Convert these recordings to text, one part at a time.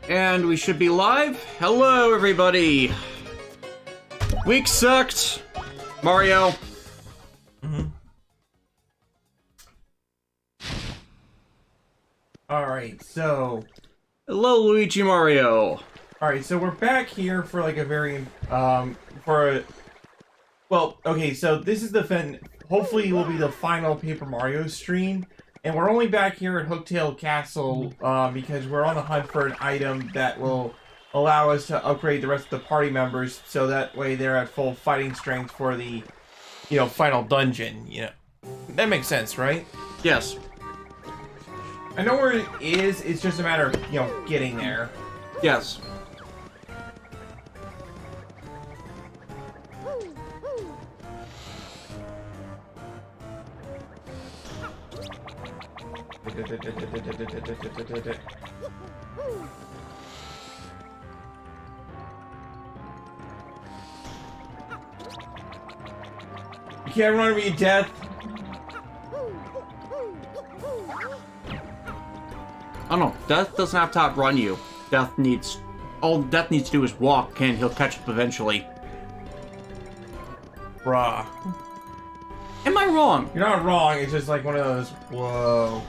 And we should be live. Hello, everybody. Week sucked. Mario. Alright, so... Hello, Luigi Mario. Alright, so we're back here for like a very, well, okay, so this is hopefully will be the final Paper Mario stream. And we're only back here at Hooktail Castle, because we're on the hunt for an item that will allow us to upgrade the rest of the party members, so that way they're at full fighting strength for the, final dungeon, That makes sense, right? Yes. I know where it is, it's just a matter of, getting there. Yes. You can't run me to death. Oh no, Death doesn't have to outrun you. All Death needs to do is walk, and he'll catch up eventually. Bruh. Am I wrong? You're not wrong, it's just like one of those, whoa.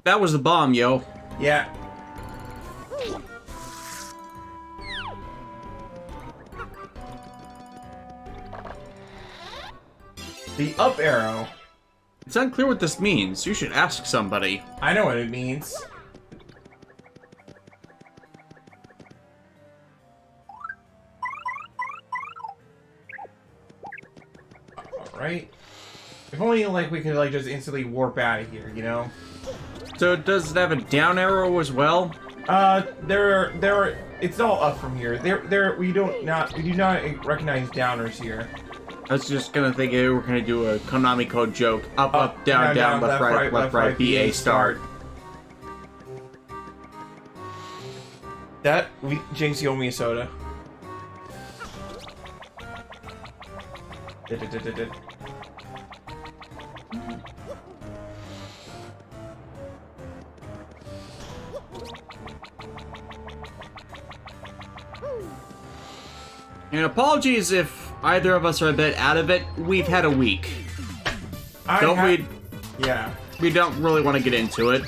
That was the bomb, yo. Yeah. The up arrow. It's unclear what this means. You should ask somebody. I know what it means. Alright. If only, we could, just instantly warp out of here, So does it have a down arrow as well? It's all up from here. We do not recognize downers here. I was just gonna think we're gonna do a Konami code joke. Up, down, left, right, BA, start. Jinx, you owe me a soda. And apologies if either of us are a bit out of it. We've had a week. Yeah. We don't really want to get into it.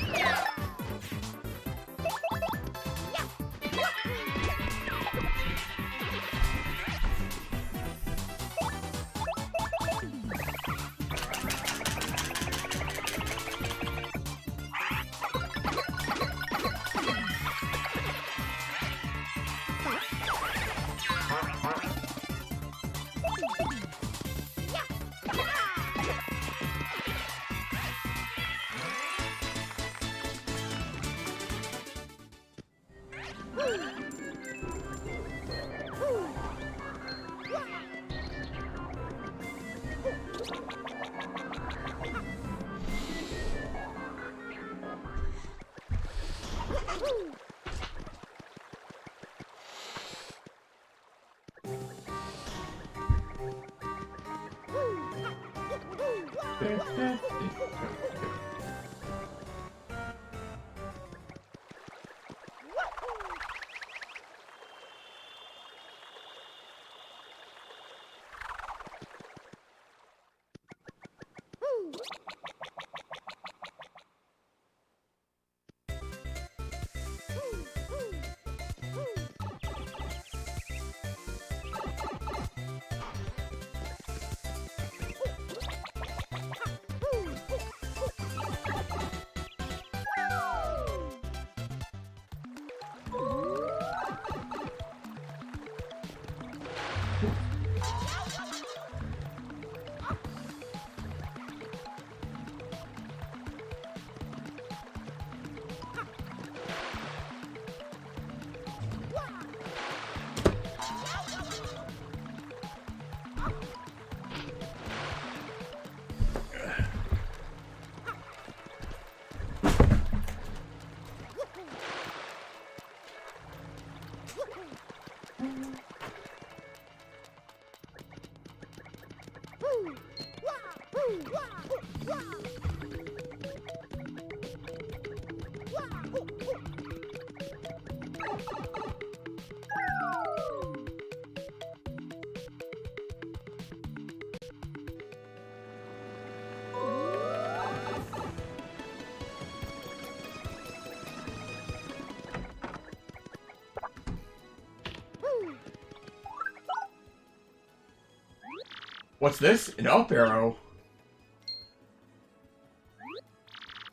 What's this? An up arrow.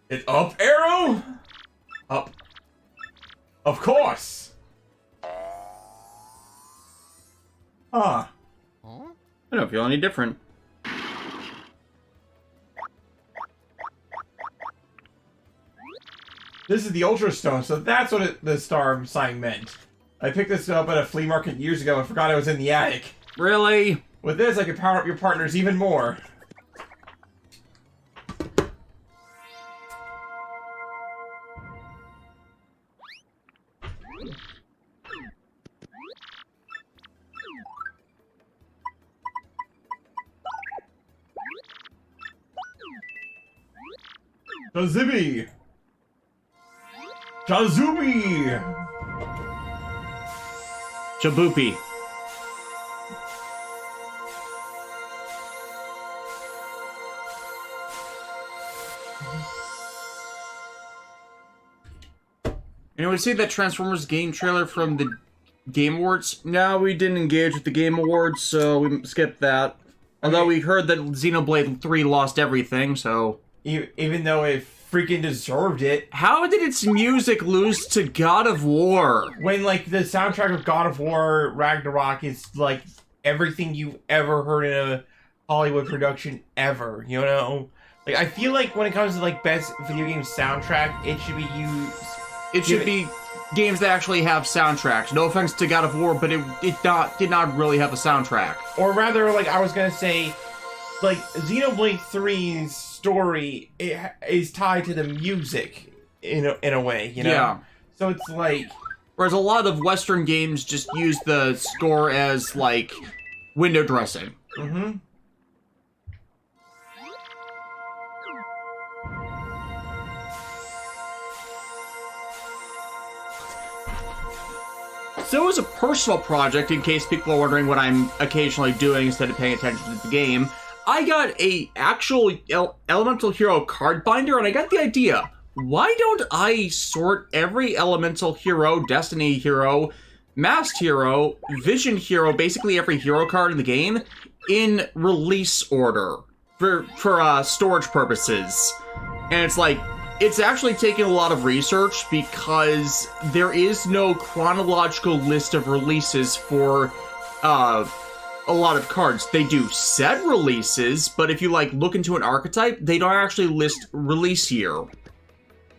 An up arrow? Up. Of course. Huh. I don't feel any different. This is the Ultra Stone, so that's what the star sign meant. I picked this up at a flea market years ago and forgot it was in the attic. Really? With this, I can power up your partners even more. Chazibi! Chazubi! Jaboopy. Anyone see that Transformers game trailer from the Game Awards? No, we didn't engage with the Game Awards, so we skipped that. Although we heard that Xenoblade 3 lost everything, so... Even though it freaking deserved it. How did its music lose to God of War? When, like, the soundtrack of God of War Ragnarok is, like, everything you've ever heard in a Hollywood production ever, you know? Like, I feel like when it comes to, like, best video game soundtrack, it should be used... It should be games that actually have soundtracks. No offense to God of War, but it did not really have a soundtrack. Or rather, like, I was gonna say, like, Xenoblade 3's story is tied to the music in a way, you know? Yeah. So it's like... Whereas a lot of Western games just use the score as, like, window dressing. Mm-hmm. So as a personal project, in case people are wondering what I'm occasionally doing instead of paying attention to the game, I got a actual Elemental Hero card binder, and I got the idea. Why don't I sort every Elemental Hero, Destiny Hero, Masked Hero, Vision Hero, basically every hero card in the game, in release order for storage purposes? And it's like, it's actually taken a lot of research because there is no chronological list of releases for a lot of cards. They do set releases, but if you like look into an archetype, they don't actually list release year.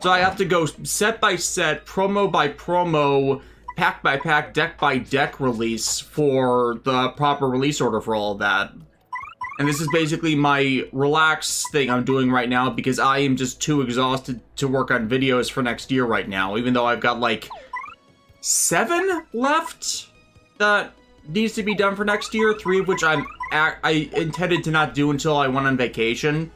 So I have to go set by set, promo by promo, pack by pack, deck by deck release for the proper release order for all of that. And this is basically my relax thing I'm doing right now because I am just too exhausted to work on videos for next year right now, even though I've got like 7 left that needs to be done for next year, 3 of which I intended to not do until I went on vacation.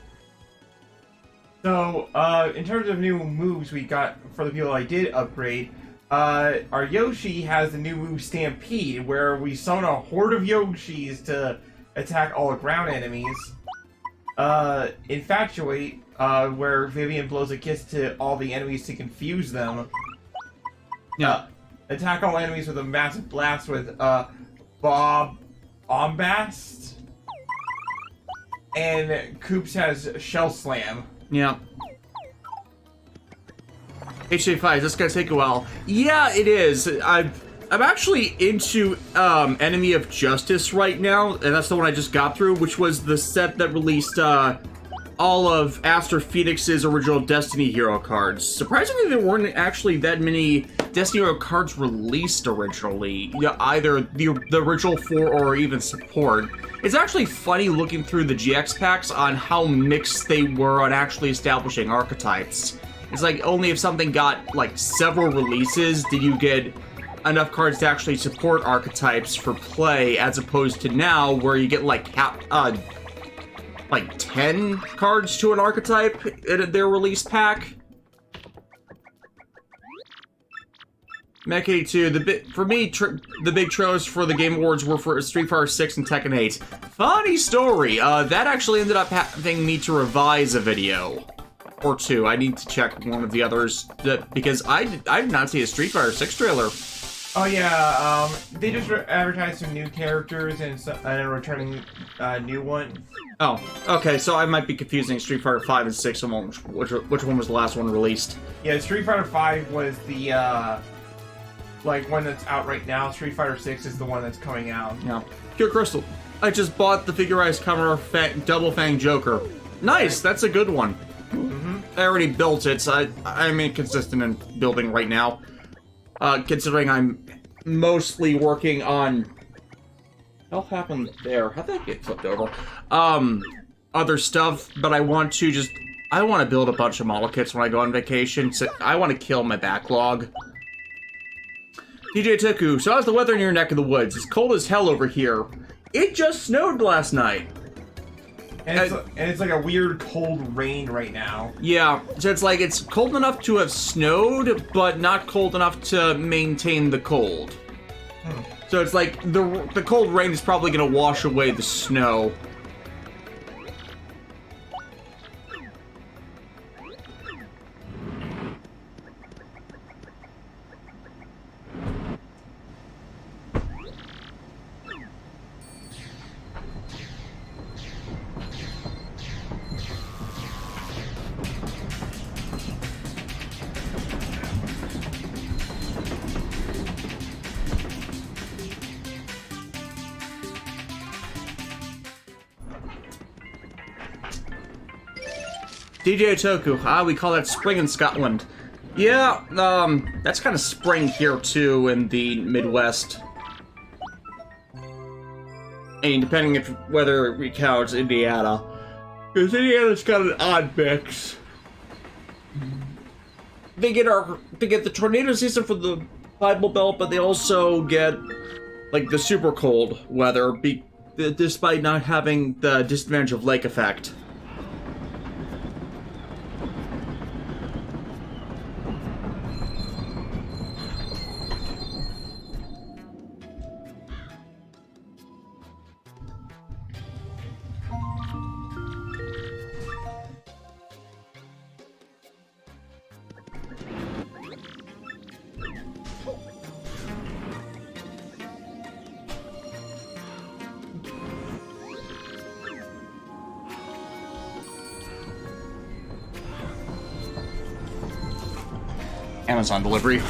So, in terms of new moves we got for the people I did upgrade, our Yoshi has the new move Stampede, where we summon a horde of Yoshis to attack all ground enemies. Infatuate, where Vivian blows a kiss to all the enemies to confuse them. Yeah. Attack all enemies with a massive blast with Bombast. And Koops has Shell Slam. Yeah. HA5, this is gonna take a while. Yeah, it is. I'm actually into Enemy of Justice right now, and that's the one I just got through, which was the set that released all of Aster Phoenix's original Destiny Hero cards. Surprisingly, there weren't actually that many Destiny Hero cards released originally, either the original 4 or even support. It's actually funny looking through the GX packs on how mixed they were on actually establishing archetypes. It's like only if something got like several releases did you get enough cards to actually support archetypes for play, as opposed to now where you get like 10 cards to an archetype in their release pack. Mech 82, for me, the big trailers for the Game Awards were for Street Fighter 6 and Tekken 8. Funny story, that actually ended up having me to revise a video. Or two. I need to check one of the others, because I did not see a Street Fighter 6 trailer. Oh yeah, they just advertised some new characters and a returning new one. Oh, okay, so I might be confusing Street Fighter 5 and 6, which one was the last one released? Yeah, Street Fighter 5 was the, like, one that's out right now. Street Fighter 6 is the one that's coming out. Yeah. Pure Crystal, I just bought the Figurized Cover Double Fang Joker. Nice, that's a good one. I already built it, so I'm inconsistent in building right now. Considering I'm mostly working on... What happened there? How'd that get flipped over? Other stuff, but I want to build a bunch of model kits when I go on vacation, so I want to kill my backlog. DJ Tuku, so how's the weather in your neck of the woods? It's cold as hell over here. It just snowed last night. And it's like a weird cold rain right now. Yeah, so it's like it's cold enough to have snowed, but not cold enough to maintain the cold. So it's like the cold rain is probably gonna wash away the snow. DJ Toku, we call that spring in Scotland. Yeah, that's kind of spring here too in the Midwest. And depending if whether we count Indiana. Because Indiana's got an odd mix. They get the tornado season for the Bible Belt, but they also get like the super cold weather, despite not having the disadvantage of lake effect. Amazon delivery.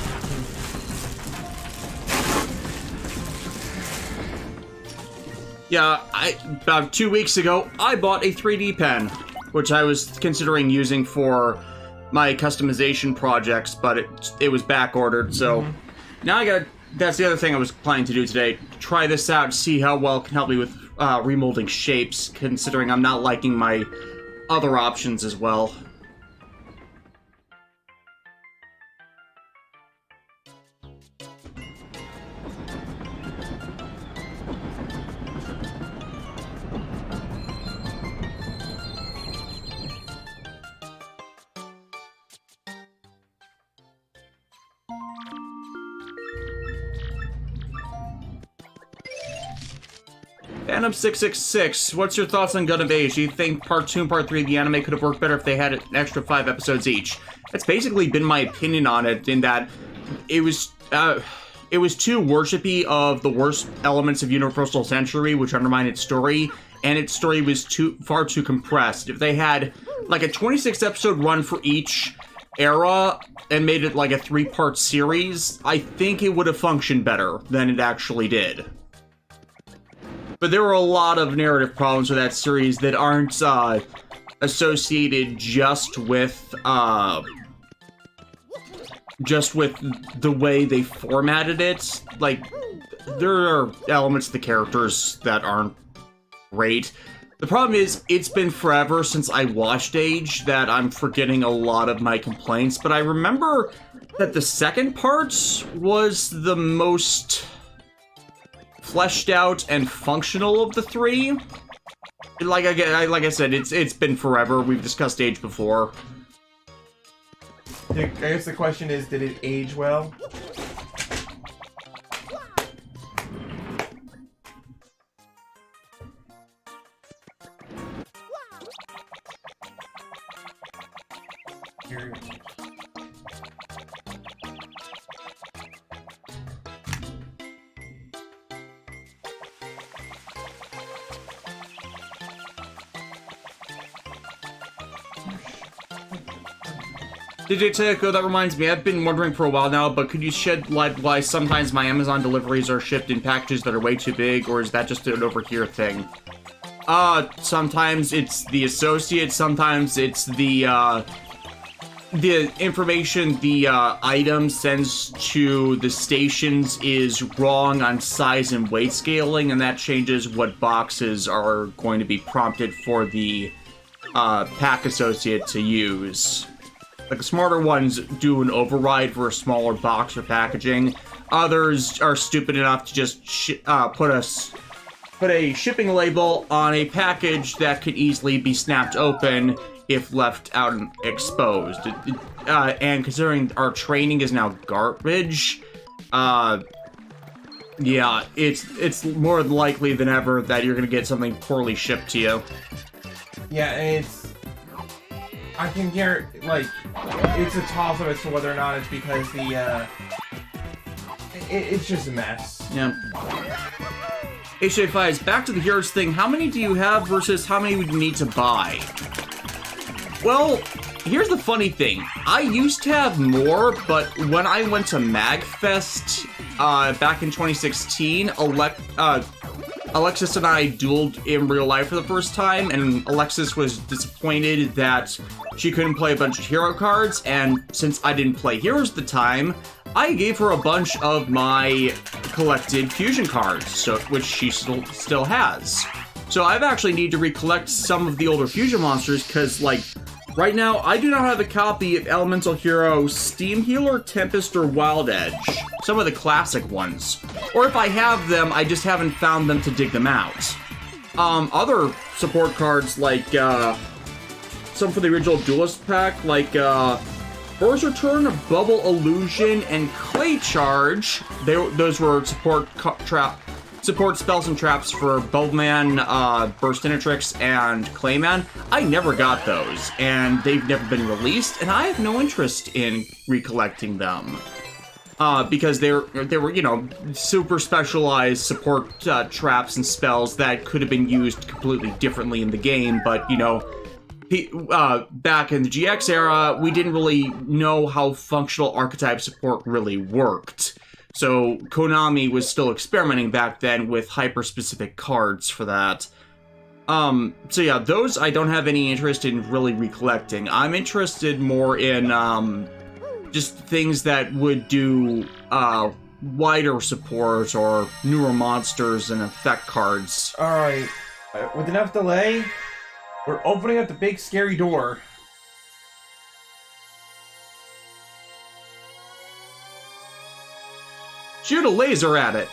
Yeah, about 2 weeks ago, I bought a 3D pen, which I was considering using for my customization projects, but it was back ordered, so now that's the other thing I was planning to do today. Try this out, see how well it can help me with remolding shapes, considering I'm not liking my other options as well. Phantom666, what's your thoughts on Gundam Age? Do you think Part 2 and Part 3 of the anime could have worked better if they had an extra 5 episodes each? That's basically been my opinion on it, in that it was too worshipy of the worst elements of Universal Century, which undermined its story, and its story was far too compressed. If they had like a 26-episode run for each era and made it like a 3-part series, I think it would have functioned better than it actually did. But there were a lot of narrative problems with that series that aren't associated just with the way they formatted it. Like, there are elements of the characters that aren't great. The problem is, it's been forever since I watched Age that I'm forgetting a lot of my complaints, but I remember that the second part was the most fleshed out and functional of the 3. Like I said, it's been forever. We've discussed Age before. I guess the question is, did it age well? DJ Teco, that reminds me, I've been wondering for a while now, but could you shed light why sometimes my Amazon deliveries are shipped in packages that are way too big, or is that just an over here thing? Sometimes it's the associate, sometimes it's the information the item sends to the stations is wrong on size and weight scaling, and that changes what boxes are going to be prompted for the pack associate to use. Like, smarter ones do an override for a smaller box or packaging. Others are stupid enough to just put a shipping label on a package that could easily be snapped open if left out and exposed. And considering our training is now garbage, yeah, it's more likely than ever that you're gonna get something poorly shipped to you. Yeah, I can guarantee, like, it's a toss-up as to whether or not it's because it's just a mess. Yeah. HJ5s, back to the heroes thing, how many do you have versus how many would you need to buy? Well, here's the funny thing. I used to have more, but when I went to MagFest back in 2016, Alexis and I dueled in real life for the first time, and Alexis was disappointed that she couldn't play a bunch of hero cards, and since I didn't play heroes at the time, I gave her a bunch of my collected fusion cards, which she still has. So I've actually need to recollect some of the older fusion monsters, because, like, right now, I do not have a copy of Elemental Hero, Steam Healer, Tempest, or Wild Edge. Some of the classic ones. Or if I have them, I just haven't found them to dig them out. Other support cards, like, some for the original Duelist pack, like, Burst Return, Bubble Illusion, and Clay Charge. Those were support spells and traps for Bubbleman, Burst Intertrix, and Clayman. I never got those, and they've never been released, and I have no interest in recollecting them. Because they were, you know, super specialized support traps and spells that could have been used completely differently in the game, but, you know, back in the GX era, we didn't really know how functional archetype support really worked. So Konami was still experimenting back then with hyper-specific cards for that. So yeah, those I don't have any interest in really recollecting. I'm interested more in, just things that would do, wider support or newer monsters and effect cards. Alright, with enough delay, we're opening up the big scary door. Shoot a laser at it.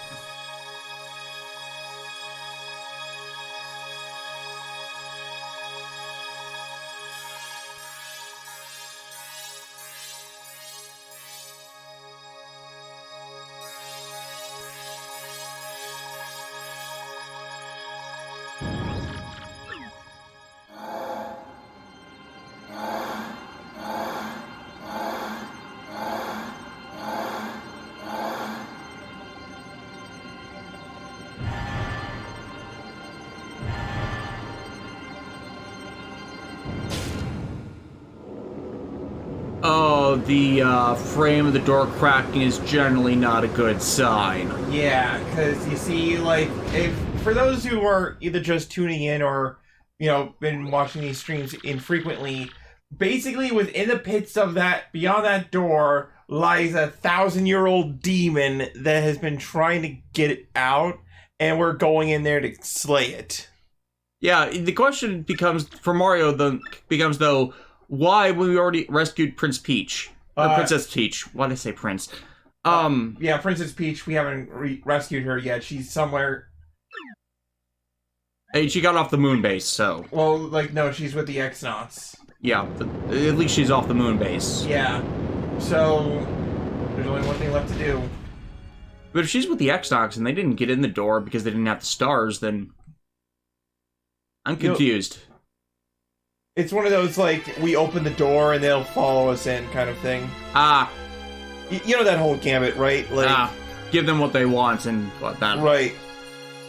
Oh, the frame of the door cracking is generally not a good sign. Yeah, because you see, like, for those who are either just tuning in or, you know, been watching these streams infrequently, basically within the pits of that, beyond that door, lies a 1,000-year-old demon that has been trying to get it out, and we're going in there to slay it. Yeah, the question becomes, for Mario, though, why when we already rescued Princess Peach? Why did I say Prince? Yeah, Princess Peach, we haven't rescued her yet. She's somewhere... Hey, she got off the moon base, so... Well, like, no, she's with the X-Nauts. Yeah, but at least she's off the moon base. Yeah. So, there's only one thing left to do. But if she's with the X-Nauts and they didn't get in the door because they didn't have the stars, then... I'm confused. It's one of those, like, we open the door and they'll follow us in kind of thing. Ah. You know that whole gambit, right? Like, give them what they want and whatnot. Right.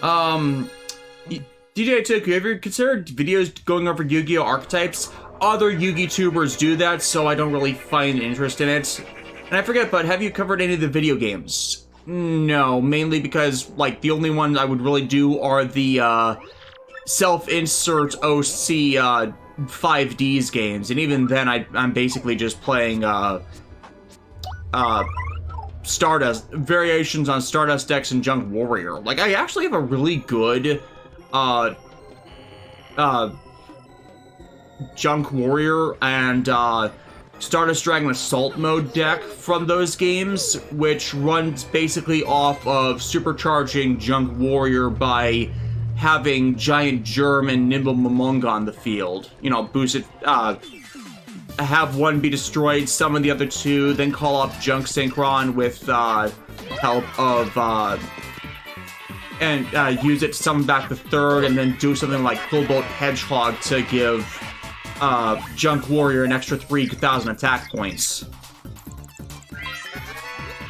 DJ Toku, have you ever considered videos going over Yu-Gi-Oh! Archetypes? Other Yu-Gi tubers do that, so I don't really find interest in it. And I forget, but have you covered any of the video games? No, mainly because, like, the only ones I would really do are the, self-insert OC, 5Ds games, and even then I'm basically just playing, Stardust, variations on Stardust decks and Junk Warrior. Like, I actually have a really good, Junk Warrior and, Stardust Dragon Assault mode deck from those games, which runs basically off of supercharging Junk Warrior by having Giant Germ and Nimble Momonga on the field. You know, boost it, have one be destroyed, summon the other two, then call up Junk Synchron with, help of, and use it to summon back the third, and then do something like Full-Bolt Hedgehog to give, Junk Warrior an extra 3,000 attack points.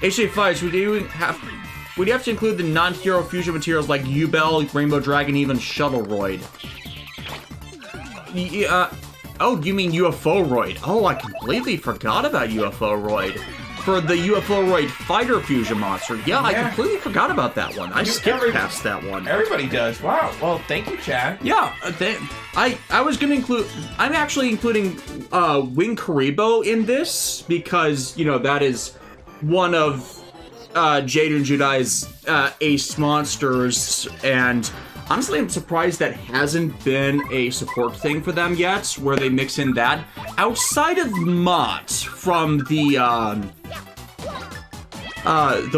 HJ Fights, would you have to include the non-hero fusion materials like U-Bell, Rainbow Dragon, even Shuttleroid? Oh, you mean UFO-Roid? Oh, I completely forgot about UFO-Roid. For the UFO-Roid Fighter Fusion monster. Yeah, I completely forgot about that one. I skipped past that one. Everybody does. Wow. Well, thank you, Chad. Yeah, I was gonna include... I'm actually including Wing Karibo in this, because, you know, that is one of Jade and Judai's ace monsters, and honestly, I'm surprised that hasn't been a support thing for them yet, where they mix in that. Outside of Mott from the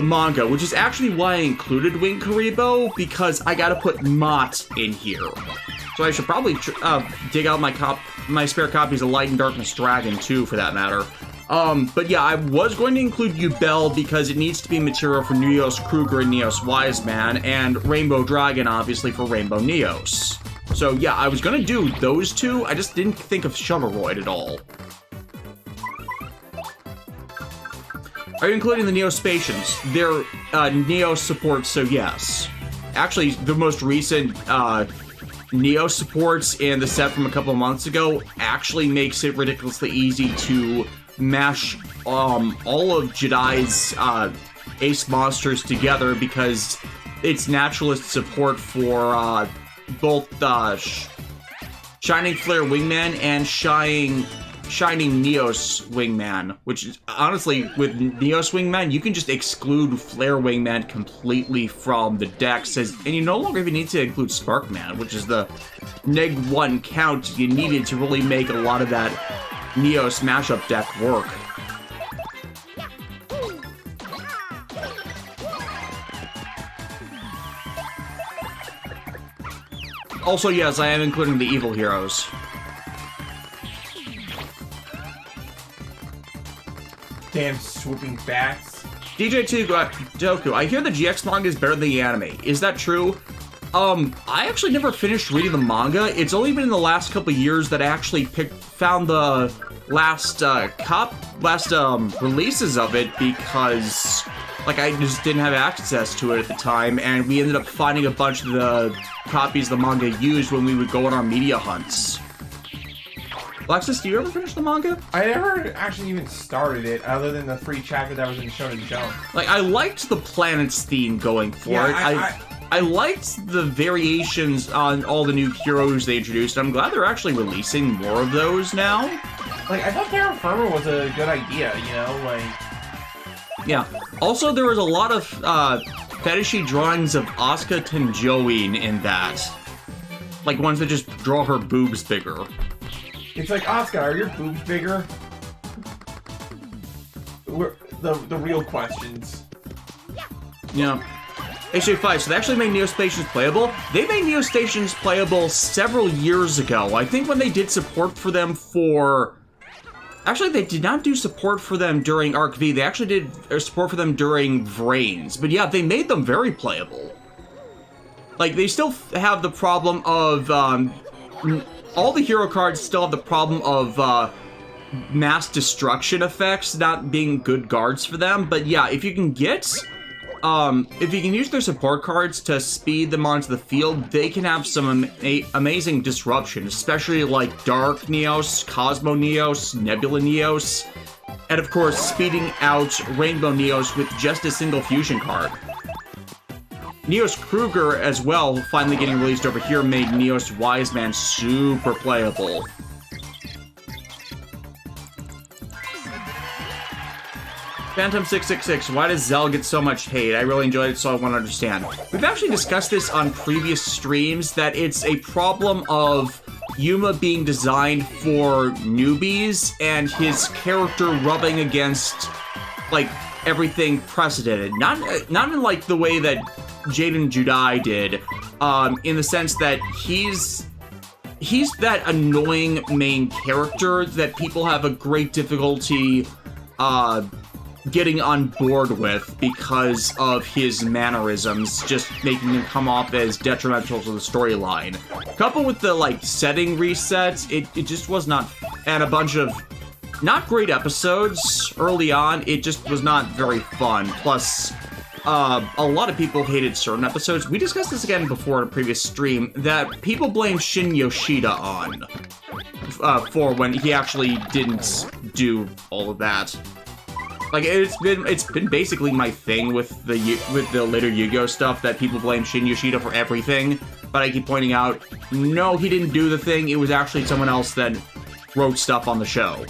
manga, which is actually why I included Wing Karibo, because I gotta put Mott in here. So I should probably dig out my spare copies of Light and Darkness Dragon, too, for that matter. But yeah, I was going to include U-Bell because it needs to be material for Neos Kruger and Neos Wiseman, and Rainbow Dragon, obviously, for Rainbow Neos. So yeah, I was going to do those two, I just didn't think of Shuttleroid at all. Are you including the Neospatians? They're Neo support, so yes. Actually, the most recent Neo supports in the set from a couple of months ago actually makes it ridiculously easy to mash all of Jedi's ace monsters together, because it's naturalist support for both Shining Flare Wingman and Shining Neos Wingman, which is honestly, with Neos Wingman, you can just exclude Flare Wingman completely from the decks, and you no longer even need to include Sparkman, which is the -1 count you needed to really make a lot of that Neo smash-up deck work. Also, yes, I am including the evil heroes. Damn swooping bats. DJ Doku, I hear the GX manga is better than the anime. Is that true? I actually never finished reading the manga. It's only been in the last couple of years that I actually found the last releases of it, because like I just didn't have access to it at the time, and we ended up finding a bunch of the copies the manga used when we would go on our media hunts. Alexis, do you ever finish the manga? I never actually even started it, other than the free chapter that was in Shonen Jump. Like, I liked the planets theme going for it. I liked the variations on all the new heroes they introduced. I'm glad they're actually releasing more of those now. Like, I thought Terra Firma was a good idea, you know, like... Yeah. Also, there was a lot of, fetishy drawings of Asuka Tenjoin in that. Like, ones that just draw her boobs bigger. It's like, Asuka, are your boobs bigger? The real questions. Yeah. HJ5, so they actually made Neospatians playable? They made Neospatians playable several years ago. I think when they did support for them for... Actually, they did not do support for them during Arc V. They actually did support for them during Vrains. But yeah, they made them very playable. Like, they still have the problem of all the hero cards still have the problem of mass destruction effects not being good guards for them. But yeah, if you can get, if you can use their support cards to speed them onto the field, they can have some amazing disruption, especially like Dark Neos, Cosmo Neos, Nebula Neos, and of course speeding out Rainbow Neos with just a single fusion card. Neos Kruger as well, finally getting released over here, made Neos Wise Man super playable. Phantom666, why does Zell get so much hate? I really enjoyed it, so I want to understand. We've actually discussed this on previous streams, that it's a problem of Yuma being designed for newbies, and his character rubbing against, like, everything precedented. Not in, like, the way that Jaden Judai did, in the sense that he's that annoying main character that people have a great difficulty, getting on board with because of his mannerisms, just making him come off as detrimental to the storyline. Coupled with the, like, setting resets, it just was not... And a bunch of not great episodes early on, it just was not very fun. Plus, a lot of people hated certain episodes. We discussed this again before in a previous stream, that people blame Shin Yoshida on, for when he actually didn't do all of that. Like, it's been basically my thing with the later Yu-Gi-Oh stuff, that people blame Shin Yoshida for everything, but I keep pointing out, no, he didn't do the thing, it was actually someone else that wrote stuff on the show.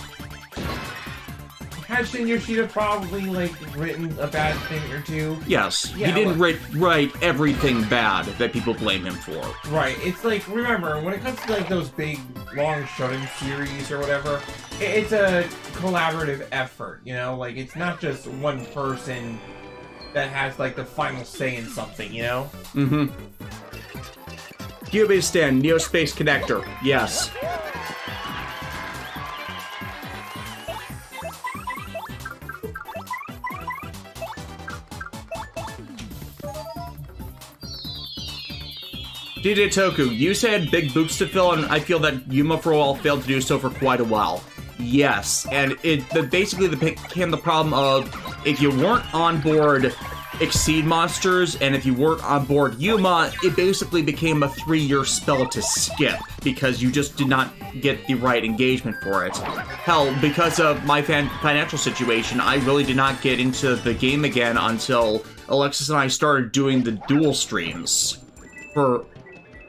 Had Shin Yoshida probably, like, written a bad thing or two? Yes, yeah, he didn't write everything bad that people blame him for. Right, it's like, remember, when it comes to, like, those big, long shonen series or whatever, it's a collaborative effort, you know? Like, it's not just one person that has, like, the final say in something, you know? Mm-hmm. Kyubey Stan, Neo Space Connector, yes. DJ Toku, you said big boots to fill, and I feel that Yuma for a while failed to do so for quite a while. Yes, and basically became the problem of, if you weren't on board Exceed Monsters, and if you weren't on board Yuma, it basically became a 3-year spell to skip, because you just did not get the right engagement for it. Hell, because of my financial situation, I really did not get into the game again until Alexis and I started doing the dual streams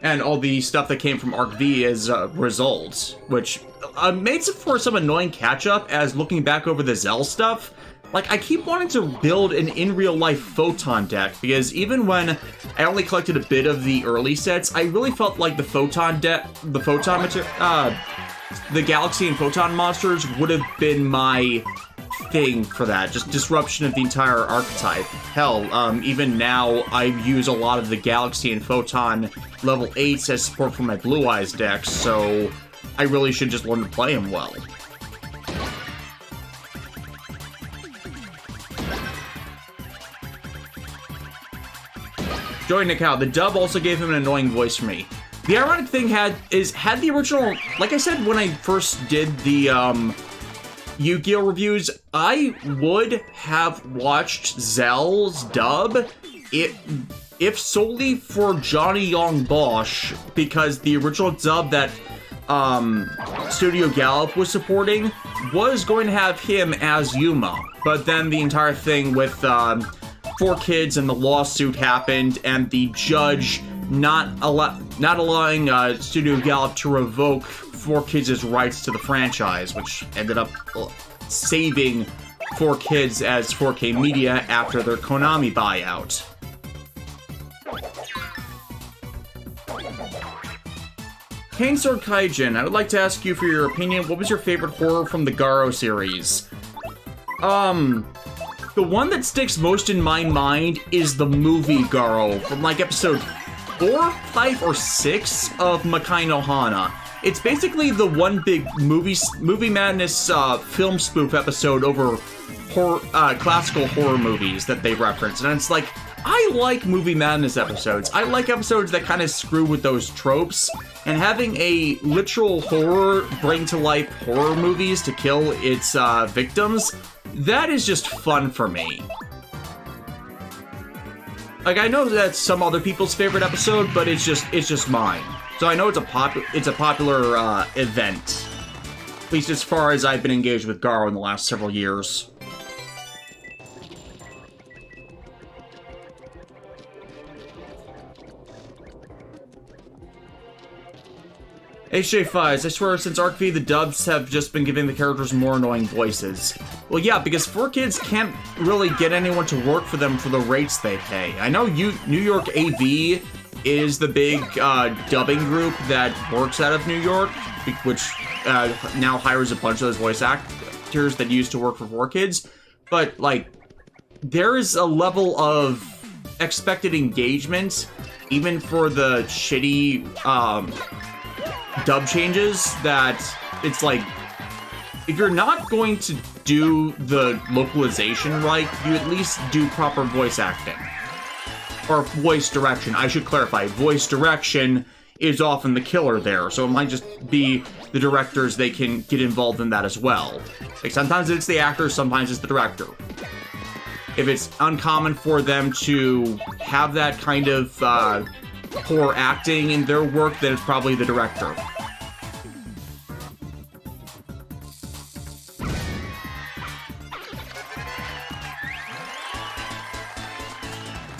and all the stuff that came from Arc V as a result, which made for some annoying catch-up, as looking back over the Zell stuff, like, I keep wanting to build an in-real-life Photon deck, because even when I only collected a bit of the early sets, I really felt like the Photon deck, the Galaxy and Photon monsters would have been my thing for that, just disruption of the entire archetype. Hell, even now, I use a lot of the Galaxy and Photon level 8s as support for my Blue Eyes decks, so I really should just learn to play them well. Joey Nikau, the dub also gave him an annoying voice for me. The ironic thing had the original, like I said when I first did the, Yu-Gi-Oh! Reviews, I would have watched Zell's dub if solely for Johnny Young Bosch, because the original dub that Studio Gallop was supporting was going to have him as Yuma, but then the entire thing with 4Kids and the lawsuit happened, and the judge not allowing Studio Gallop to revoke 4Kids' rights to the franchise, which ended up saving 4Kids as 4K Media after their Konami buyout. Kane Sword Kaijin, I would like to ask you for your opinion. What was your favorite horror from the Garo series? The one that sticks most in my mind is the movie Garo from like episode 4, 5, or 6 of Makai no Hana. It's basically the one big movie madness film spoof episode over classical horror movies that they reference, and it's like I like movie madness episodes. I like episodes that kind of screw with those tropes, and having a literal horror bring to life horror movies to kill its victims, that is just fun for me. Like, I know that's some other people's favorite episode, but it's just mine. So I know it's a popular event, at least as far as I've been engaged with Garo in the last several years. HJ5s, I swear since Arc V, the dubs have just been giving the characters more annoying voices. Well, yeah, because 4Kids can't really get anyone to work for them for the rates they pay. I know New York AV is the big dubbing group that works out of New York, which now hires a bunch of those voice actors that used to work for 4Kids. But, like, there is a level of expected engagement, even for the shitty dub changes, that it's like, if you're not going to do the localization right, you at least do proper voice acting. Or voice direction, I should clarify. Voice direction is often the killer there, so it might just be the directors, they can get involved in that as well. Like, sometimes it's the actor, sometimes it's the director. If it's uncommon for them to have that kind of poor acting in their work, then it's probably the director.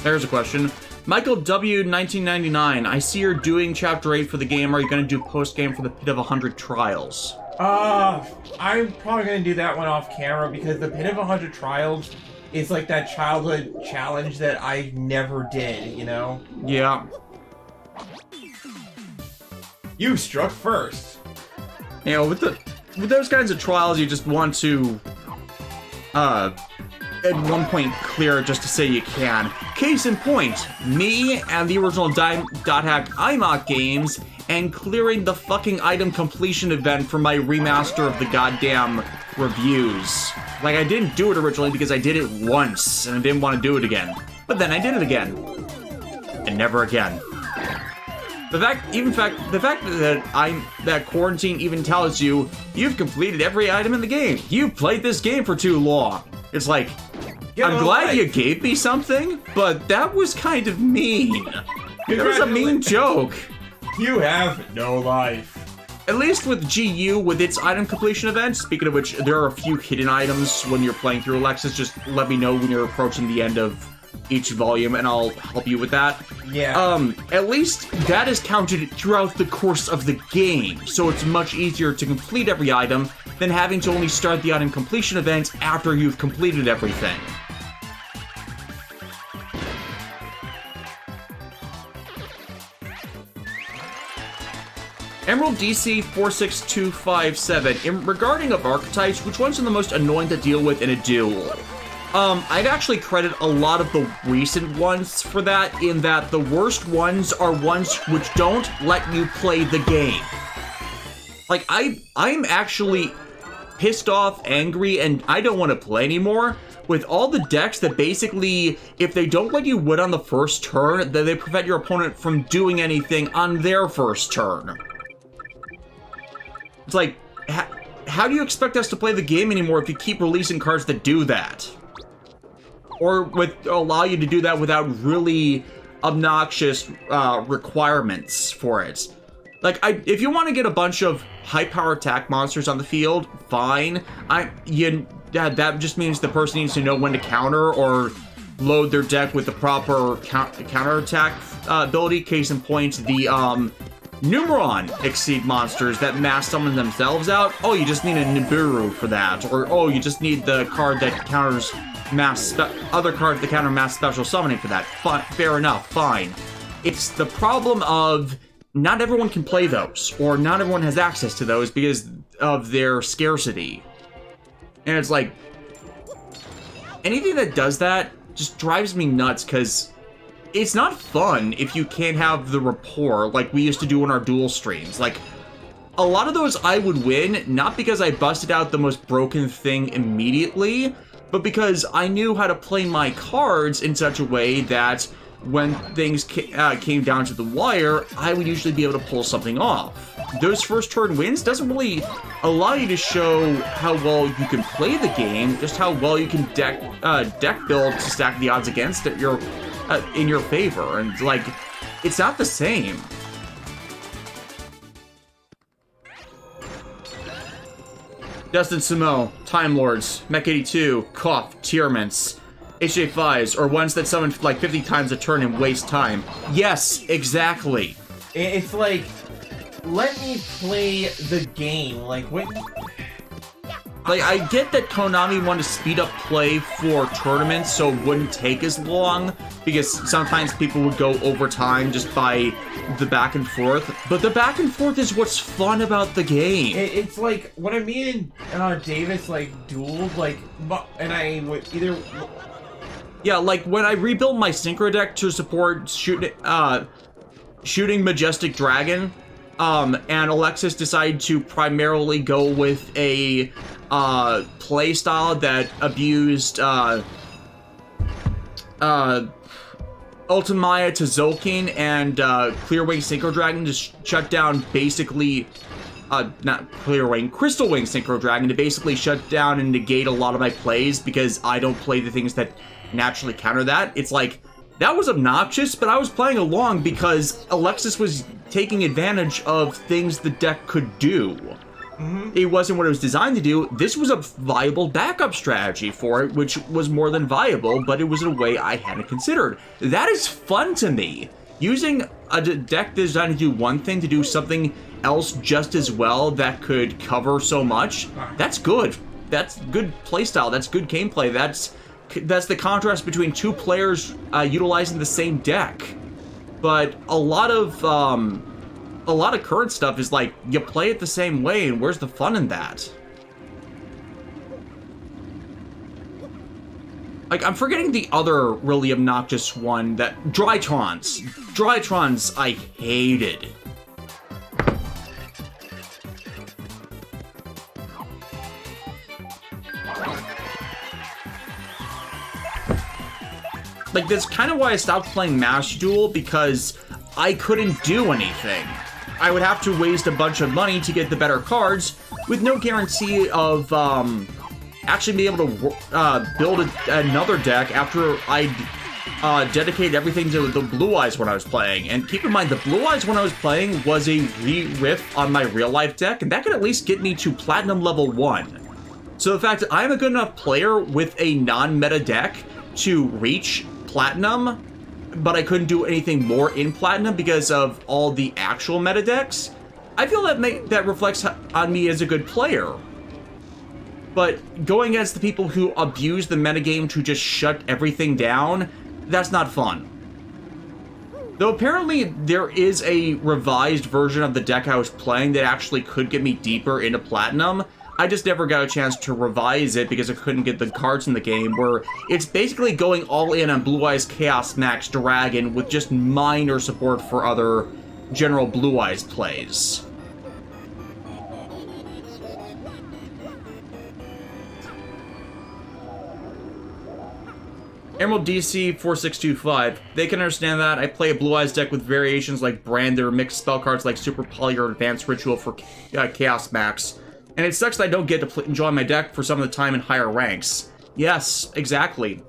There's a question. Michael W. 1999, I see you're doing Chapter 8 for the game. Are you going to do post-game for the Pit of 100 Trials? I'm probably going to do that one off camera, because the Pit of 100 Trials is like that childhood challenge that I never did, you know? Yeah. You struck first. You know, with those kinds of trials, you just want to, at one point clear just to say you can. Case in point, me and the original Dot Hack IMOC games, and clearing the fucking item completion event for my remaster of the goddamn reviews. Like, I didn't do it originally because I did it once, and I didn't want to do it again. But then I did it again. And never again. The fact that quarantine even tells you you've completed every item in the game. You've played this game for too long. It's like, I'm glad you gave me something, but that was kind of mean. That was a mean joke. You have no life. At least with GU, with its item completion event, speaking of which, there are a few hidden items when you're playing through Alexis. Just let me know when you're approaching the end of each volume, and I'll help you with that. Yeah. At least that is counted throughout the course of the game, so it's much easier to complete every item than having to only start the item completion event after you've completed everything. Emerald DC 46257, regarding of archetypes, which ones are the most annoying to deal with in a duel? I'd actually credit a lot of the recent ones for that, in that the worst ones are ones which don't let you play the game. Like, I'm actually pissed off, angry, and I don't want to play anymore with all the decks that basically, if they don't let you win on the first turn, then they prevent your opponent from doing anything on their first turn. It's like, how do you expect us to play the game anymore if you keep releasing cards that do that? Or allow you to do that without really obnoxious requirements for it. Like, if you want to get a bunch of high-power attack monsters on the field, fine. That just means the person needs to know when to counter or load their deck with the proper counter-attack ability. Case in point, the Numeron Exceed monsters that mass summon themselves out. Oh, you just need a Nibiru for that. Or, oh, you just need the card that counters other cards that counter mass special summoning for that. Fair enough, fine. It's the problem of not everyone can play those, or not everyone has access to those because of their scarcity. And it's like, anything that does that just drives me nuts, because it's not fun if you can't have the rapport like we used to do in our duel streams. Like, a lot of those I would win, not because I busted out the most broken thing immediately, but because I knew how to play my cards in such a way that when things came down to the wire, I would usually be able to pull something off. Those first turn wins doesn't really allow you to show how well you can play the game, just how well you can deck build to stack the odds against it in your favor, and like, it's not the same. Destin Samo, Time Lords, Mech 82, Koff, Tierments, HJ5s, or ones that summon like 50 times a turn and waste time. Yes, exactly. It's like, let me play the game. Like, when... Like, I get that Konami wanted to speed up play for tournaments so it wouldn't take as long, because sometimes people would go over time just by the back and forth, but the back and forth is what's fun about the game. It's like, when me and Davis, like, dueled, like, and I would either... Yeah, like, when I rebuilt my Synchro deck to support shooting Majestic Dragon, and Alexis decided to primarily go with a play style that abused Ultimaya to Zolkin and Clearwing Synchro Dragon to shut down basically not Clearwing, Crystal Wing Synchro Dragon to basically shut down and negate a lot of my plays because I don't play the things that naturally counter that. It's like, that was obnoxious, but I was playing along because Alexis was taking advantage of things the deck could do. It wasn't what it was designed to do. This was a viable backup strategy for it, which was more than viable, but it was in a way I hadn't considered. That is fun to me. Using a deck designed to do one thing to do something else just as well that could cover so much, that's good. That's good playstyle. That's good gameplay. That's the contrast between two players utilizing the same deck. But a lot of current stuff is like, you play it the same way, and where's the fun in that? Like, I'm forgetting the other really obnoxious one, that Drytrons. Drytrons I hated. Like, that's kind of why I stopped playing Master Duel, because I couldn't do anything. I would have to waste a bunch of money to get the better cards, with no guarantee of actually being able to build another deck after I dedicated everything to the Blue Eyes when I was playing. And keep in mind, the Blue Eyes when I was playing was a riff on my real-life deck, and that could at least get me to Platinum level 1. So the fact that I'm a good enough player with a non-meta deck to reach Platinum, but I couldn't do anything more in Platinum because of all the actual meta decks, I feel that reflects on me as a good player. But going against the people who abuse the metagame to just shut everything down, that's not fun. Though apparently there is a revised version of the deck I was playing that actually could get me deeper into Platinum. I just never got a chance to revise it because I couldn't get the cards in the game, where it's basically going all in on Blue Eyes Chaos Max Dragon with just minor support for other general Blue Eyes plays. Emerald DC 4625. They can understand that. I play a Blue Eyes deck with variations like Brander, mixed spell cards like Super Poly or Advanced Ritual for Chaos Max. And it sucks that I don't get to enjoy my deck for some of the time in higher ranks. Yes, exactly.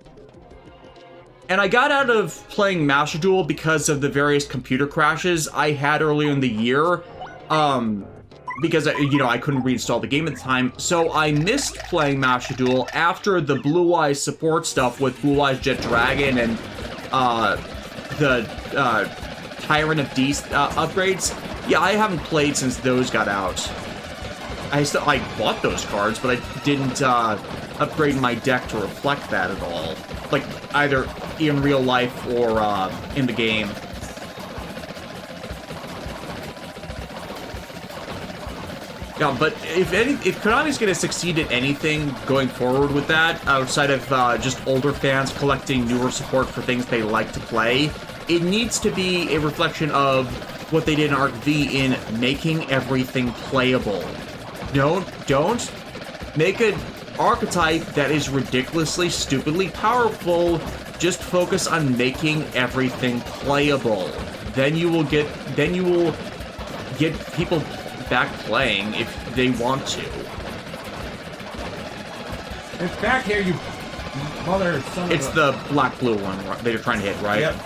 And I got out of playing Master Duel because of the various computer crashes I had earlier in the year. Because, I couldn't reinstall the game at the time. So I missed playing Master Duel after the Blue Eyes support stuff with Blue Eyes Jet Dragon and the Tyrant of D upgrades. Yeah, I haven't played since those got out. I bought those cards, but I didn't upgrade my deck to reflect that at all. Like, either in real life or in the game. Yeah, but if Konami's going to succeed at anything going forward with that, outside of just older fans collecting newer support for things they like to play, it needs to be a reflection of what they did in Arc V in making everything playable. Don't make a archetype that is ridiculously, stupidly powerful. Just focus on making everything playable. Then you will get people back playing if they want to. It's back here, you mother son It's of a... the black-blue one that you're trying to hit, right? Yep.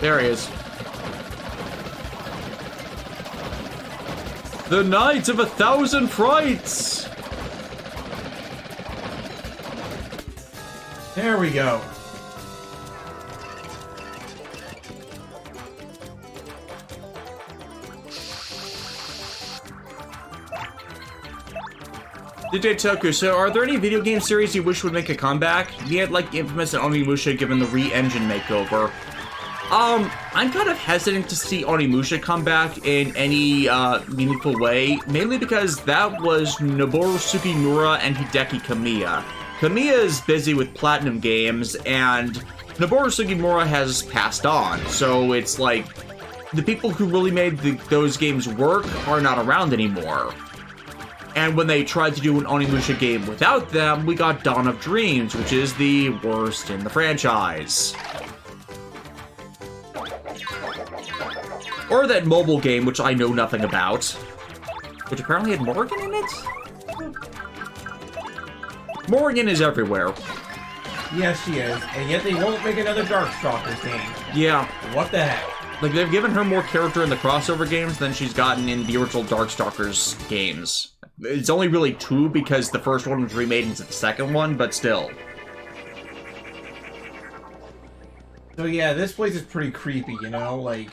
There he is. The Knight of 1,000 Frights! There we go. Toku, so are there any video game series you wish would make a comeback? You had like Infamous and Onimusha given the re-engine makeover. I'm kind of hesitant to see Onimusha come back in any meaningful way, mainly because that was Noboru Sugimura and Hideki Kamiya. Kamiya is busy with Platinum Games, and Noboru Sugimura has passed on, so it's like, the people who really made those games work are not around anymore. And when they tried to do an Onimusha game without them, we got Dawn of Dreams, which is the worst in the franchise. Or that mobile game, which I know nothing about. Which apparently had Morrigan in it? Morrigan is everywhere. Yes, she is. And yet they won't make another Darkstalkers game. Yeah. What the heck? Like, they've given her more character in the crossover games than she's gotten in the original Darkstalkers games. It's only really 2 because the first one was remade into the second one, but still. So yeah, this place is pretty creepy, you know? Like...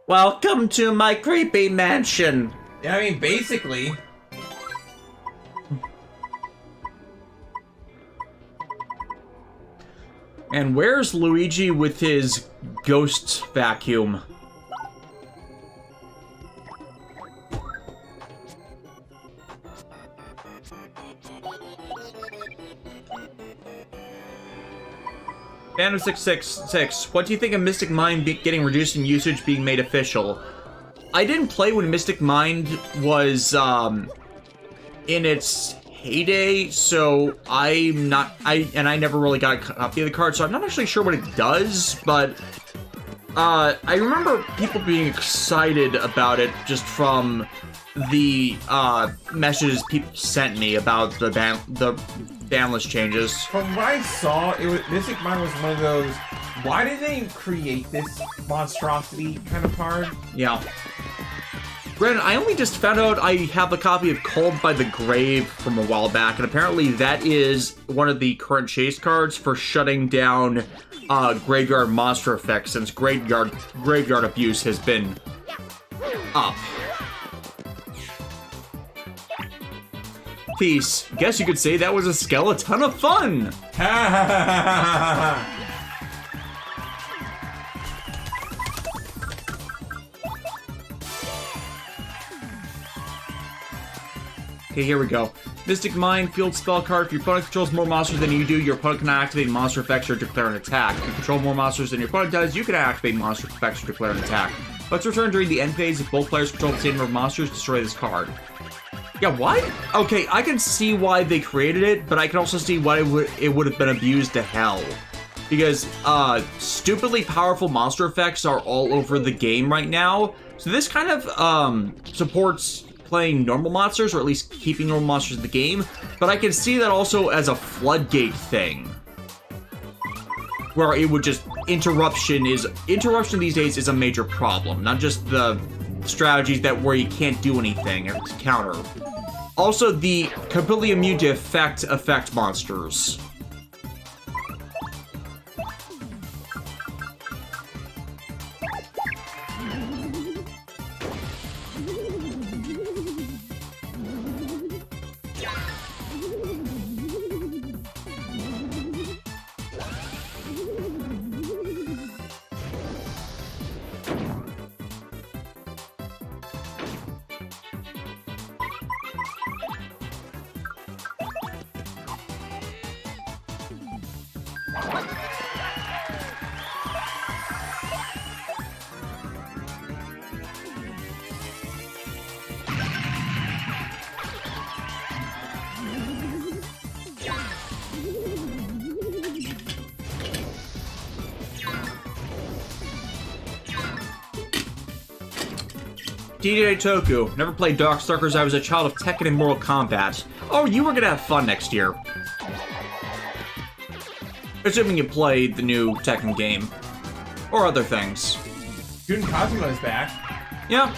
Welcome to my creepy mansion! Yeah, I mean, basically... And where's Luigi with his ghost vacuum? Phantom 666, what do you think of Mystic Mind getting reduced in usage being made official? I didn't play when Mystic Mind was, in its heyday, so I never really got a copy of the card, so I'm not actually sure what it does, but, I remember people being excited about it just from the, messages people sent me about the banlist changes. From what I saw, Mystic Mind was one of those, why did they create this monstrosity kind of card? Yeah. Granted, I only just found out I have a copy of Called by the Grave from a while back, and apparently that is one of the current chase cards for shutting down graveyard monster effects since graveyard abuse has been up. Peace. Guess you could say that was a skeleton of fun! Okay, here we go. Mystic Mind, field spell card. If your opponent controls more monsters than you do, your opponent can activate monster effects or declare an attack. If you control more monsters than your opponent does, you can activate monster effects or declare an attack. Let's return during the end phase. If both players control the same number of monsters, destroy this card. Yeah, what? Okay, I can see why they created it, but I can also see why it would have been abused to hell. Because, stupidly powerful monster effects are all over the game right now. So this kind of, supports playing normal monsters, or at least keeping normal monsters in the game, but I can see that also as a floodgate thing. Where it would just, interruption these days is a major problem, not just the strategies where you can't do anything or counter. Also, the completely immune to effect monsters. DJ Toku. Never played Darkstalkers. I was a child of Tekken and Mortal Kombat. Oh, you were gonna have fun next year. Assuming you played the new Tekken game. Or other things. Jun Kazuma is back. Yeah.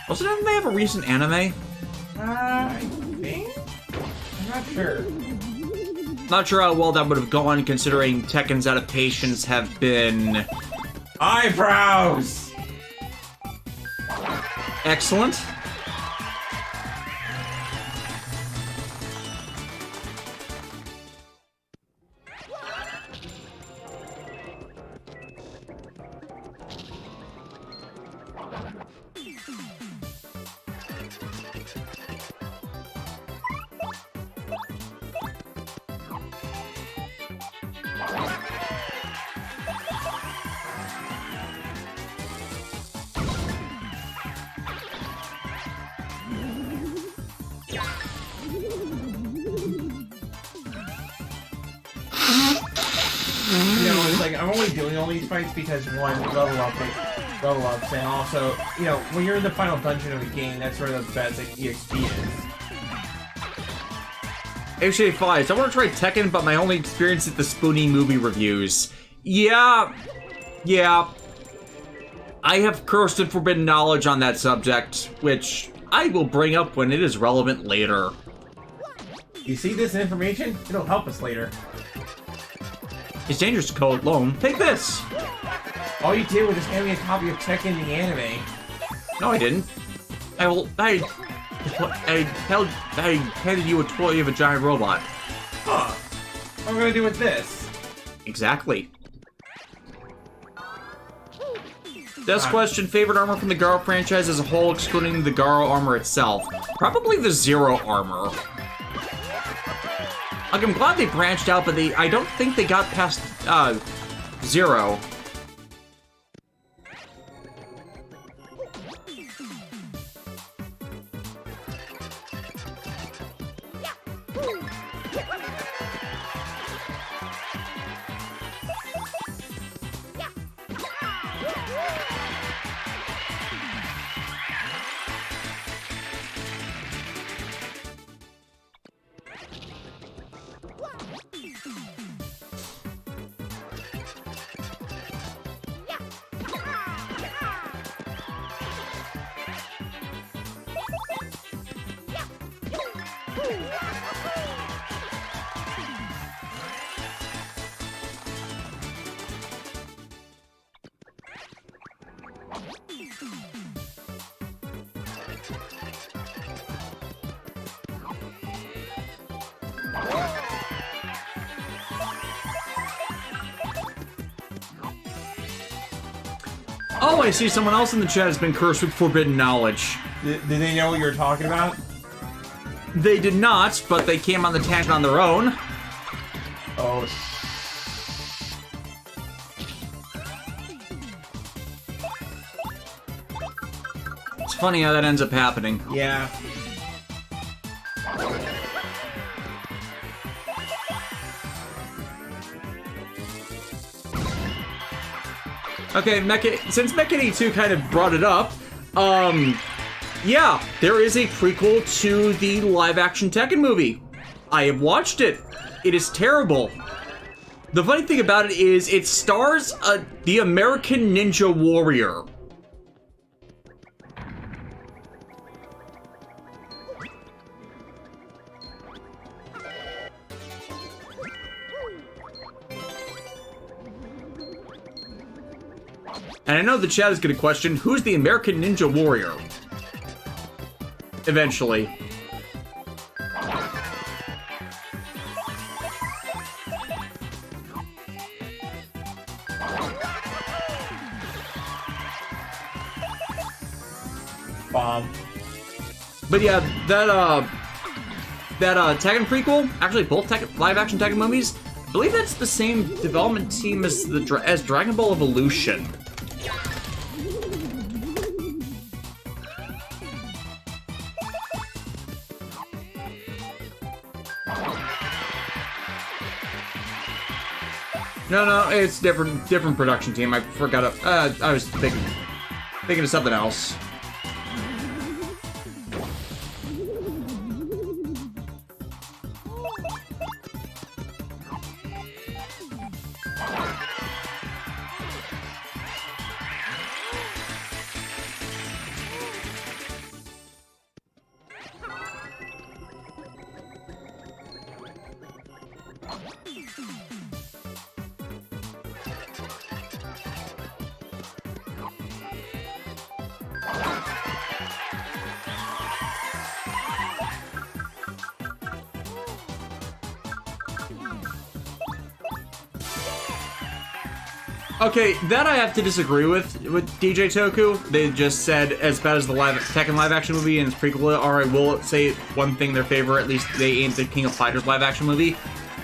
Also, didn't they have a recent anime? I think? I'm not sure. Not sure how well that would have gone, considering Tekken's adaptations have been... Eyebrows! excellent. You know, it's like, I'm only doing all these fights because, one, level ups, and also, you know, when you're in the final dungeon of the game, that's where the best EXP is. HA Fives. I want to try Tekken, but my only experience is the Spoonie movie reviews. Yeah. I have cursed and forbidden knowledge on that subject, which I will bring up when it is relevant later. You see this information? It'll help us later. It's dangerous to go alone. Take this! All you did was just hand me a copy of Tekken the anime. No, I didn't. I handed you a toy of a giant robot. Huh. What am I gonna do with this? Exactly. This question, favorite armor from the Garo franchise as a whole, excluding the Garo armor itself. Probably the Zero armor. Like, I'm glad they branched out, but I don't think they got past, Zero. Oh, I see someone else in the chat has been cursed with forbidden knowledge. Did they know what you were talking about? They did not, but they came on the tangent on their own. Oh, It's funny how that ends up happening. yeah. Okay, since Mechany2 kind of brought it up, yeah, there is a prequel to the live-action Tekken movie. I have watched it. It is terrible. The funny thing about it is it stars the American Ninja Warrior. And I know the chat is going to question, who's the American Ninja Warrior? Eventually. Bomb. But yeah, that Tekken prequel, actually both live-action Tekken movies, I believe that's the same development team as as Dragon Ball Evolution. No, it's different production team. I forgot. I was thinking of something else. Okay, that I have to disagree with DJ Toku. They just said as bad as the Tekken live-action movie and its prequel are. I will say one thing their favorite, at least they aimed at King of Fighters live-action movie.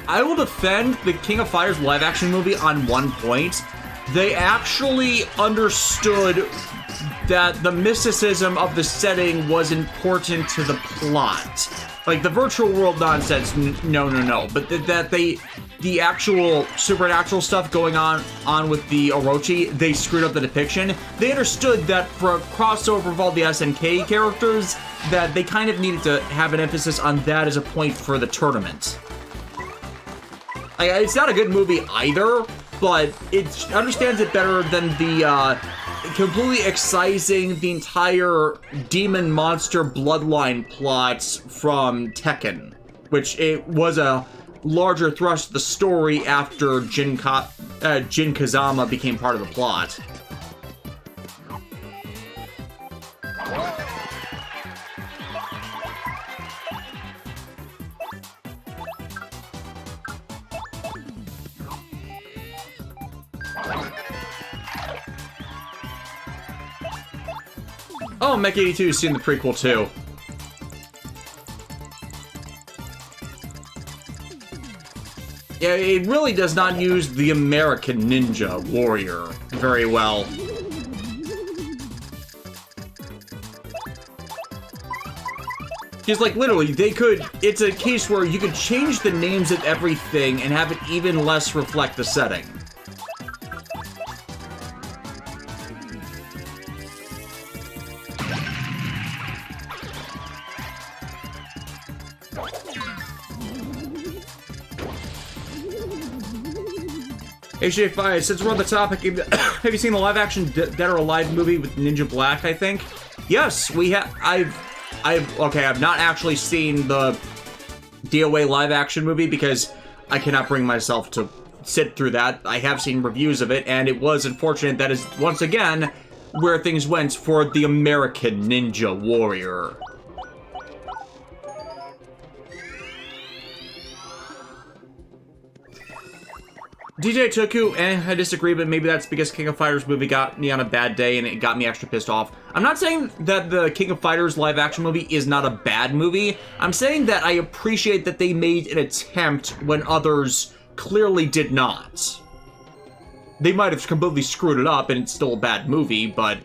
I will defend the King of Fighters live-action movie on one point. They actually understood that the mysticism of the setting was important to the plot. Like, the virtual world nonsense, no. But the actual supernatural stuff going on with the Orochi, they screwed up the depiction. They understood that for a crossover of all the SNK characters, that they kind of needed to have an emphasis on that as a point for the tournament. Like, it's not a good movie either, but it understands it better than the completely excising the entire demon monster bloodline plots from Tekken, which it was a larger thrust of the story after Jin Kazama became part of the plot. Oh, Mech 82 has seen the prequel too. Yeah, it really does not use the American Ninja Warrior very well. Because, like, literally, it's a case where you could change the names of everything and have it even less reflect the setting. HJ5, since we're on the topic, have you seen the live-action Dead or Alive movie with Ninja Black, I think? Yes, we have. I've not actually seen the DOA live-action movie because I cannot bring myself to sit through that. I have seen reviews of it, and it was unfortunate that is, once again, where things went for the American Ninja Warrior. DJ Toku, I disagree, but maybe that's because King of Fighters movie got me on a bad day and it got me extra pissed off. I'm not saying that the King of Fighters live-action movie is not a bad movie. I'm saying that I appreciate that they made an attempt when others clearly did not. They might have completely screwed it up and it's still a bad movie, but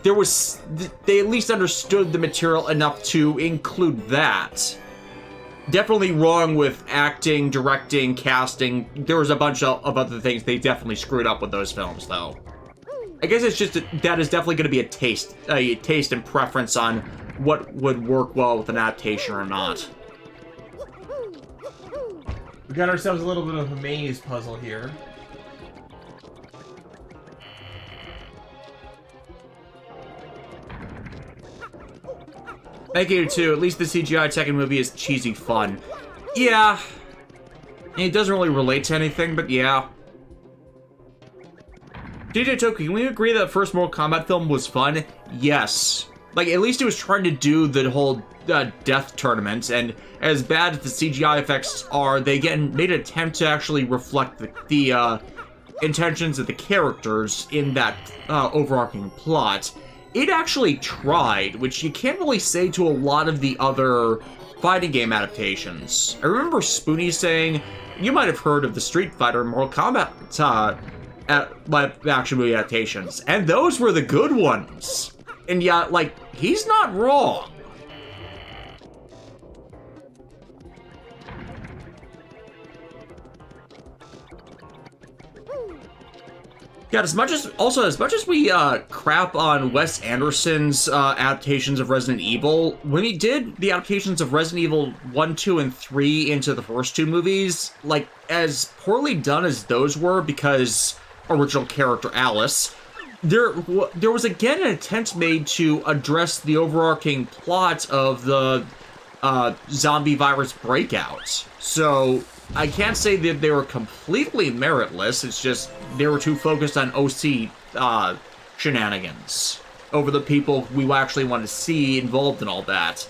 they at least understood the material enough to include that. Definitely wrong with acting, directing, casting. There was a bunch of other things they definitely screwed up with those films, though. I guess it's just that is definitely going to be a taste and preference on what would work well with an adaptation or not. We got ourselves a little bit of a maze puzzle here. Thank you, too. At least the CGI Tekken movie is cheesy fun. Yeah. It doesn't really relate to anything, but yeah. DJ Toku, can we agree that the first Mortal Kombat film was fun? Yes. Like, at least it was trying to do the whole death tournament, and as bad as the CGI effects are, they made an attempt to actually reflect the intentions of the characters in that overarching plot. it actually tried, which you can't really say to a lot of the other fighting game adaptations. I remember Spoonie saying, you might have heard of the Street Fighter and Mortal Kombat live action movie adaptations, and those were the good ones. And yeah, like, he's not wrong. Yeah, as much as we crap on Wes Anderson's adaptations of Resident Evil, when he did the adaptations of Resident Evil 1, 2, and 3 into the first two movies, like, as poorly done as those were, because original character Alice, there was again an attempt made to address the overarching plot of the zombie virus breakout. So I can't say that they were completely meritless, it's just they were too focused on OC shenanigans over the people we actually want to see involved in all that.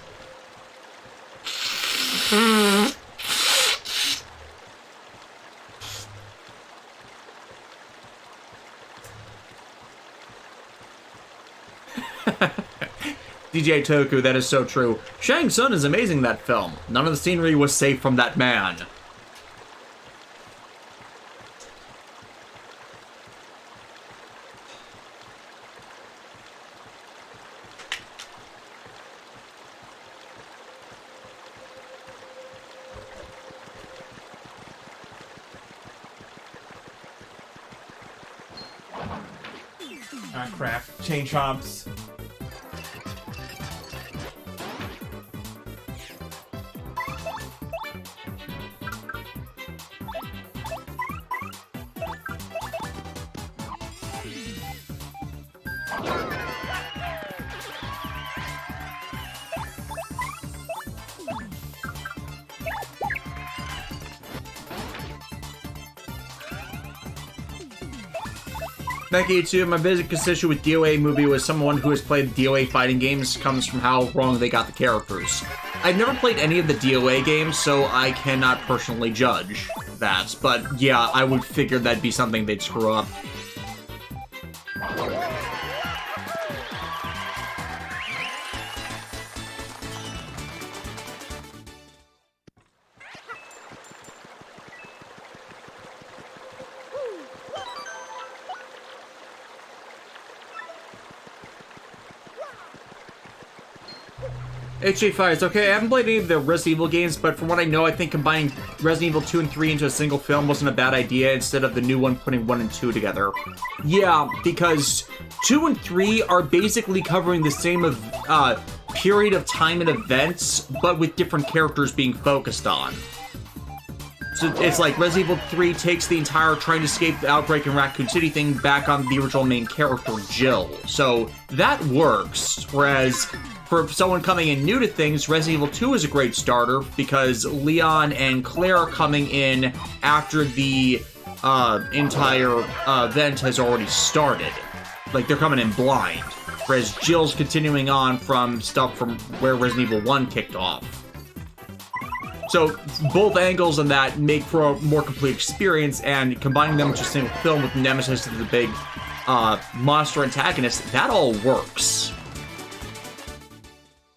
DJ Toku, that is so true. Shang Tsung is amazing in that film. None of the scenery was safe from that man. Ah, crap. Chain chomps. Thank you, too. My biggest issue with DOA movie was someone who has played DOA fighting games comes from how wrong they got the characters. I've never played any of the DOA games, so I cannot personally judge that. But yeah, I would figure that'd be something they'd screw up. HA Fires, okay, I haven't played any of the Resident Evil games, but from what I know, I think combining Resident Evil 2 and 3 into a single film wasn't a bad idea, instead of the new one putting 1 and 2 together. Yeah, because 2 and 3 are basically covering the same period of time and events, but with different characters being focused on. So it's like Resident Evil 3 takes the entire trying to escape the outbreak in Raccoon City thing back on the original main character, Jill. So that works, whereas for someone coming in new to things, Resident Evil 2 is a great starter because Leon and Claire are coming in after the entire event has already started. Like, they're coming in blind, whereas Jill's continuing on from stuff from where Resident Evil 1 kicked off. So both angles on that make for a more complete experience, and combining them into a single film with Nemesis as the big monster antagonist, that all works.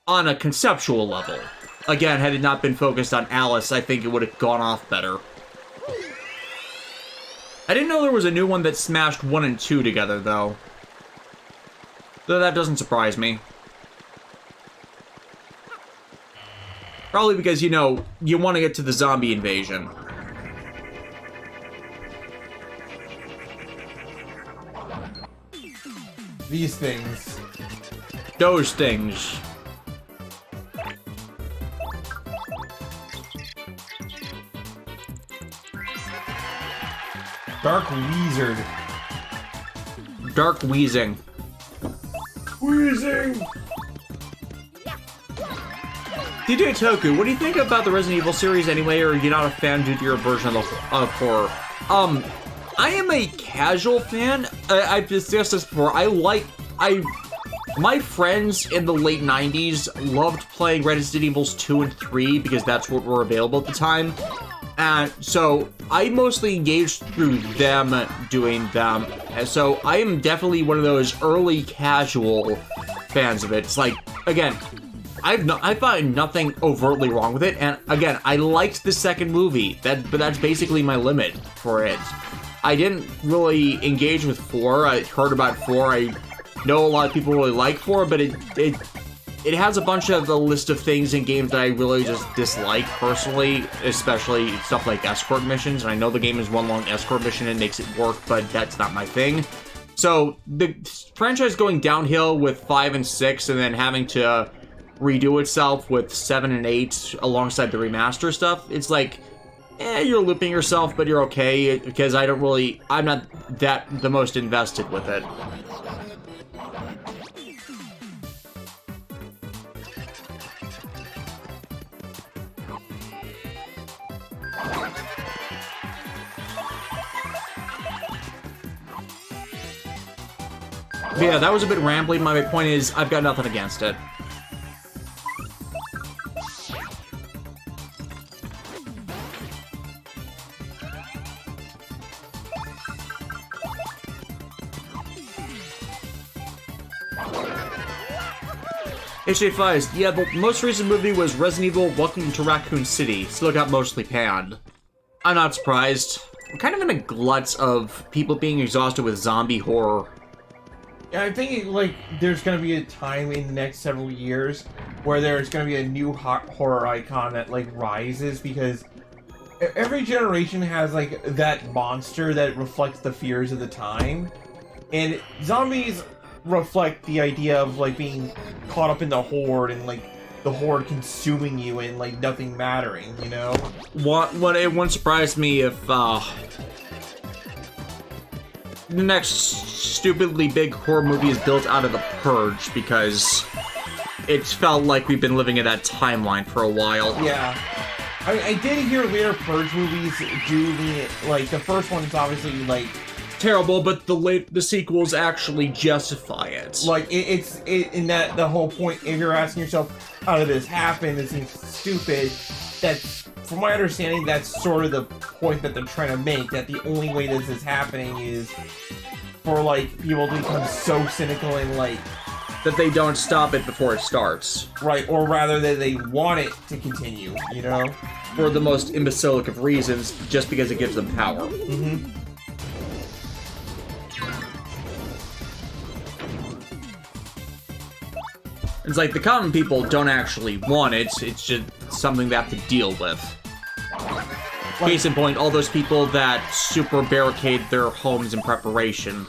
On a conceptual level. Again, had it not been focused on Alice, I think it would have gone off better. I didn't know there was a new one that smashed 1 and 2 together, though. Though that doesn't surprise me. Probably because, you know, you want to get to the zombie invasion. These things. Those things. Dark Wizard. Dark Wheezing. Wheezing! DJ Toku, what do you think about the Resident Evil series anyway, or are you not a fan due to your version of horror? I am a casual fan. I've discussed this before. My friends in the late 90s loved playing Resident Evils 2 and 3 because that's what were available at the time. And so I mostly engaged through them doing them. And so I am definitely one of those early casual fans of it. It's like, again, I find nothing overtly wrong with it, and again, I liked the second movie, but that's basically my limit for it. I didn't really engage with 4. I heard about 4. I know a lot of people really like 4, but it has a bunch of a list of things in games that I really just dislike personally, especially stuff like escort missions. And I know the game is one long escort mission and makes it work, but that's not my thing. So the franchise going downhill with 5 and 6, and then having to redo itself with 7 and 8 alongside the remaster stuff, it's like, you're looping yourself, but you're okay, because I'm not the most invested with it. But yeah, that was a bit rambling. My point is, I've got nothing against it. H85's, yeah, the most recent movie was Resident Evil Welcome to Raccoon City. Still got mostly panned. I'm not surprised. We're kind of in a glut of people being exhausted with zombie horror. Yeah, I think, like, there's gonna be a time in the next several years where there's gonna be a new horror icon that, like, rises, because every generation has, like, that monster that reflects the fears of the time. And zombies reflect the idea of, like, being caught up in the horde and, like, the horde consuming you and, like, nothing mattering, you know? It wouldn't surprise me if, the next stupidly big horror movie is built out of The Purge, because it's felt like we've been living in that timeline for a while. Yeah. I did hear later Purge movies do like, the first one is obviously, like, terrible, but the sequels actually justify it. Like, it's in that the whole point, if you're asking yourself, how did this happen, it seems stupid, that's, from my understanding, that's sort of the point that they're trying to make, that the only way this is happening is for, like, people to become so cynical and, like, that they don't stop it before it starts. Right, or rather that they want it to continue, you know? For the most imbecilic of reasons, just because it gives them power. Mm-hmm. It's like the common people don't actually want it, it's just something they have to deal with. Case in point, all those people that super barricade their homes in preparation.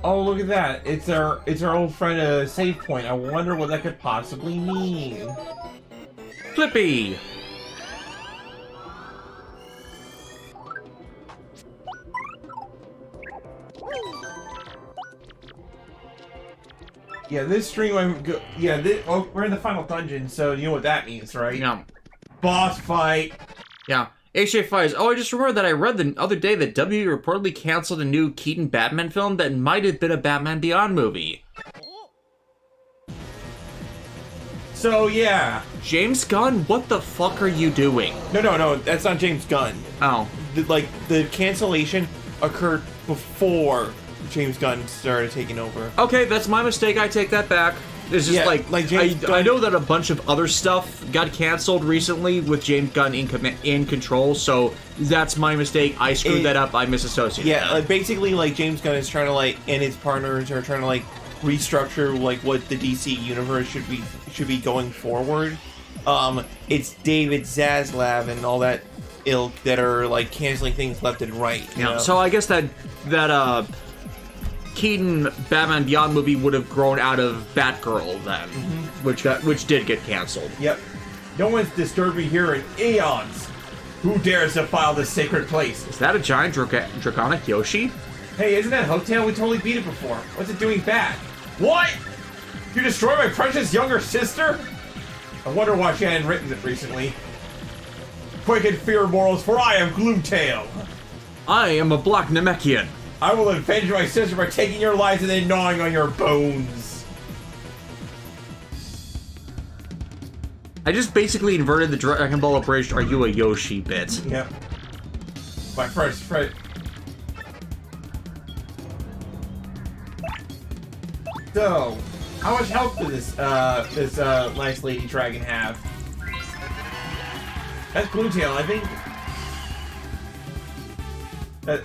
Oh, look at that. It's our old friend, Save Point. I wonder what that could possibly mean. Flippy! Yeah, this stream, oh, we're in the final dungeon, so you know what that means, right? Yeah. Boss fight! Yeah. HA5 is, oh, I just remembered that I read the other day that W reportedly canceled a new Keaton Batman film that might have been a Batman Beyond movie. So, yeah. James Gunn, what the fuck are you doing? No, that's not James Gunn. Oh. The cancellation occurred before James Gunn started taking over. Okay, that's my mistake, I take that back. It's just I know that a bunch of other stuff got canceled recently with James Gunn in control, so that's my mistake. I screwed that up. I misassociated. Yeah, like, basically, like, James Gunn is trying to, like, and his partners are trying to, like, restructure, like, what the DC universe should be going forward. It's David Zaslav and all that ilk that are, like, canceling things left and right. You know? So I guess that Keaton Batman Beyond movie would have grown out of Batgirl then, which did get canceled. Yep. No one's disturbed me here in eons. Who dares defile this sacred place? Is that a giant draconic Yoshi? Hey, isn't that Hotel? We totally beat it before. What's it doing back? What? You destroyed my precious younger sister? I wonder why she hadn't written it recently. Quick and fear mortals, for I am Gloomtail. I am a Black Namekian. I will avenge my sister by taking your lives and then gnawing on your bones. I just basically inverted the Dragon Ball Abridged Are You a Yoshi bit. Yep. My first friend. So, how much health does this nice lady dragon have? That's Gloomtail, I think.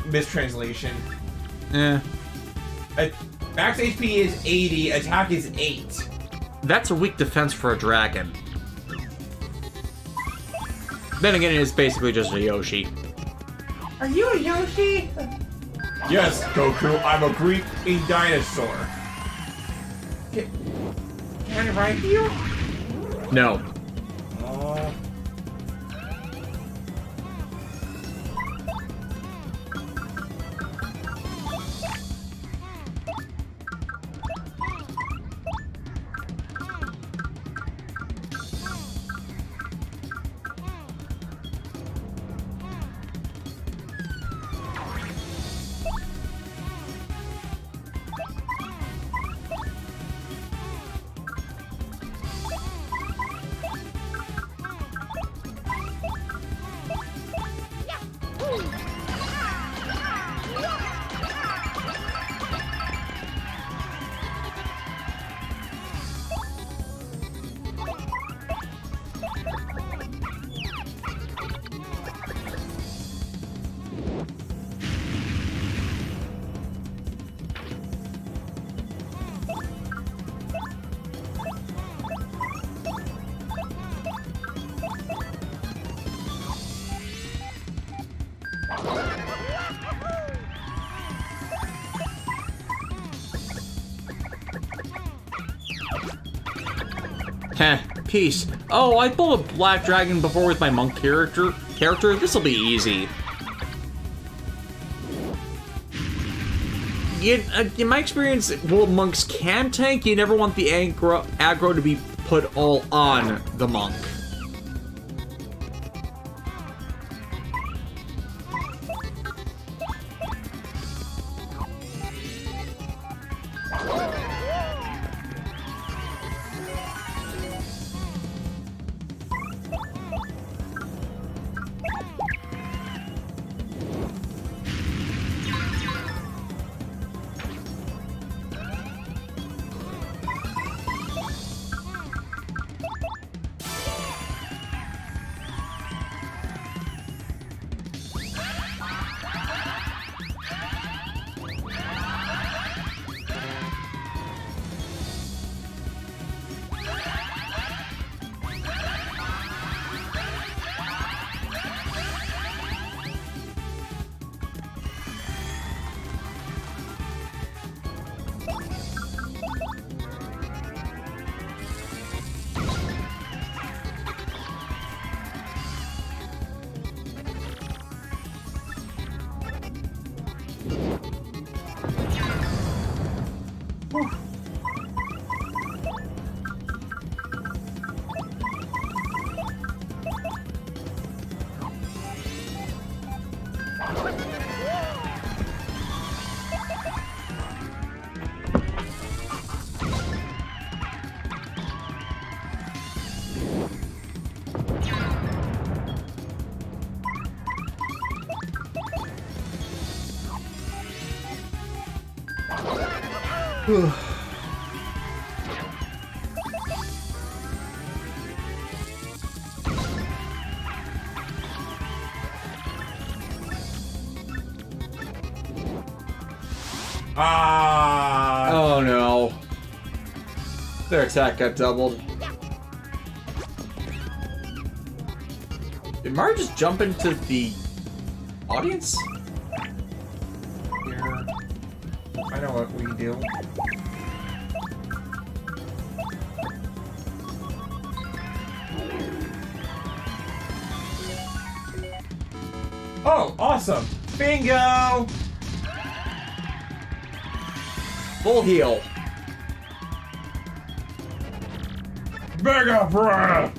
Mistranslation. Yeah. Max HP is 80, attack is 8. That's a weak defense for a dragon. Then again, it's basically just a Yoshi. Are you a Yoshi? Yes, Goku, I'm a Greek-ing dinosaur. Can I ride you? No. Oh. Heh, peace. Oh, I pulled a black dragon before with my monk character. This'll be easy. In my experience, while monks can tank, you never want the aggro to be put all on the monk. Oh no. Their attack got doubled. Did Mario just jump into the audience? Here. I know what we do. Oh, awesome! Bingo! Full heal. Mega Breath!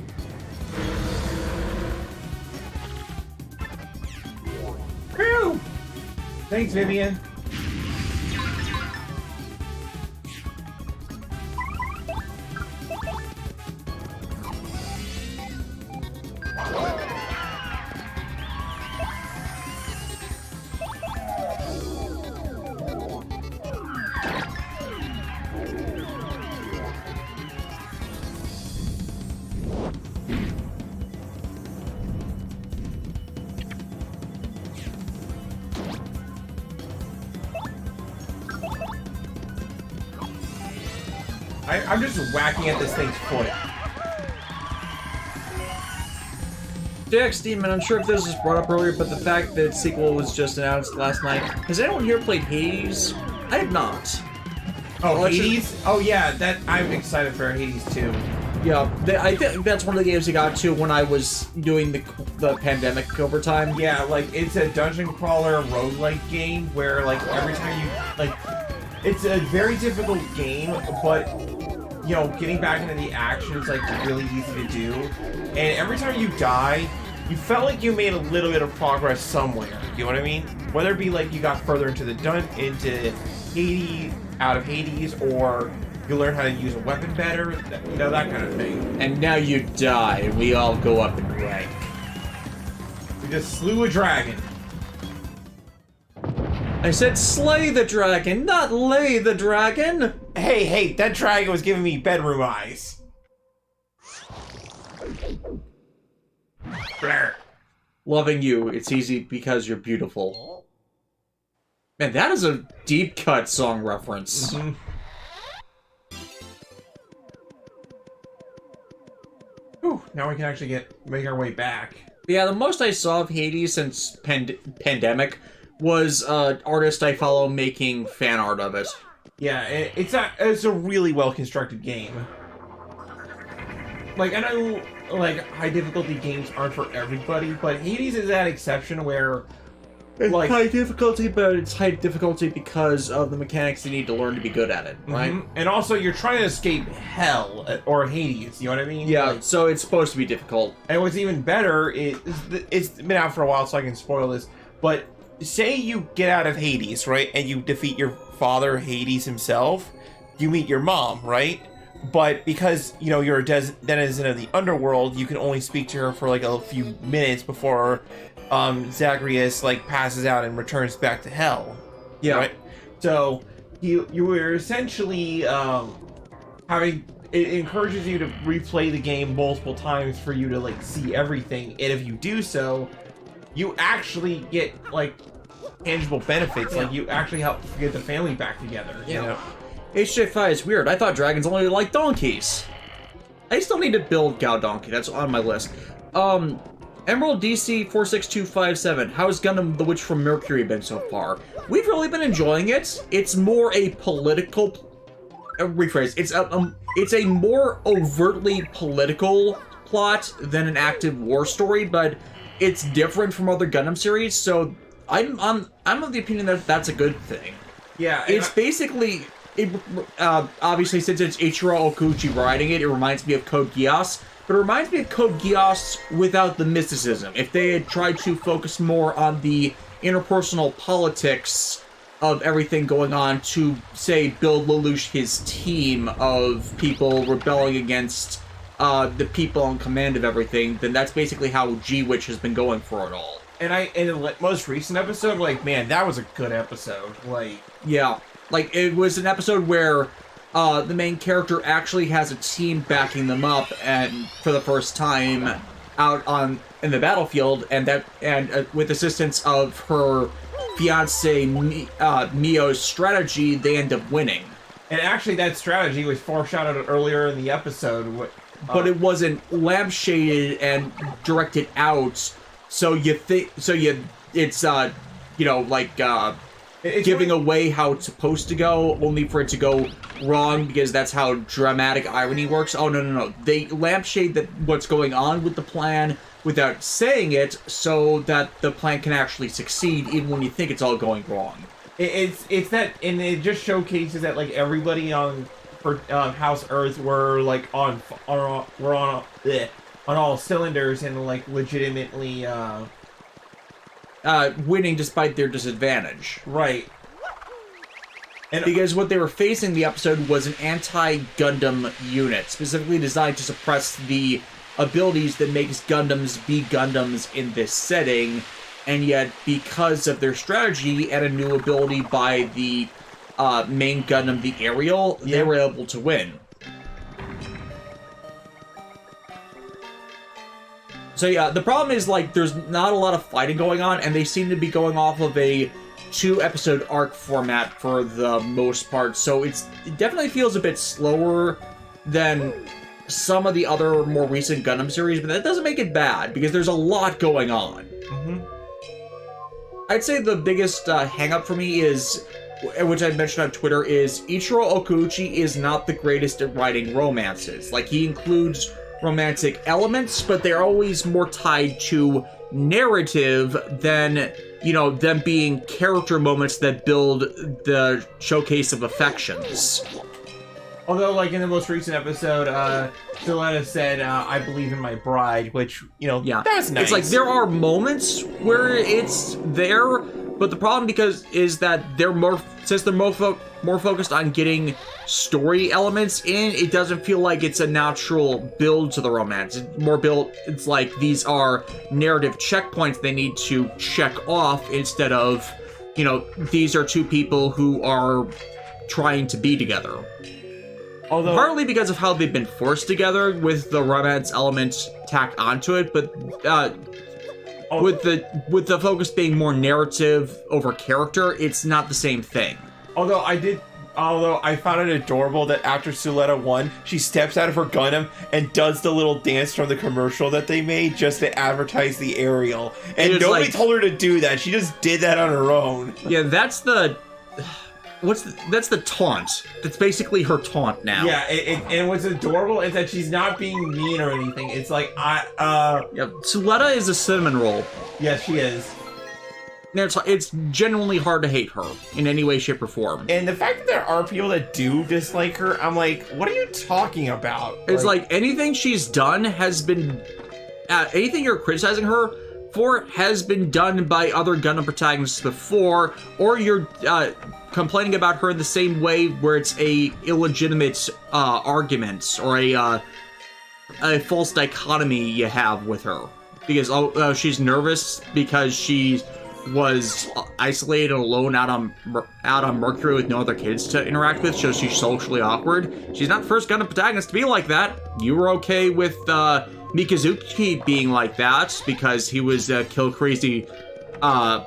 Whew! Thanks, Vivian. I'm just whacking at this thing's foot. Jax Demon, I'm sure if this was brought up earlier, but the fact that sequel was just announced last night. Has anyone here played Hades? I have not. Oh, Hades? Oh yeah, that I'm excited for Hades too. Yeah, I think that's one of the games I got to when I was doing the pandemic overtime. Yeah, like it's a dungeon crawler roguelike game where like every time you like, it's a very difficult game, but you know, getting back into the action is like really easy to do. And every time you die, you felt like you made a little bit of progress somewhere. You know what I mean? Whether it be like you got further into the into Hades, out of Hades, or you learn how to use a weapon better, you know, that kind of thing. And now you die, and we all go up in rank. We just slew a dragon. I said slay the dragon, not lay the dragon! Hey, that dragon was giving me bedroom eyes. Blair. Loving you, it's easy because you're beautiful. Man, that is a deep cut song reference. Mm-hmm. Whew, now we can actually make our way back. Yeah, the most I saw of Hades since pandemic was artist I follow making fan art of it. Yeah, it's a really well constructed game. Like, I know like high difficulty games aren't for everybody, but Hades is that exception where it's like high difficulty, but it's high difficulty because of the mechanics you need to learn to be good at it, right? Mm-hmm. And also you're trying to escape hell or Hades, you know what I mean? Yeah, like, so it's supposed to be difficult. And what's even better is it's been out for a while, so I can spoil this, but say you get out of Hades, right, and you defeat your father, Hades himself, you meet your mom, right? But because, you know, you're a denizen of the underworld, you can only speak to her for like a few minutes before Zagreus like passes out and returns back to hell. Yeah. Right? So you were essentially having it encourages you to replay the game multiple times for you to like see everything, and if you do so, you actually get like tangible benefits. Yeah. Like you actually help get the family back together. Yeah. You know? HJ5 is weird. I thought dragons only like donkeys. I still need to build Cow Donkey. That's on my list. Emerald DC 46257. How's Gundam the Witch from Mercury been so far? We've really been enjoying it. It's more a political rephrase. It's a more overtly political plot than an active war story, but it's different from other Gundam series. So I'm of the opinion that that's a good thing. Yeah, it's basically. Obviously, since it's Ichiro Okuchi writing it, it reminds me of Code Geass, but it reminds me of Code Geass without the mysticism. If they had tried to focus more on the interpersonal politics of everything going on to, say, build Lelouch his team of people rebelling against the people in command of everything, then that's basically how G-Witch has been going for it all. And in the most recent episode, like, man, that was a good episode. Like, yeah. Like, it was an episode where the main character actually has a team backing them up, and for the first time out in the battlefield, and with assistance of her fiance Mio's strategy, they end up winning. And actually, that strategy was foreshadowed earlier in the episode, but it wasn't lampshaded and directed out. So it's giving away how it's supposed to go, only for it to go wrong, because that's how dramatic irony works. Oh, no. They lampshade what's going on with the plan without saying it, so that the plan can actually succeed, even when you think it's all going wrong. It's that, and it just showcases that, like, everybody on House Earth were, like, on all cylinders and, like, legitimately, winning despite their disadvantage. Right. And because what they were facing in the episode was an anti-Gundam unit, specifically designed to suppress the abilities that makes Gundams be Gundams in this setting, and yet because of their strategy and a new ability by the main Gundam, the Ariel, they were able to win. So yeah, the problem is, like, there's not a lot of fighting going on, and they seem to be going off of a 2-episode arc format for the most part, so it definitely feels a bit slower than some of the other more recent Gundam series, but that doesn't make it bad, because there's a lot going on. I'd say the biggest hang-up for me is, which I mentioned on Twitter, is Ichiro Okuuchi is not the greatest at writing romances. Like, he includes romantic elements, but they're always more tied to narrative than, you know, them being character moments that build the showcase of affections. Although, like, in the most recent episode, Suletta said, I believe in my bride, which, you know, that's nice. It's like, there are moments where it's there, but the problem is that they're more focused on getting story elements in, it doesn't feel like it's a natural build to the romance. It's like these are narrative checkpoints they need to check off instead of, you know, these are two people who are trying to be together. Although, partly because of how they've been forced together with the romance elements tacked onto it, but with the focus being more narrative over character, it's not the same thing. Although I found it adorable that after Suletta won, she steps out of her Gundam and does the little dance from the commercial that they made just to advertise the Ariel. And nobody told her to do that. She just did that on her own. Yeah, that's the taunt. That's basically her taunt now. Yeah, and what's adorable is that she's not being mean or anything. It's like, Yeah, Suletta is a cinnamon roll. Yes, she is. It's genuinely hard to hate her in any way, shape, or form. And the fact that there are people that do dislike her, I'm like, what are you talking about? It's like anything she's done has been... anything you're criticizing her for has been done by other Gundam protagonists before, or you're complaining about her in the same way where it's a illegitimate argument or a false dichotomy you have with her. Because she's nervous because she was isolated and alone out on Mercury with no other kids to interact with, so she's socially awkward. She's not the first Gundam protagonist to be like that. You were okay with Mikazuki being like that because he was kill crazy. I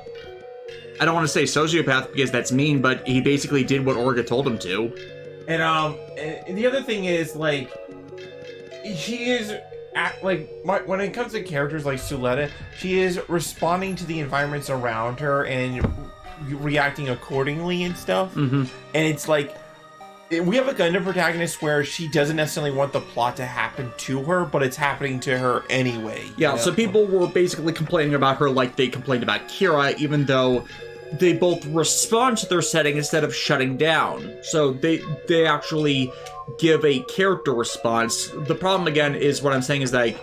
don't want to say sociopath because that's mean, but he basically did what Orga told him to. And the other thing is, like, she is when it comes to characters like Suletta, she is responding to the environments around her and reacting accordingly and stuff. And it's like, we have a Gundam protagonist where she doesn't necessarily want the plot to happen to her, but it's happening to her anyway. Yeah, you know? So people were basically complaining about her like they complained about Kira, even though they both respond to their setting instead of shutting down. So they actually give a character response. The problem, again, is what I'm saying is like,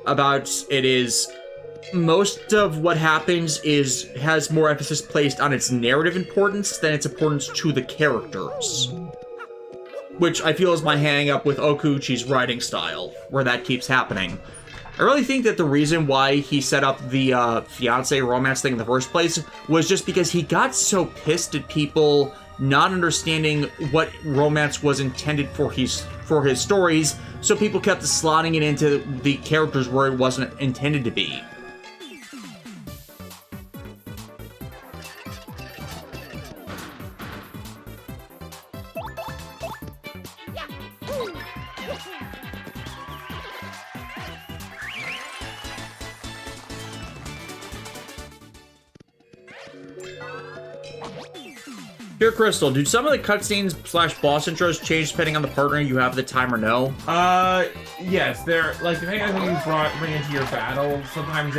about it is most of what happens has more emphasis placed on its narrative importance than its importance to the characters. Which I feel is my hang-up with Okuuchi's writing style, where that keeps happening. I really think that the reason why he set up the fiancé romance thing in the first place was just because he got so pissed at people not understanding what romance was intended for his stories, so people kept slotting it into the characters where it wasn't intended to be. Dear Crystal, do some of the cutscenes / boss intros change depending on the partner you have at the time or no? Yes, they're, like, depending on who you bring into your battle, sometimes,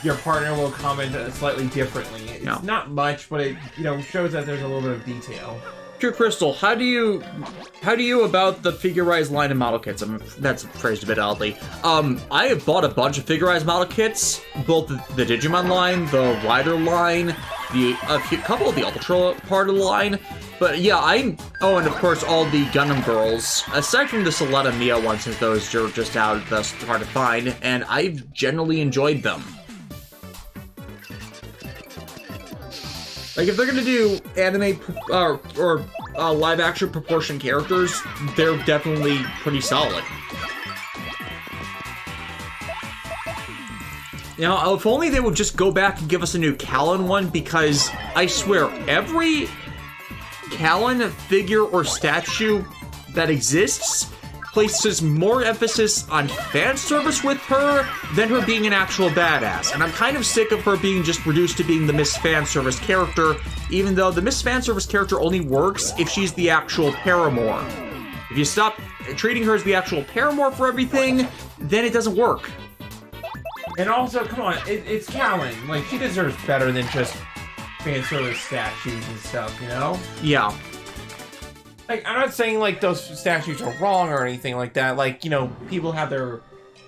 your partner will comment slightly differently. It's not much, but it, shows that there's a little bit of detail. Dear Crystal, how do you about the figurized line of model kits? That's phrased a bit oddly. I have bought a bunch of figurized model kits, both the Digimon line, the Rider line, a couple of the Ultra part of the line. But yeah, and of course all the Gundam girls, aside from the Soletta Mia ones, since those are just out, thus hard to find, and I've generally enjoyed them. Like, if they're gonna do anime or live-action proportion characters, they're definitely pretty solid. If only they would just go back and give us a new Callan one, because I swear, every Callan figure or statue that exists places more emphasis on fan service with her than her being an actual badass. And I'm kind of sick of her being just reduced to being the Miss Fan Service character, even though the Miss Fan Service character only works if she's the actual paramour. If you stop treating her as the actual paramour for everything, then it doesn't work. And also, come on, it's Callan. Like, she deserves better than just fan service statues and stuff, Yeah. Like, I'm not saying, like, those statues are wrong or anything like that. Like, people have their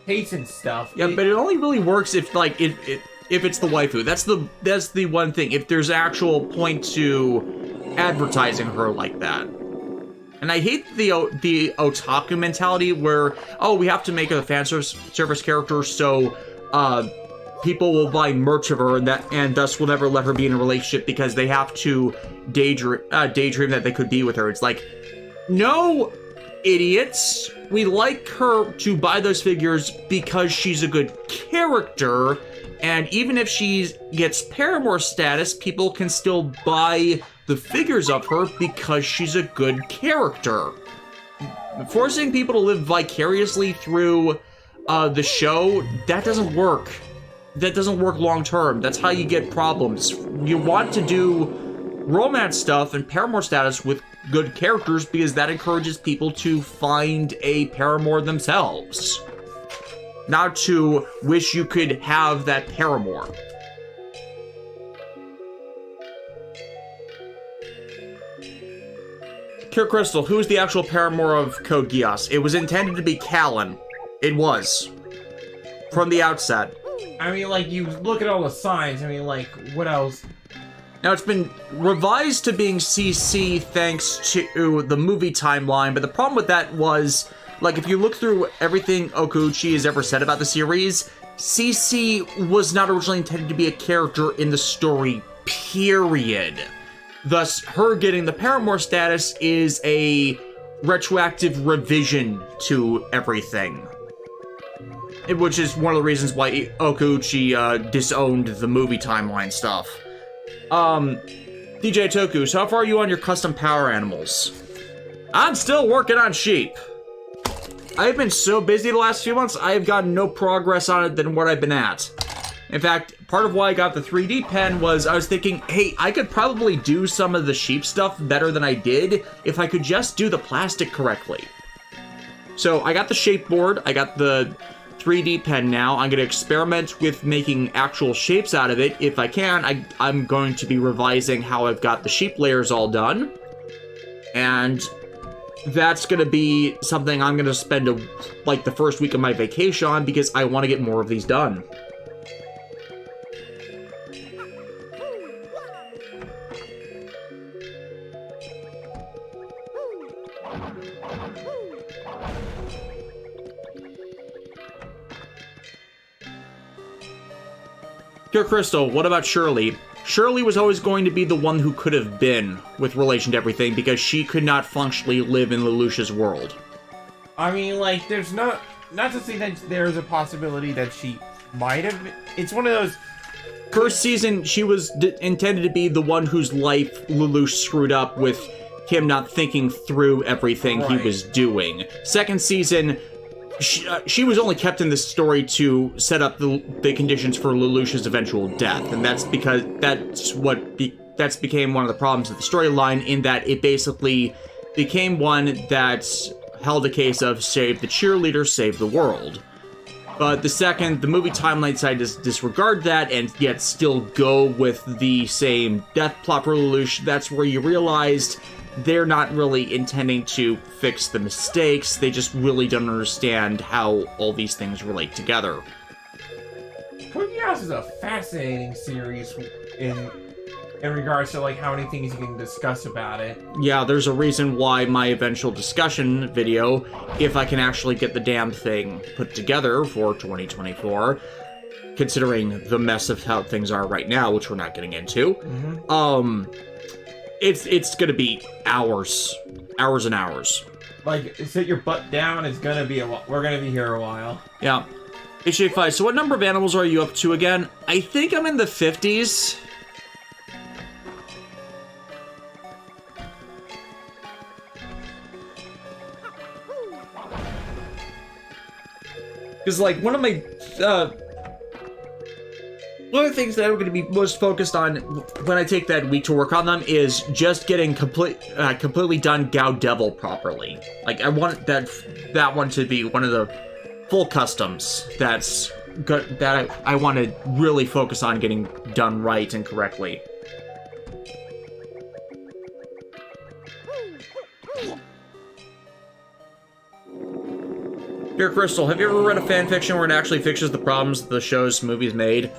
hates and stuff. Yeah, but it only really works if, like, if it's the waifu. That's the one thing. If there's actual point to advertising her like that. And I hate the otaku mentality where, we have to make her a fan service character so people will buy merch of her and thus will never let her be in a relationship because they have to daydream that they could be with her. It's like, no, idiots. We like her to buy those figures because she's a good character, and even if she gets paramour status, people can still buy the figures of her because she's a good character. Forcing people to live vicariously through the show, that doesn't work. That doesn't work long term. That's how you get problems. You want to do romance stuff and paramour status with good characters because that encourages people to find a paramour themselves. Not to wish you could have that paramour. Pure Crystal, who's the actual paramour of Code Geass? It was intended to be Callan. It was. From the outset. I mean, like, you look at all the signs, I mean, like, what else? Now, it's been revised to being CC thanks to the movie timeline, but the problem with that was, like, if you look through everything Okuchi has ever said about the series, CC was not originally intended to be a character in the story, period. Thus, her getting the paramour status is a retroactive revision to everything. Which is one of the reasons why Okuchi disowned the movie timeline stuff. DJ Toku, so how far are you on your custom power animals? I'm still working on sheep. I've been so busy the last few months, I have gotten no progress on it than what I've been at. In fact, part of why I got the 3D pen was I was thinking, hey, I could probably do some of the sheep stuff better than I did if I could just do the plastic correctly. So I got the shape board, I got the 3D pen now. I'm going to experiment with making actual shapes out of it. If I can, I'm going to be revising how I've got the sheep layers all done. And that's going to be something I'm going to spend the first week of my vacation on because I want to get more of these done. Dear Crystal, what about Shirley? Shirley was always going to be the one who could have been with relation to everything because she could not functionally live in Lelouch's world. I mean, like, there's not to say that there's a possibility that she might have. It's one of those. First season, she was intended to be the one whose life Lelouch screwed up with him not thinking through everything he was doing. Second season, she was only kept in this story to set up the conditions for Lelouch's eventual death, and that's because that's what that's became one of the problems of the storyline, in that it basically became one that held a case of save the cheerleader, save the world. But the second the movie timeline decided to disregard that and yet still go with the same death plot for Lelouch, that's where you realized they're not really intending to fix the mistakes, they just really don't understand how all these things relate together. Code Geass is a fascinating series in regards to like how many things you can discuss about it. Yeah, there's a reason why my eventual discussion video, if I can actually get the damn thing put together for 2024, considering the mess of how things are right now, which we're not getting into, it's gonna be hours and hours. Like, sit your butt down, it's gonna be we're gonna be here a while. Yeah. HJ5, so what number of animals are you up to again? I think I'm in the 50s. Because, like, one of the things that I'm going to be most focused on when I take that week to work on them is just getting completely done Gao Devil properly. Like, I want that one to be one of the full customs that's good, that I want to really focus on getting done right and correctly. Dear Crystal, have you ever read a fanfiction where it actually fixes the problems the show's movies made?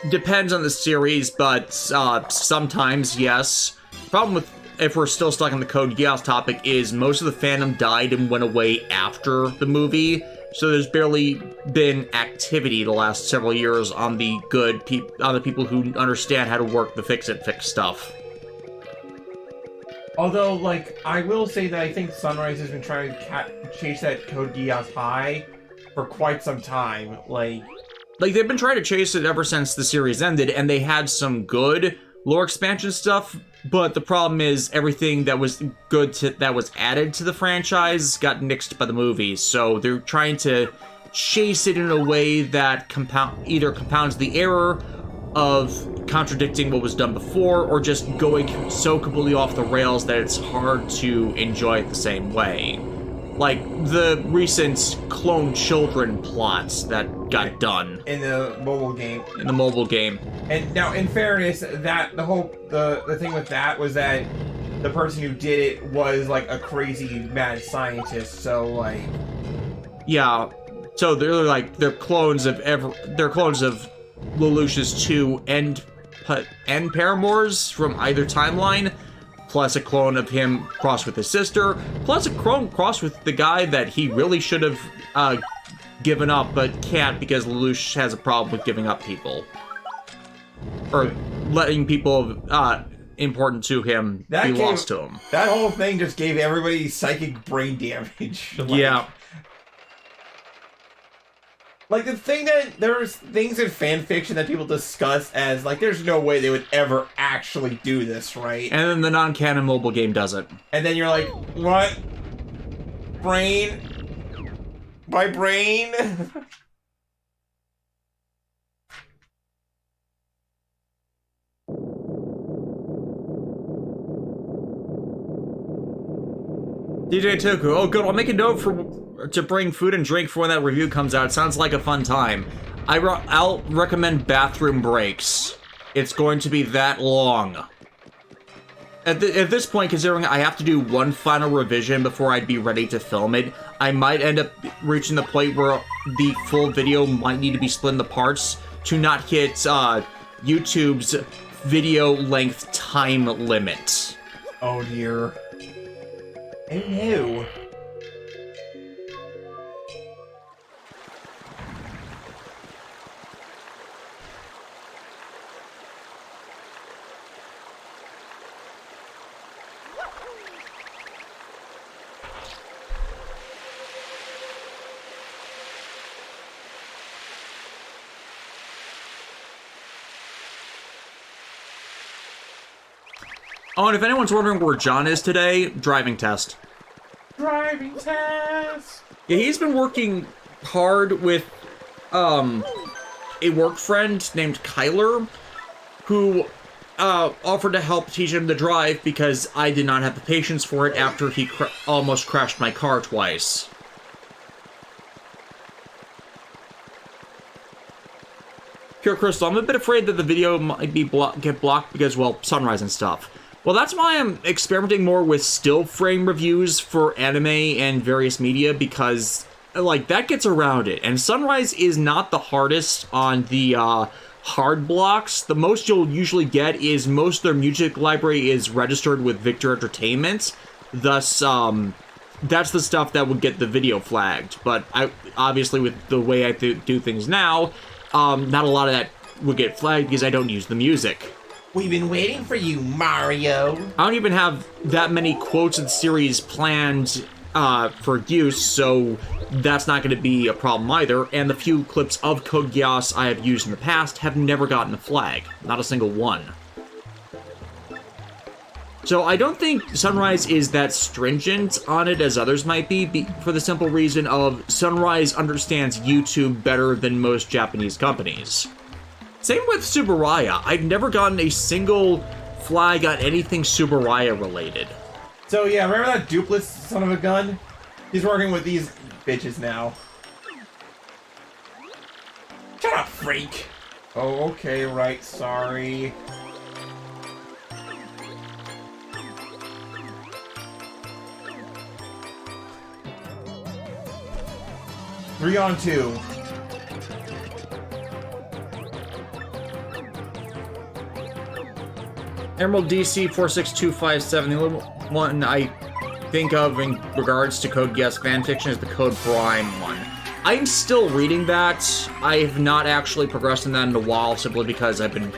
Depends on the series, but sometimes, yes. Problem with, if we're still stuck on the Code Geass topic, is most of the fandom died and went away after the movie, so there's barely been activity the last several years on the people who understand how to work the fix stuff. Although, like, I will say that I think Sunrise has been trying to chase that Code Geass high for quite some time. Like, they've been trying to chase it ever since the series ended, and they had some good lore expansion stuff, but the problem is everything that was good that was added to the franchise got nixed by the movie, so they're trying to chase it in a way that either compounds the error of contradicting what was done before, or just going so completely off the rails that it's hard to enjoy it the same way. Like the recent Clone Children plots that got done in the mobile game. And now, in fairness, that the thing with that was that the person who did it was like a crazy mad scientist. So like, yeah. So they're clones of Lelouch's two end paramours from either timeline, plus a clone of him crossed with his sister, plus a clone crossed with the guy that he really should have given up, but can't because Lelouch has a problem with giving up people. Or letting people important to him be lost to him. That whole thing just gave everybody psychic brain damage. Like, yeah. Like, the thing that there's things in fan fiction that people discuss as, like, there's no way they would ever actually do this, right? And then the non-canon mobile game does it. And then you're like, what? Brain? My brain? DJ Toku, oh good, I'll make a note to bring food and drink for when that review comes out. It sounds like a fun time. I'll recommend Bathroom Breaks. It's going to be that long. At this point, considering I have to do one final revision before I'd be ready to film it, I might end up reaching the point where the full video might need to be split into parts to not hit YouTube's video length time limit. Oh dear. Oh no. Oh, and if anyone's wondering where John is today, driving test. Driving test! Yeah, he's been working hard with, a work friend named Kyler, who, offered to help teach him to drive because I did not have the patience for it after he almost crashed my car twice. Pure Crystal, I'm a bit afraid that the video might be get blocked because, well, sunrise and stuff. Well, that's why I'm experimenting more with still frame reviews for anime and various media, because, like, that gets around it. And sunrise is not the hardest on the, hard blocks. The most you'll usually get is most of their music library is registered with Victor Entertainment. Thus, that's the stuff that would get the video flagged. But obviously, with the way I do things now, not a lot of that would get flagged because I don't use the music. We've been waiting for you, Mario. I don't even have that many quotes in the series planned for use, so that's not going to be a problem either. And the few clips of Code Geass I have used in the past have never gotten a flag. Not a single one. So I don't think Sunrise is that stringent on it as others might be for the simple reason of Sunrise understands YouTube better than most Japanese companies. Same with Subaraya. I've never gotten a single flag on anything Subaraya related. So yeah, remember that Dupless son of a gun? He's working with these bitches now. Shut up, freak! Oh, okay, right, sorry. Three on two. Emerald DC 46257, the only one I think of in regards to Code Geass fanfiction is the Code Prime one. I'm still reading that. I have not actually progressed in that in a while, simply because I've been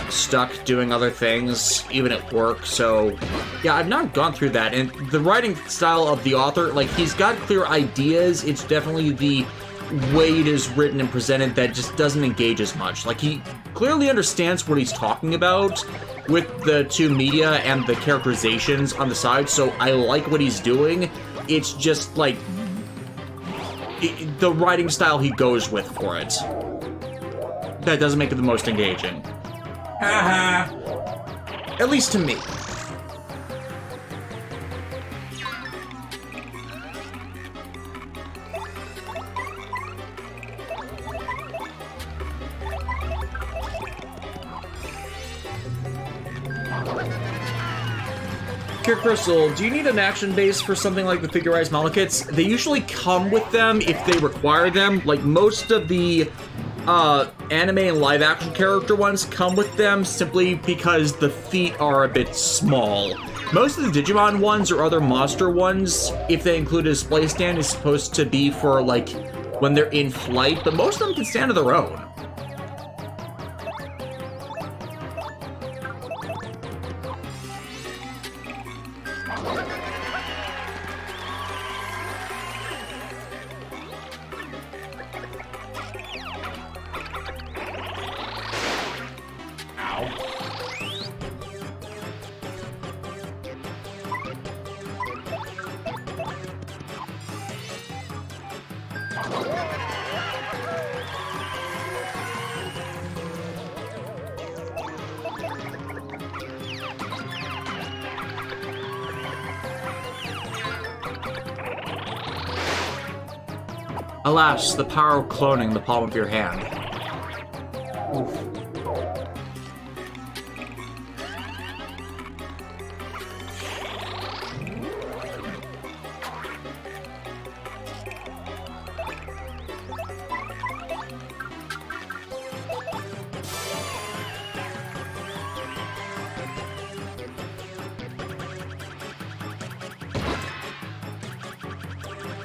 stuck doing other things, even at work, so yeah, I've not gone through that. And the writing style of the author, like, he's got clear ideas. It's definitely the way it is written and presented that just doesn't engage as much. Like, he clearly understands what he's talking about with the two media and the characterizations on the side, so I like what he's doing. It's just, like, the writing style he goes with for it that doesn't make it the most engaging. Haha. At least to me. Pure Crystal, do you need an action base for something like the figurized model kits? They usually come with them if they require them. Like, most of the anime and live action character ones come with them simply because the feet are a bit small. Most of the Digimon ones or other monster ones, if they include a display stand, is supposed to be for, like, when they're in flight, but most of them can stand on their own. Alas, the power of cloning the palm of your hand. Oof.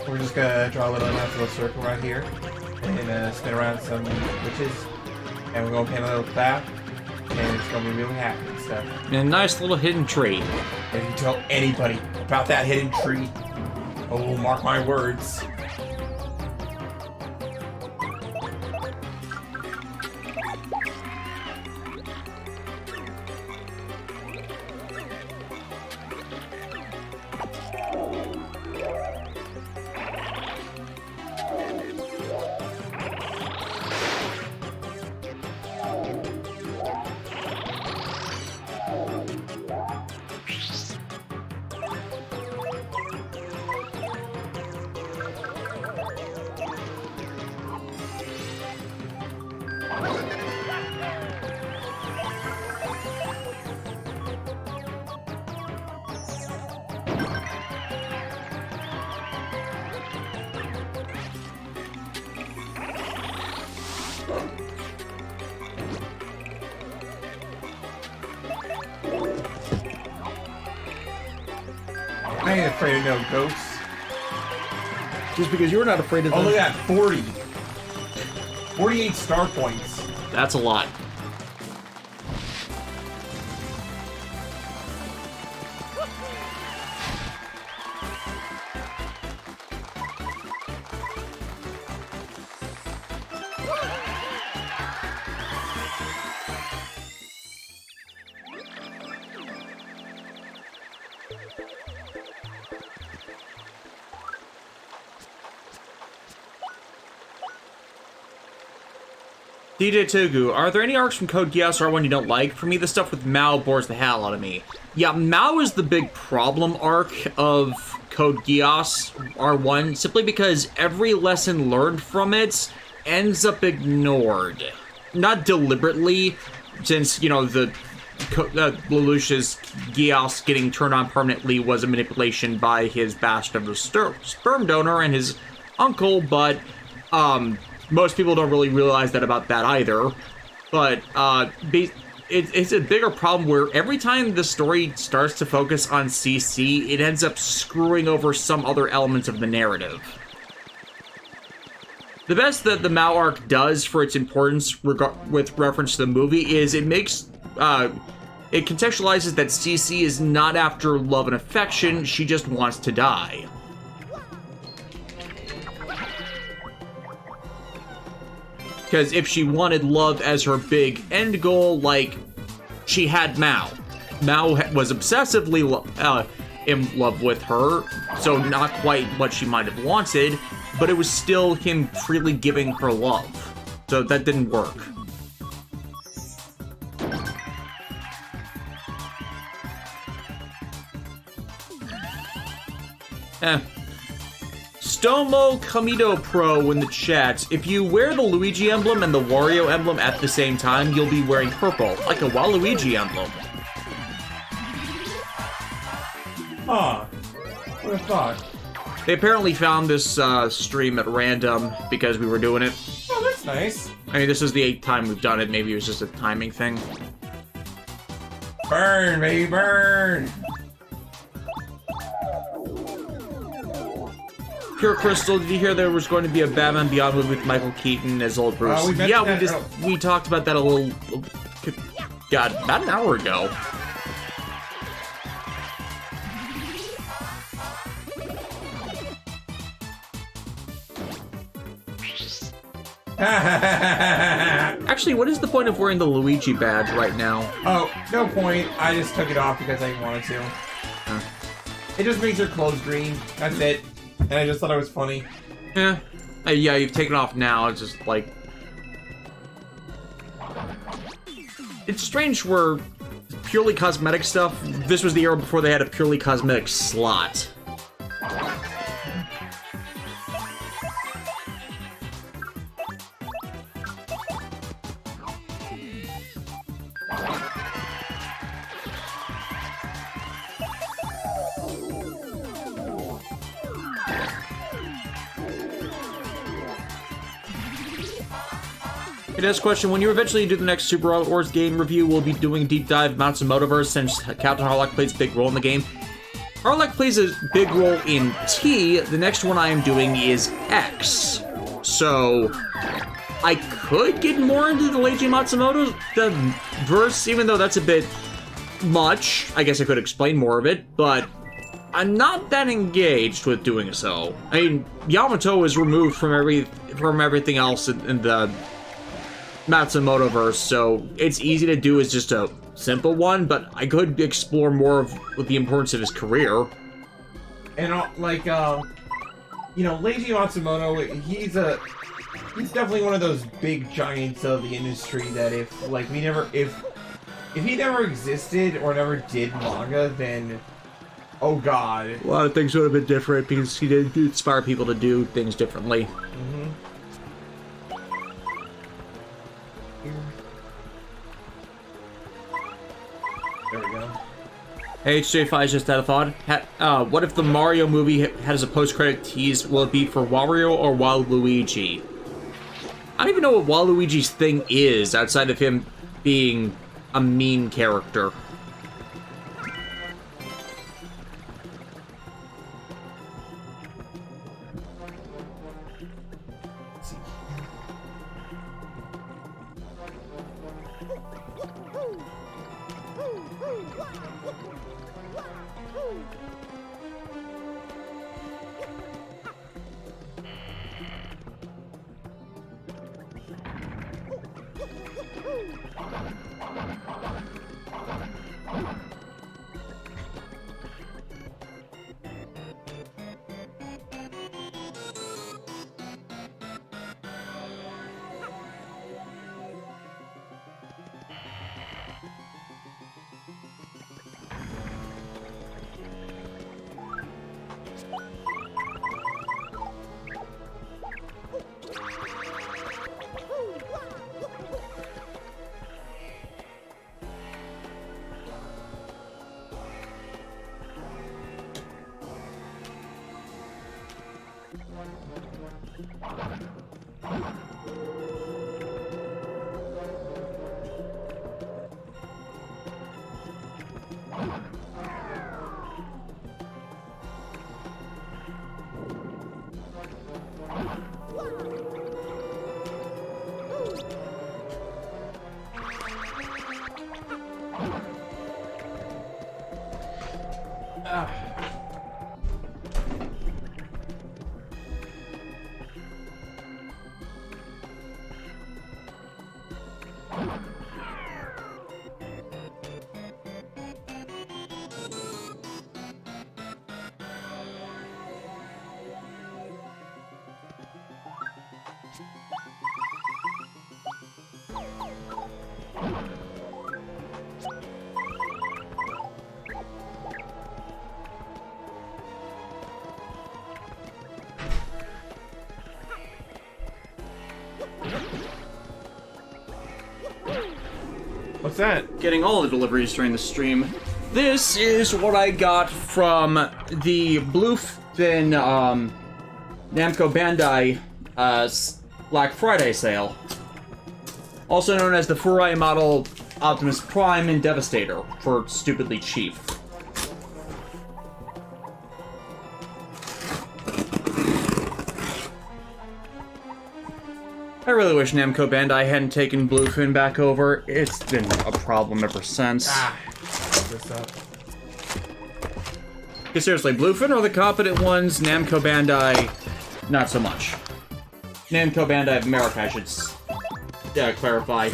We're just gonna draw a little nice little circle right here, and spin around some witches, and we're gonna paint a little cloud, and it's gonna be really happy and stuff. And a nice little hidden tree. And if you tell anybody about that hidden tree, oh, mark my words. I ain't afraid of no ghosts. Just because you're not afraid of them. Oh, look at that, 40. 48 star points. That's a lot. DJ Tugu, are there any arcs from Code Geass R1 you don't like? For me, the stuff with Mao bores the hell out of me. Yeah, Mao is the big problem arc of Code Geass R1, simply because every lesson learned from it ends up ignored. Not deliberately, since, you know, Lelouch's Geass getting turned on permanently was a manipulation by his bastard of a sperm donor and his uncle, but, most people don't really realize that about that either, but it's a bigger problem where every time the story starts to focus on CC, it ends up screwing over some other elements of the narrative. The best that the Mao arc does for its importance with reference to the movie is it makes, it contextualizes that CC is not after love and affection, she just wants to die. Because if she wanted love as her big end goal, like, she had Mao. Mao was obsessively in love with her, so not quite what she might have wanted, but it was still him freely giving her love. So that didn't work. Stomo Kamido Pro in the chat. If you wear the Luigi emblem and the Wario emblem at the same time, you'll be wearing purple, like a Waluigi emblem. Huh. What a thought. They apparently found this stream at random because we were doing it. Oh, that's nice. I mean, this is the 8th time we've done it. Maybe it was just a timing thing. Burn, baby, burn! Pure Crystal, did you hear there was going to be a Batman Beyond movie with Michael Keaton as old Bruce? We talked about that a little, God, about an hour ago. Actually, what is the point of wearing the Luigi badge right now? Oh, no point. I just took it off because I wanted to. It just makes your clothes green. That's it. And I just thought it was funny. Yeah. Yeah, you've taken it off now. It's just like... It's strange where purely cosmetic stuff, this was the era before they had a purely cosmetic slot. It asks question, when you eventually do the next Super Wars game review, we'll be doing a deep dive Matsumotoverse since Captain Harlock plays a big role in the game. Harlock plays a big role in T, the next one I am doing is X. So, I could get more into the Leiji Matsumoto verse, even though that's a bit much. I guess I could explain more of it, but I'm not that engaged with doing so. I mean, Yamato is removed from everything else in the Matsumotoverse, so it's easy to do as just a simple one, but I could explore more with the importance of his career. And like, you know, Leiji Matsumoto, he's definitely one of those big giants of the industry that if he never existed or never did manga, then oh god, a lot of things would have been different because he did inspire people to do things differently. here. There we go. Hey, HJ5 just had a thought. What if the Mario movie has a post-credit tease? Will it be for Wario or Waluigi? I don't even know what Waluigi's thing is, outside of him being a mean character. What's that? Getting all the deliveries during the stream. This is what I got from the Bluefin Namco Bandai Black Friday sale. Also known as the Furai model Optimus Prime and Devastator for stupidly cheap. I really wish Namco Bandai hadn't taken Bluefin back over. It's been a problem ever since. This up. Because seriously, Bluefin are the competent ones, Namco Bandai, not so much. Namco Bandai of America, I should clarify.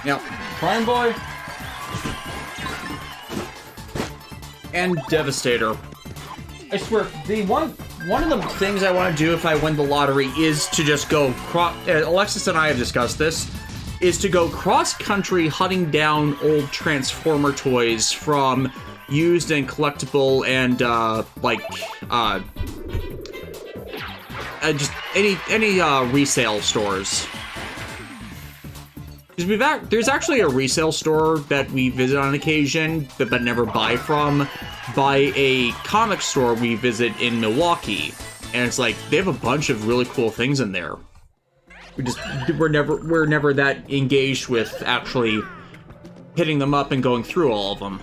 Now, Prime Boy and Devastator. I swear, one of the things I want to do if I win the lottery is to just go Alexis and I have discussed this, is to go cross-country hunting down old Transformer toys from used and collectible and just any resale stores. Because there's actually a resale store that we visit on occasion, but never buy from, by a comic store we visit in Milwaukee. And it's like, they have a bunch of really cool things in there. We're never that engaged with actually hitting them up and going through all of them.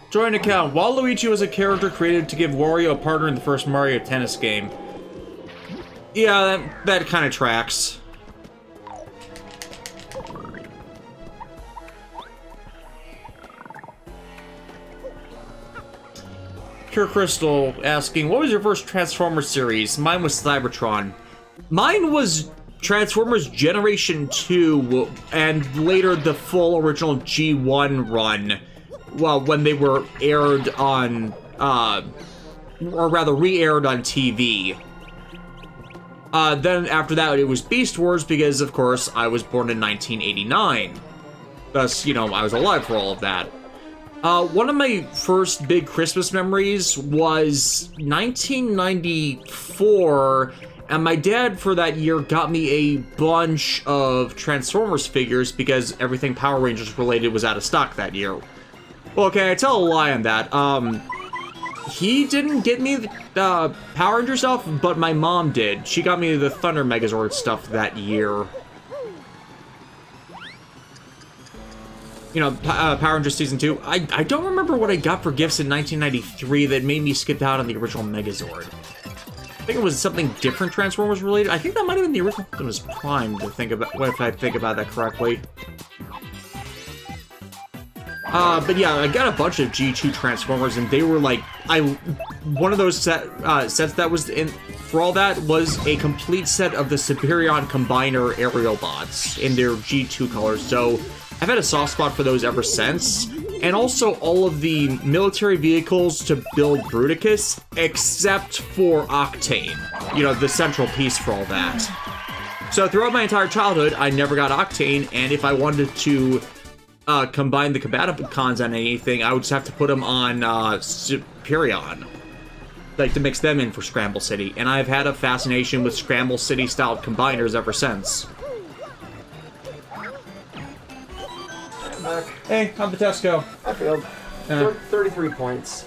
Join account. Waluigi was a character created to give Wario a partner in the first Mario Tennis game. Yeah, that kind of tracks. Pure Crystal asking, what was your first Transformers series? Mine was Cybertron. Mine was Transformers Generation 2 and later the full original G1 run, well, when they were aired on, or rather re-aired on TV. Then after that, it was Beast Wars because, of course, I was born in 1989. Thus, you know, I was alive for all of that. One of my first big Christmas memories was 1994, and my dad for that year got me a bunch of Transformers figures because everything Power Rangers related was out of stock that year. Well, okay, I tell a lie on that. He didn't get me the Power Ranger stuff, but my mom did. She got me the Thunder Megazord stuff that year. You know, Power Rangers Season 2. I don't remember what I got for gifts in 1993 that made me skip out on the original Megazord. I think it was something different Transformers related. I think that might have been the original Optimus Prime, to think about, if I think about that correctly. But yeah, I got a bunch of G2 Transformers, and they were like, one of those sets that was in, for all that, was a complete set of the Superion Combiner aerial bots in their G2 colors, so I've had a soft spot for those ever since. And also all of the military vehicles to build Bruticus, except for Octane. You know, the central piece for all that. So throughout my entire childhood, I never got Octane, and if I wanted to combine the Combaticons on anything, I would just have to put them on Superion. Like, to mix them in for Scramble City. And I've had a fascination with Scramble City-styled combiners ever since. Hey, how'd the test go? I failed. 33 points.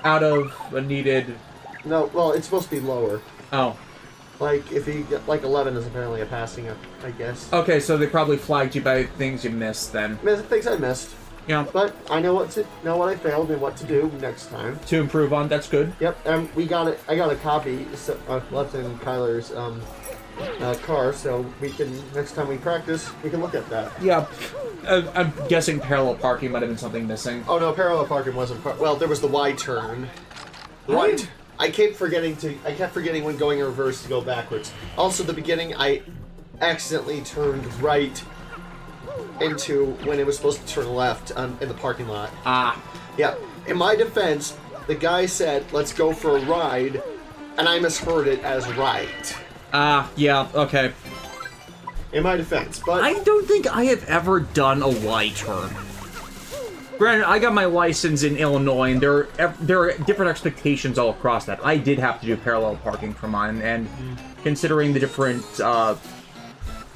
Out of a needed... No, well, it's supposed to be lower. Oh. Like, if you get, like, 11 is apparently a passing, I guess. Okay, so they probably flagged you by things you missed, then. Things I missed. Yeah. But I know what I failed and what to do next time. To improve on, that's good. Yep, and we got it. I got a copy left in Kyler's car, so we can, next time we practice, we can look at that. Yeah. I'm guessing parallel parking might have been something missing. Oh no, parallel parking wasn't well, there was the Y turn. Right. I kept forgetting when going in reverse to go backwards. Also, the beginning, I accidentally turned right into when it was supposed to turn left in the parking lot. Ah. Yeah. In my defense, the guy said, "Let's go for a ride," and I misheard it as right. Ah, yeah, okay. In my defense, but... I don't think I have ever done a Y-turn. Granted, I got my license in Illinois, and there are different expectations all across that. I did have to do parallel parking for mine, and considering the different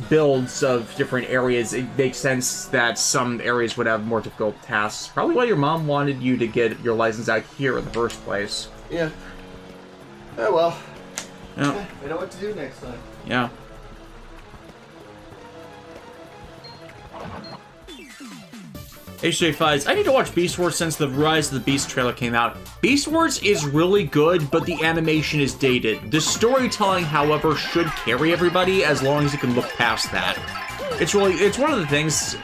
builds of different areas, it makes sense that some areas would have more difficult tasks. Probably why your mom wanted you to get your license out here in the first place. Yeah. Oh well. Yeah. I know what to do next time. Yeah. HJ Fuzz, I need to watch Beast Wars since the Rise of the Beast trailer came out. Beast Wars is really good, but the animation is dated. The storytelling, however, should carry everybody as long as you can look past that. It's one of the things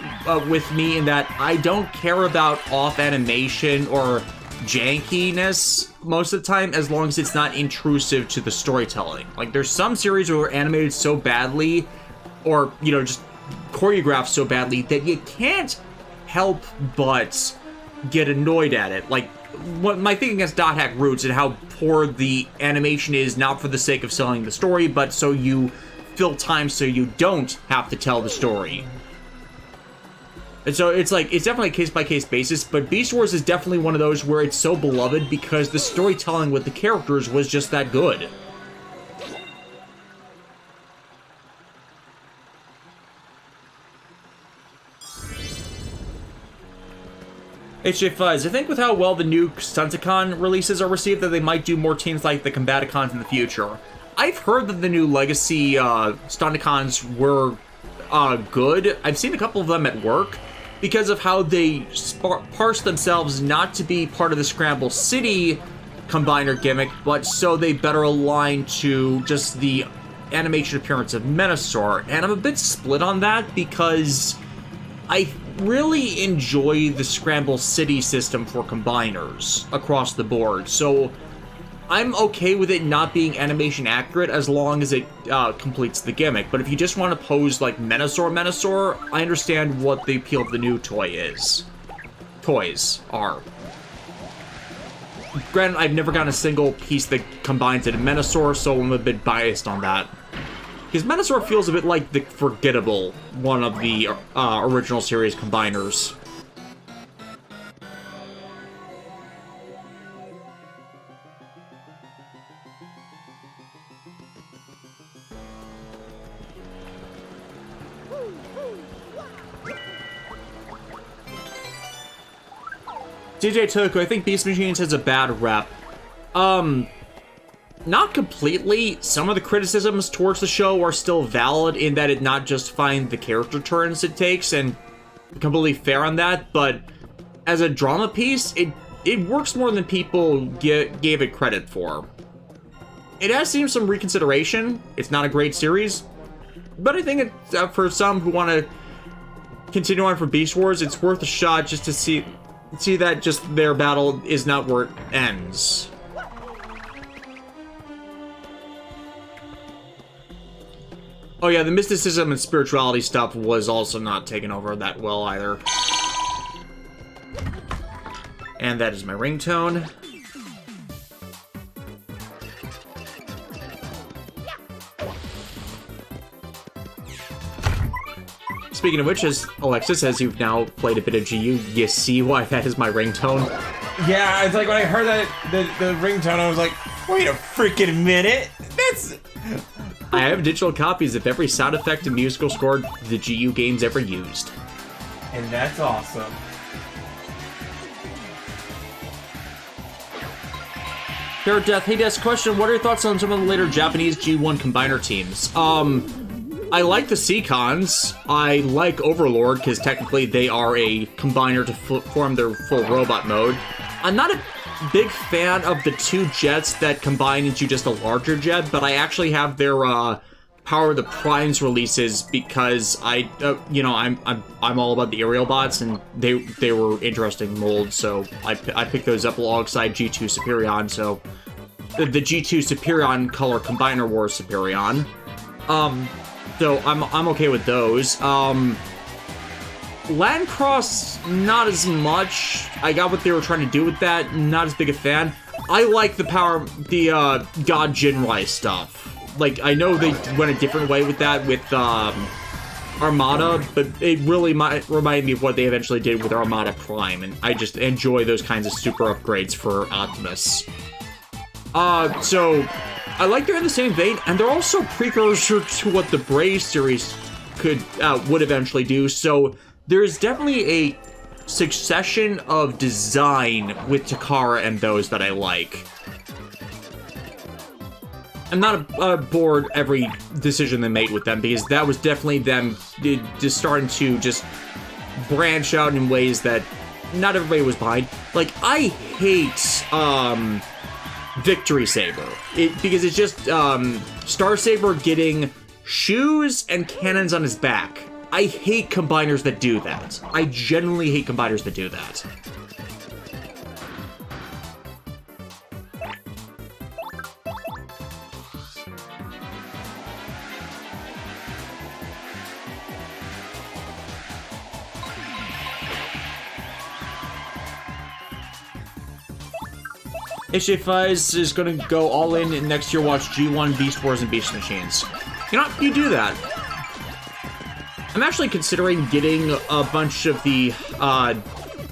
with me in that I don't care about off animation or jankiness most of the time as long as it's not intrusive to the storytelling. Like, there's some series where animated so badly, or, you know, just choreographed so badly that you can't help but get annoyed at it. Like, what my thing against Dot Hack Roots and how poor the animation is, not for the sake of selling the story, but so you fill time so you don't have to tell the story. And so it's like, it's definitely a case-by-case basis, but Beast Wars is definitely one of those where it's so beloved because the storytelling with the characters was just that good. HJ Fuzz, I think with how well the new Stunticon releases are received that they might do more teams like the Combaticons in the future. I've heard that the new Legacy Stunticons were good. I've seen a couple of them at work because of how they parse themselves not to be part of the Scramble City Combiner gimmick, but so they better align to just the animation appearance of Menasor. And I'm a bit split on that because I really enjoy the Scramble City system for combiners across the board. So I'm okay with it not being animation accurate as long as it completes the gimmick. But if you just want to pose like Menasor, I understand what the appeal of the new toy is. Toys are. Granted, I've never gotten a single piece that combines it in Menasor, so I'm a bit biased on that. Because Menasor feels a bit like the forgettable one of the original series combiners. DJ Toku, I think Beast Machines has a bad rep. Not completely. Some of the criticisms towards the show are still valid in that it not justifying the character turns it takes, and completely fair on that, but as a drama piece, it works more than people gave it credit for. It has seen some reconsideration. It's not a great series, but I think it, for some who want to continue on for Beast Wars, it's worth a shot just to see that just their battle is not where it ends. Oh yeah, the mysticism and spirituality stuff was also not taken over that well either. And that is my ringtone. Speaking of which, as Alexis, as you've now played a bit of GU, you see why that is my ringtone? Yeah, it's like when I heard that the ringtone, I was like, wait a freaking minute! That's... I have digital copies of every sound effect and musical score the GU games ever used. And that's awesome. Fair Death, hey Death, question, what are your thoughts on some of the later Japanese G1 combiner teams? I like the Seacons. I like Overlord, because technically they are a combiner to form their full robot mode. I'm not a big fan of the two jets that combine into just a larger jet, but I actually have their Power of the Primes releases because I'm all about the aerial bots, and they were interesting molds, so I picked those up alongside G2 Superion. So the G2 Superion color combiner war Superion. So I'm okay with those. Landcross, not as much. I got what they were trying to do with that. Not as big a fan. I like the God Jinrai stuff. Like, I know they went a different way with that with Armada, but it really remind me of what they eventually did with Armada Prime, and I just enjoy those kinds of super upgrades for Optimus. So I like they're in the same vein, and they're also precursor to what the Brave series would eventually do. So there's definitely a succession of design with Takara and those that I like. I'm not bored every decision they made with them, because that was definitely them just starting to just branch out in ways that not everybody was behind. Like, I hate Victory Saber, because it's just Star Saber getting shoes and cannons on his back. I hate combiners that do that. I genuinely hate combiners that do that. HJ5 is going to go all in and next year watch G1, Beast Wars, and Beast Machines. You know, you do that. I'm actually considering getting a bunch of the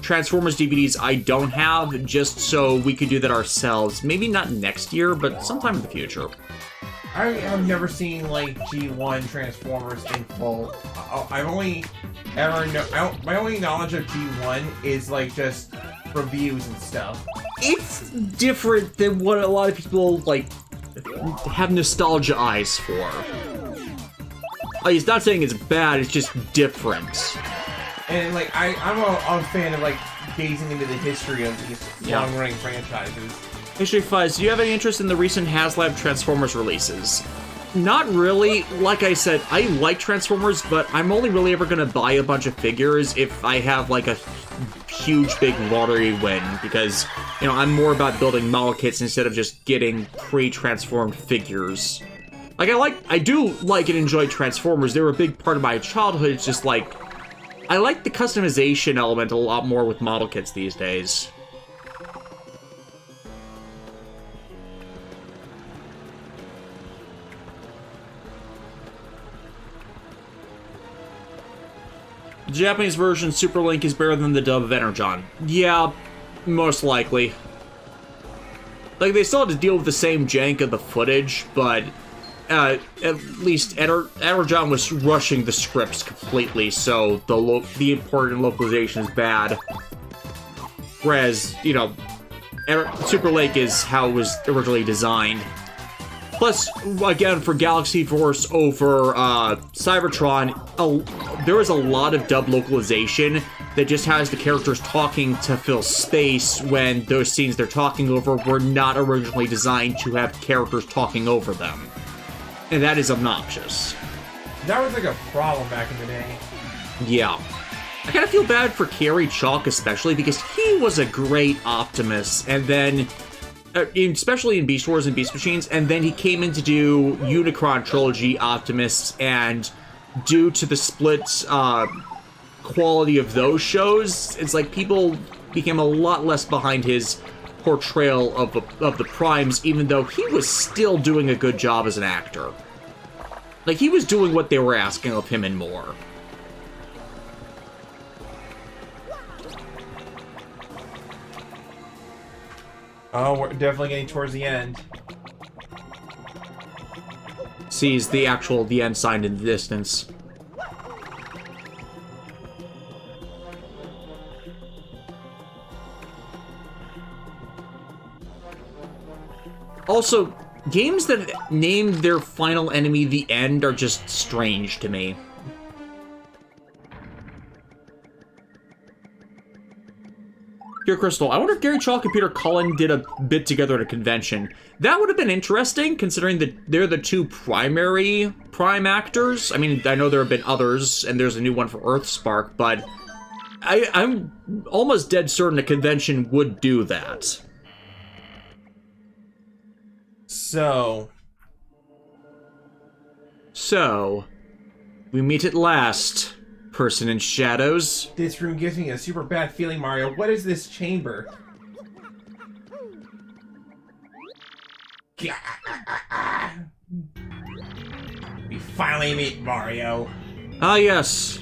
Transformers DVDs I don't have, just so we could do that ourselves. Maybe not next year, but sometime in the future. I have never seen, like, G1 Transformers in full. I've only ever my only knowledge of G1 is, like, just reviews and stuff. It's different than what a lot of people, like, have nostalgia eyes for. He's not saying it's bad, it's just different. And, like, I'm a fan of, like, gazing into the history of these long-running franchises. History Fuzz, do you have any interest in the recent HasLab Transformers releases? Not really. Like I said, I like Transformers, but I'm only really ever going to buy a bunch of figures if I have, like, a huge, big lottery win, because You know, I'm more about building model kits instead of just getting pre-transformed figures. Like, I do like and enjoy Transformers. They were a big part of my childhood. It's just like, I like the customization element a lot more with model kits these days. The Japanese version, Super Link, is better than the dub of Energon. Yeah, most likely. Like, they still had to deal with the same jank of the footage, but at least Energon was rushing the scripts completely, so the important localization is bad. Whereas, you know, Super Lake is how it was originally designed. Plus, again, for Galaxy Force over Cybertron, there was a lot of dub localization that just has the characters talking to fill space when those scenes they're talking over were not originally designed to have characters talking over them. And that is obnoxious. That was like a problem back in the day. Yeah. I kind of feel bad for Kerry Chalk especially because he was a great Optimus, and then especially in Beast Wars and Beast Machines, and then he came in to do Unicron Trilogy Optimus, and due to the split quality of those shows, it's like people became a lot less behind his portrayal of the Primes, even though he was still doing a good job as an actor. Like, he was doing what they were asking of him and more. Oh, we're definitely getting towards the end. Sees the end sign in the distance. Also, games that name their final enemy the End are just strange to me. Here, Crystal, I wonder if Gary Chalk and Peter Cullen did a bit together at a convention. That would have been interesting, considering that they're the two primary Prime actors. I mean, I know there have been others, and there's a new one for Earthspark, but I'm almost dead certain a convention would do that. So, we meet at last, person in shadows. This room gives me a super bad feeling, Mario. What is this chamber? We finally meet Mario. Ah, yes.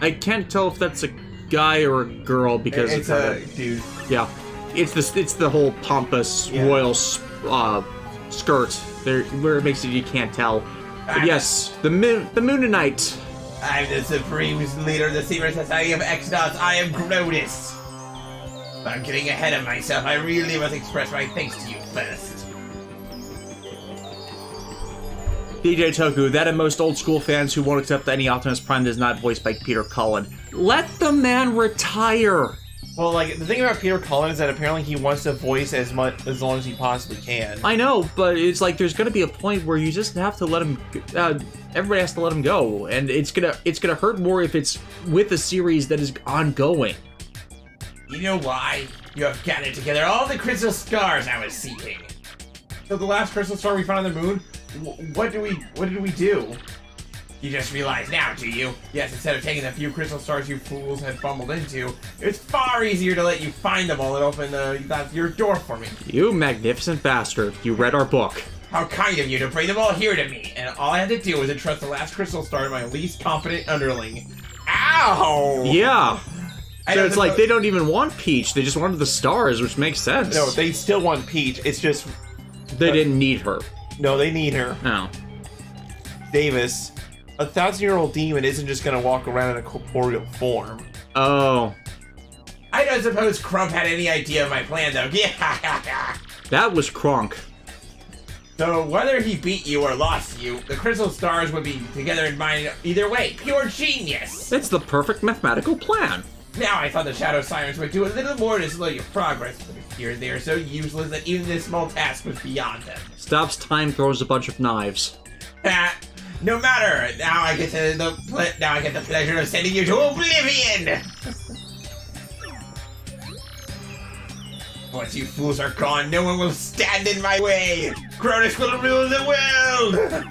I can't tell if that's a guy or a girl because it's a dude. Yeah, it's the whole pompous royal skirt there where it makes it you can't tell. But yes, the Moonanite. I'm the supreme leader of the secret society of Exodus. I am Grodus. But I'm getting ahead of myself. I really must express my thanks to you first. DJ Toku, that and most old school fans who won't accept any Optimus Prime that is not voiced by Peter Cullen. Let the man retire! Well, like, the thing about Peter Cullen is that apparently he wants to voice as long as he possibly can. I know, but it's like there's gonna be a point where you just have to let him, everybody has to let him go, and it's gonna hurt more if it's with a series that is ongoing. You know why? You have gathered together all the crystal stars I was seeking. So the last crystal star we found on the moon, what did we do? You just realize now, do you? Yes, instead of taking the few crystal stars you fools had fumbled into, it's far easier to let you find them all and open your door for me. You magnificent bastard. You read our book. How kind of you to bring them all here to me. And all I had to do was entrust the last crystal star to my least confident underling. Ow! Yeah. So it's like they don't even want Peach. They just wanted the stars, which makes sense. No, they still want Peach. It's just... They didn't need her. No, they need her. No. Davis... A 1,000-year-old demon isn't just gonna walk around in a corporeal form. Oh. I don't suppose Crump had any idea of my plan, though. Yeah. That was Kronk. So whether he beat you or lost you, the crystal stars would be together in mind either way. Pure genius! It's the perfect mathematical plan. Now I thought the Shadow Sirens would do a little more to slow your progress, but it appears they are so useless that even this small task was beyond them. Stops time, throws a bunch of knives. No matter. Now I get the pleasure of sending you to oblivion. Once you fools are gone, no one will stand in my way! Cronus will rule the world!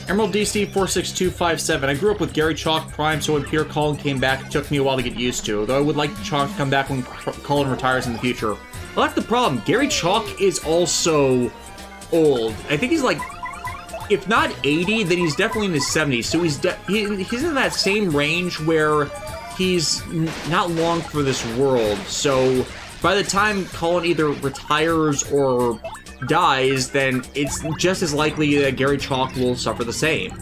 Emerald DC 46257. I grew up with Gary Chalk Prime, so when Pierre Cullen came back, it took me a while to get used to, though I would like Chalk to come back when Cullen retires in the future. Well, that's the problem. Gary Chalk is also old. I think he's like, if not 80, then he's definitely in his 70s, so he's in that same range where he's not long for this world, so by the time Cullen either retires or dies, then it's just as likely that Gary Chalk will suffer the same.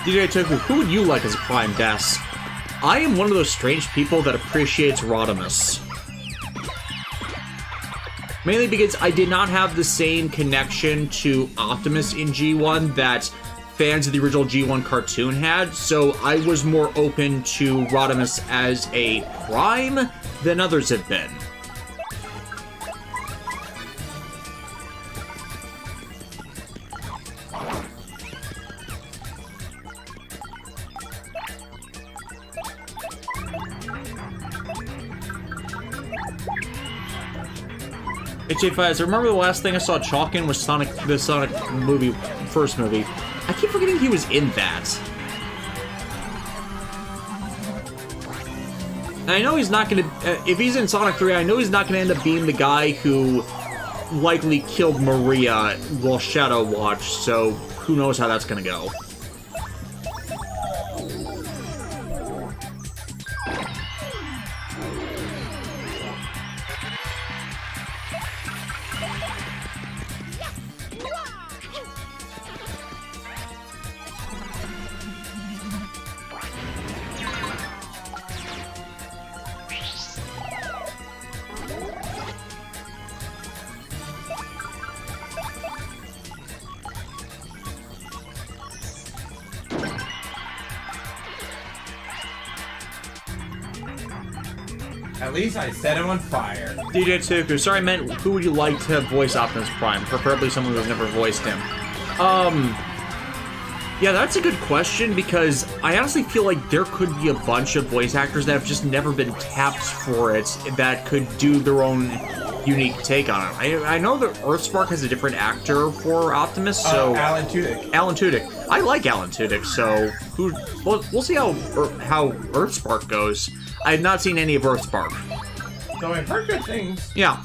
DJ Toku, who would you like as a Prime Desk? I am one of those strange people that appreciates Rodimus. Mainly because I did not have the same connection to Optimus in G1 that fans of the original G1 cartoon had, so I was more open to Rodimus as a Prime than others have been. HA5, I remember the last thing I saw Chalk in was the Sonic movie, first movie. I keep forgetting he was in that. And I know he's not gonna, if he's in Sonic 3, I know he's not gonna end up being the guy who likely killed Maria while Shadow watched, so who knows how that's gonna go. At least I set him on fire. DJ Tuku, sorry I meant who would you like to voice Optimus Prime? Preferably someone who's never voiced him. Yeah, that's a good question because I honestly feel like there could be a bunch of voice actors that have just never been tapped for it that could do their own unique take on it. I know that Earthspark has a different actor for Optimus, so... Alan Tudyk. Alan Tudyk. I like Alan Tudyk, so we'll see how Earthspark goes. I have not seen any of Earthspark. So I've heard good things. Yeah.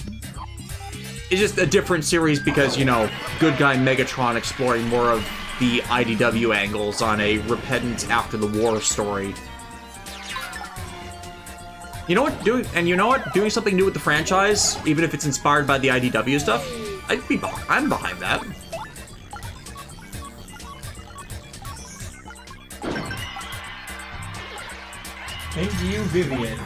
It's just a different series because, you know, good guy Megatron exploring more of the IDW angles on a repentant after the war story. You know what? Doing something new with the franchise, even if it's inspired by the IDW stuff, I'm behind that. Thank you, Vivian.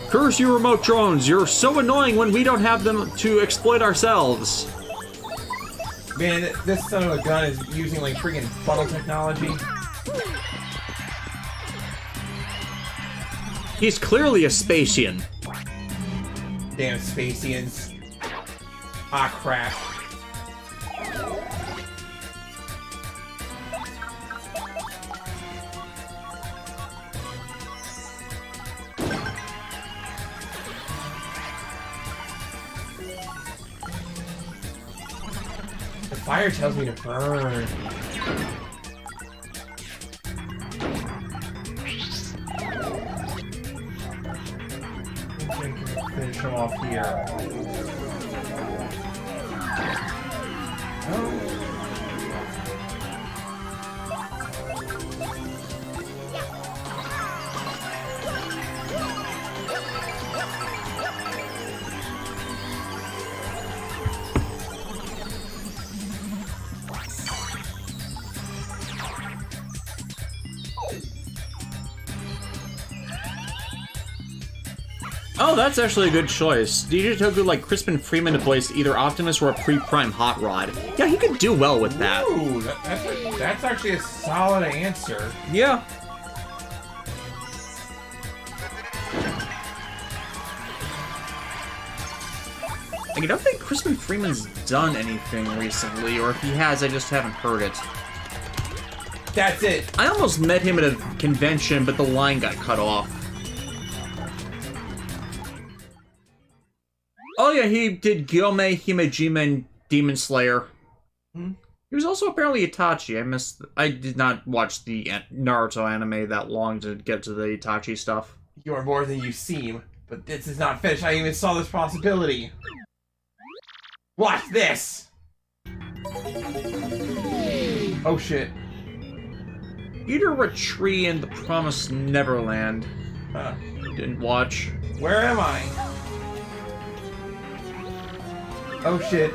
Curse you remote drones, you're so annoying when we don't have them to exploit ourselves. Man, this son of a gun is using like freaking funnel technology. He's clearly a Spacian. Damn Spacians. Ah, crap. The fire tells me to burn. Finish him off here. Oh. Oh, that's actually a good choice. DJ Toku like Crispin Freeman to voice either Optimus or a pre-prime Hot Rod. Yeah, he could do well with that. Ooh, that's actually a solid answer. Yeah. I don't think Crispin Freeman's done anything recently, or if he has, I just haven't heard it. That's it. I almost met him at a convention, but the line got cut off. Oh yeah, he did Gyome, Himejima, and Demon Slayer. Hmm? He was also apparently Itachi. I did not watch the Naruto anime that long to get to the Itachi stuff. You are more than you seem, but this is not finished. I even saw this possibility. Watch this! Oh shit. Eater a Tree and the Promised Neverland. Didn't watch. Where am I? Oh shit.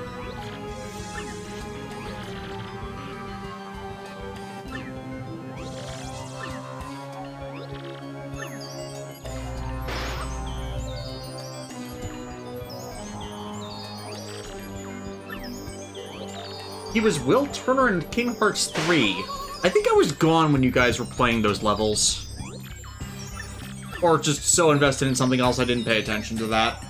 He was Will Turner in Kingdom Hearts 3. I think I was gone when you guys were playing those levels. Or just so invested in something else I didn't pay attention to that.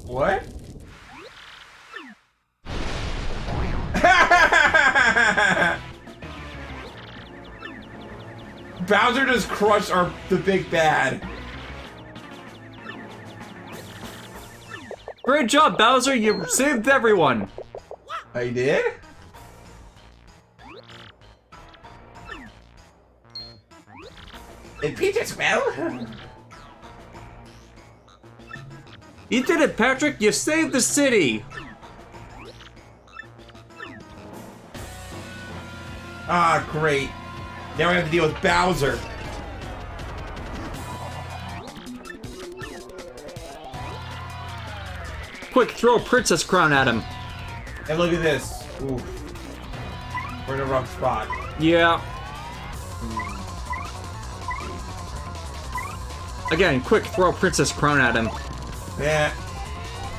What? Bowser just crushed the big bad. Great job, Bowser! You saved everyone! I did? Did Peach well? You did it, Patrick! You saved the city! Ah, great. Now we have to deal with Bowser. Quick, throw a princess crown at him. And look at this. Ooh. We're in a rough spot. Yeah. Again, quick, throw a princess crown at him. Yeah.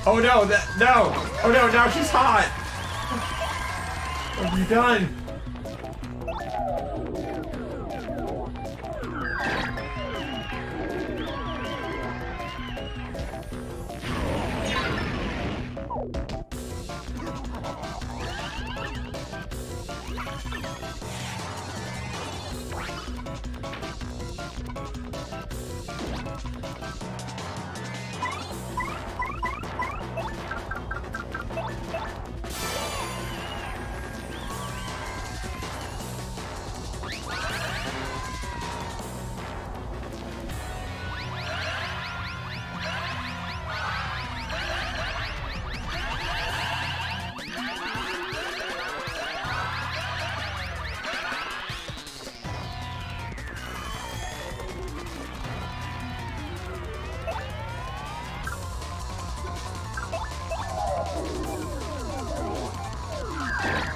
Oh no, no! Oh no, now she's hot! What have you done?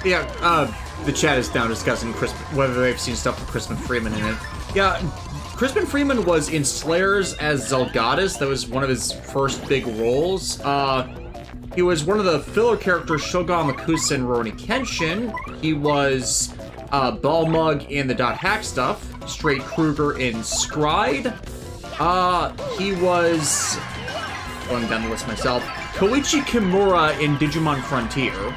Yeah, the chat is now discussing whether they've seen stuff with Crispin Freeman in it. Yeah, Crispin Freeman was in Slayers as Zelgadis. That was one of his first big roles. He was one of the filler characters Shogun Makusa in Rurouni Kenshin. He was Balmug in the Dot Hack stuff. Straight Kruger in Scride. He was... going down the list myself. Koichi Kimura in Digimon Frontier.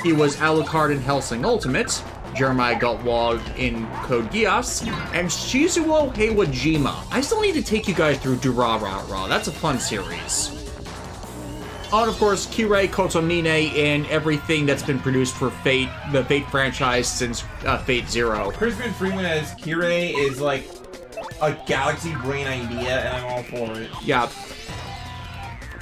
He was Alucard in Hellsing Ultimate, Jeremiah Gutwald in Code Geass, and Shizuo Heiwajima. I still need to take you guys through Durarara. That's a fun series. Oh, and of course, Kirei Kotomine in everything that's been produced for Fate, the Fate franchise since Fate Zero. Crispin Freeman as Kirei is like a galaxy brain idea, and I'm all for it. Yeah.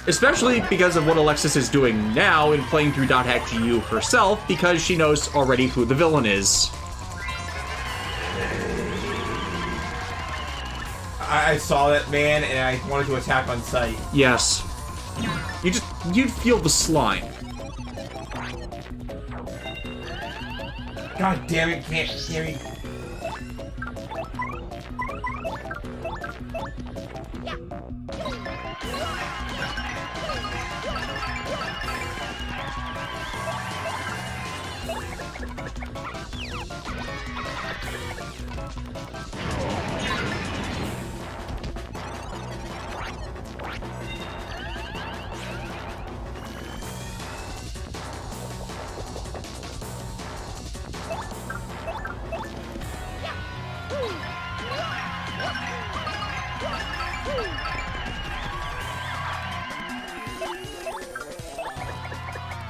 Especially because of what Alexis is doing now in playing through Dot Hack GU herself, because she knows already who the villain is. I saw that man, and I wanted to attack on sight. Yes. You'd feel the slime. God damn it, can't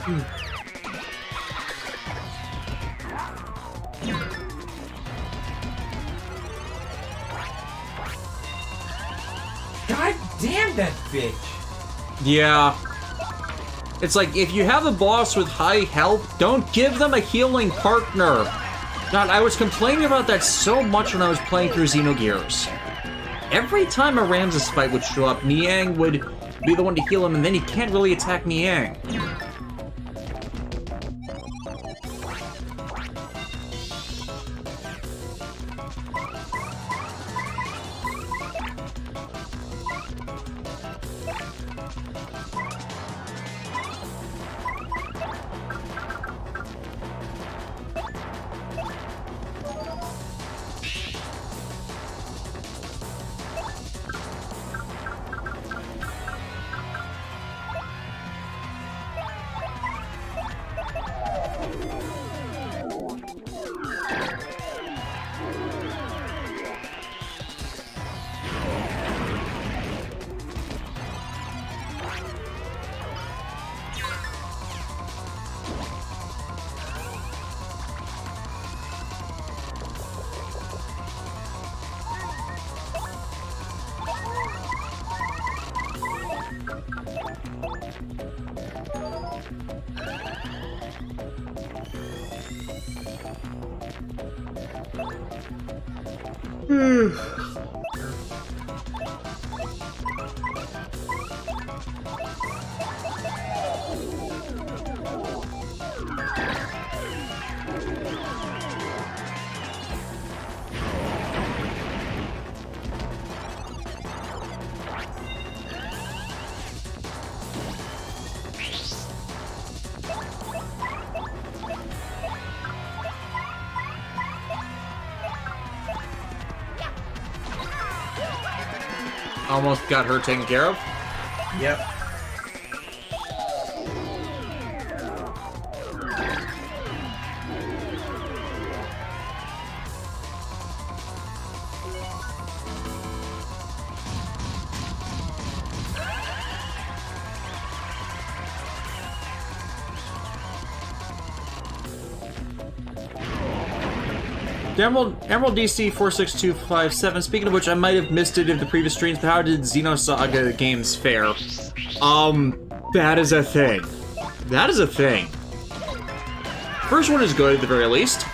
God damn that bitch! Yeah. It's like, if you have a boss with high health, don't give them a healing partner. God, I was complaining about that so much when I was playing through Xenogears. Every time a Ramses fight would show up, Niang would be the one to heal him, and then he can't really attack Niang. Almost got her taken care of. Yep. Emerald DC 46257. Speaking of which, I might have missed it in the previous streams, but how did Xenosaga games fare? That is a thing. That is a thing. First one is good at the very least.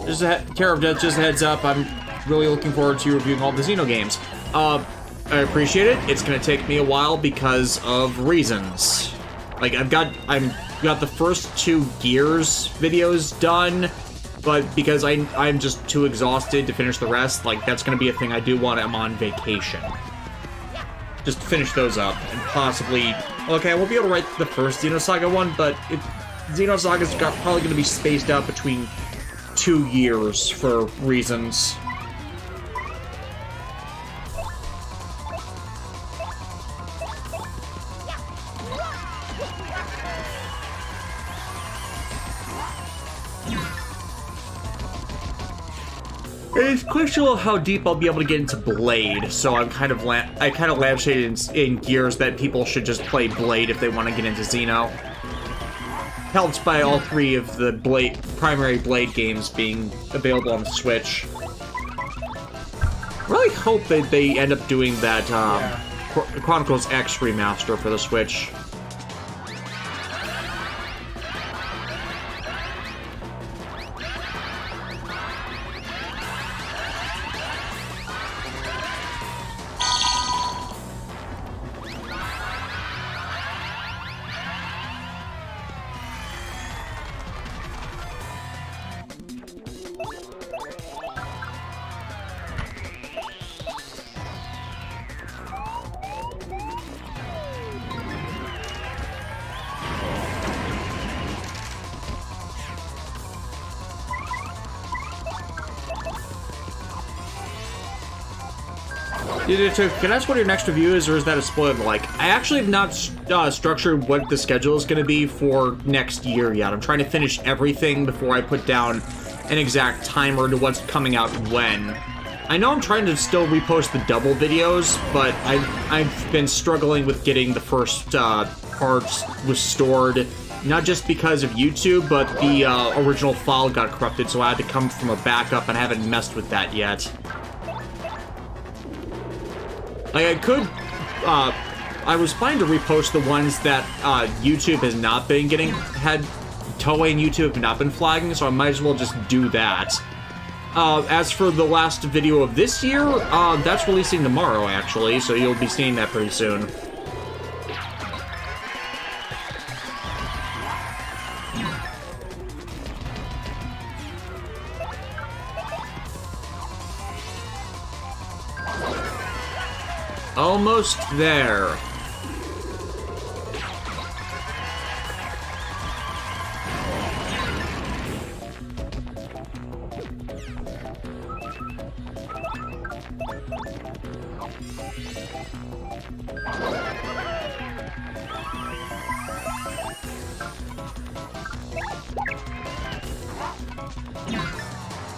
Just Terror of Death, just a heads up, I'm really looking forward to reviewing all the Xeno games. I appreciate it. It's gonna take me a while because of reasons. Like, I've got the first 2 Gears videos done, but because I'm just too exhausted to finish the rest, like, that's gonna be a thing I do when I'm on vacation. Just finish those up, and possibly... Okay, I won't be able to write the first Xenosaga one, but Xenosaga's probably gonna be spaced out between 2 years for reasons. It's questionable how deep I'll be able to get into Blade, so I kind of lampshaded in Gears that people should just play Blade if they want to get into Xeno. Helped by all 3 of the primary Blade games being available on the Switch. Really hope that they end up doing that Chronicles X remaster for the Switch. Can I ask what your next review is, or is that a spoiler? Like, I actually have not structured what the schedule is going to be for next year yet. I'm trying to finish everything before I put down an exact timer to what's coming out when. I know I'm trying to still repost the double videos, but I've been struggling with getting the first parts restored, not just because of YouTube, but the original file got corrupted, so I had to come from a backup, and I haven't messed with that yet. Like, I could, I was planning to repost the ones that YouTube has not been getting, Toei and YouTube have not been flagging, so I might as well just do that. As for the last video of this year, that's releasing tomorrow, actually, so you'll be seeing that pretty soon. Almost there.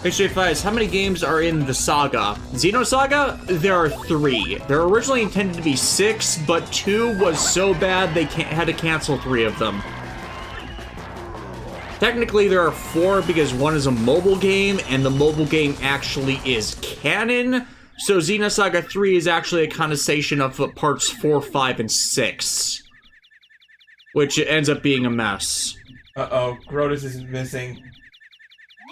HJ5s, how many games are in the saga? Xenosaga? There are 3. There were originally intended to be 6, but 2 was so bad they had to cancel 3 of them. Technically, there are 4 because 1 is a mobile game, and the mobile game actually is canon. So Xenosaga 3 is actually a condensation of parts 4, 5, and 6. Which ends up being a mess. Uh-oh, Grodus is missing.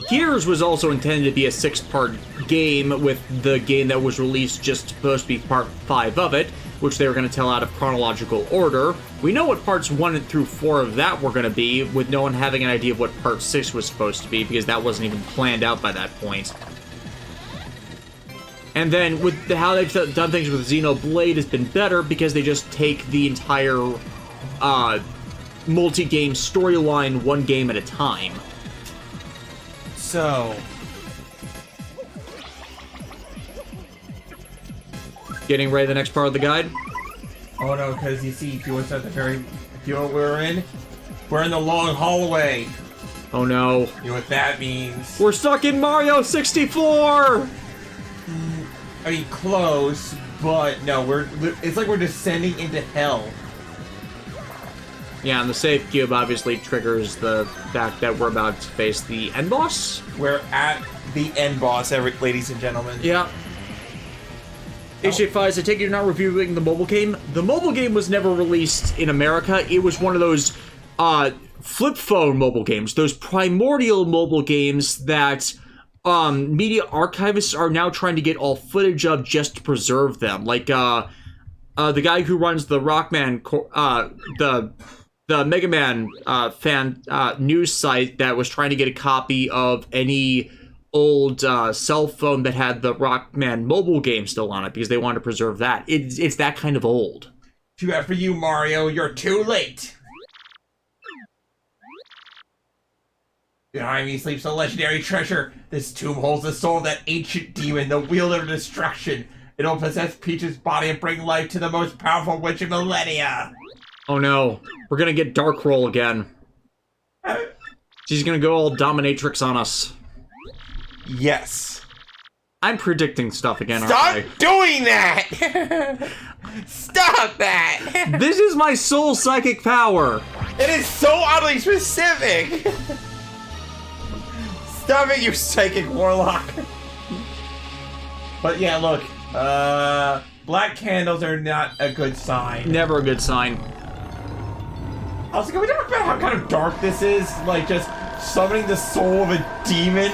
Gears was also intended to be a 6-part game, with the game that was released just supposed to be part 5 of it, which they were going to tell out of chronological order. We know what parts 1 through 4 of that were going to be, with no one having an idea of what part 6 was supposed to be, because that wasn't even planned out by that point. And then, with how they've done things with Xenoblade has been better, because they just take the entire multi-game storyline 1 game at a time. So... Getting ready for the next part of the guide? Oh no, because you see, if you went at the very... You know what we're in? We're in the long hallway. Oh no. You know what that means? We're stuck in Mario 64! I mean, close, but no, it's like we're descending into hell. Yeah, and the save cube obviously triggers the fact that we're about to face the end boss. We're at the end boss, ladies and gentlemen. Yeah. HJ5s, I take it you're not reviewing the mobile game? The mobile game was never released in America. It was one of those flip phone mobile games, those primordial mobile games that media archivists are now trying to get all footage of just to preserve them. Like the guy who runs the Rockman, the Mega Man fan news site that was trying to get a copy of any old cell phone that had the Rockman mobile game still on it because they wanted to preserve that. It's that kind of old. Too bad for you, Mario. You're too late. Behind me sleeps a legendary treasure. This tomb holds the soul of that ancient demon, the wielder of destruction. It'll possess Peach's body and bring life to the most powerful witch of millennia. Oh no, we're gonna get Dark Roll again. She's gonna go all dominatrix on us. Yes. I'm predicting stuff again, Stop aren't I? doing that! Stop that! This is my soul psychic power! It is so oddly specific! Stop it, you psychic warlock! But yeah, look, black candles are not a good sign. Never a good sign. Also, can we talk about how kind of dark this is? Like, just summoning the soul of a demon?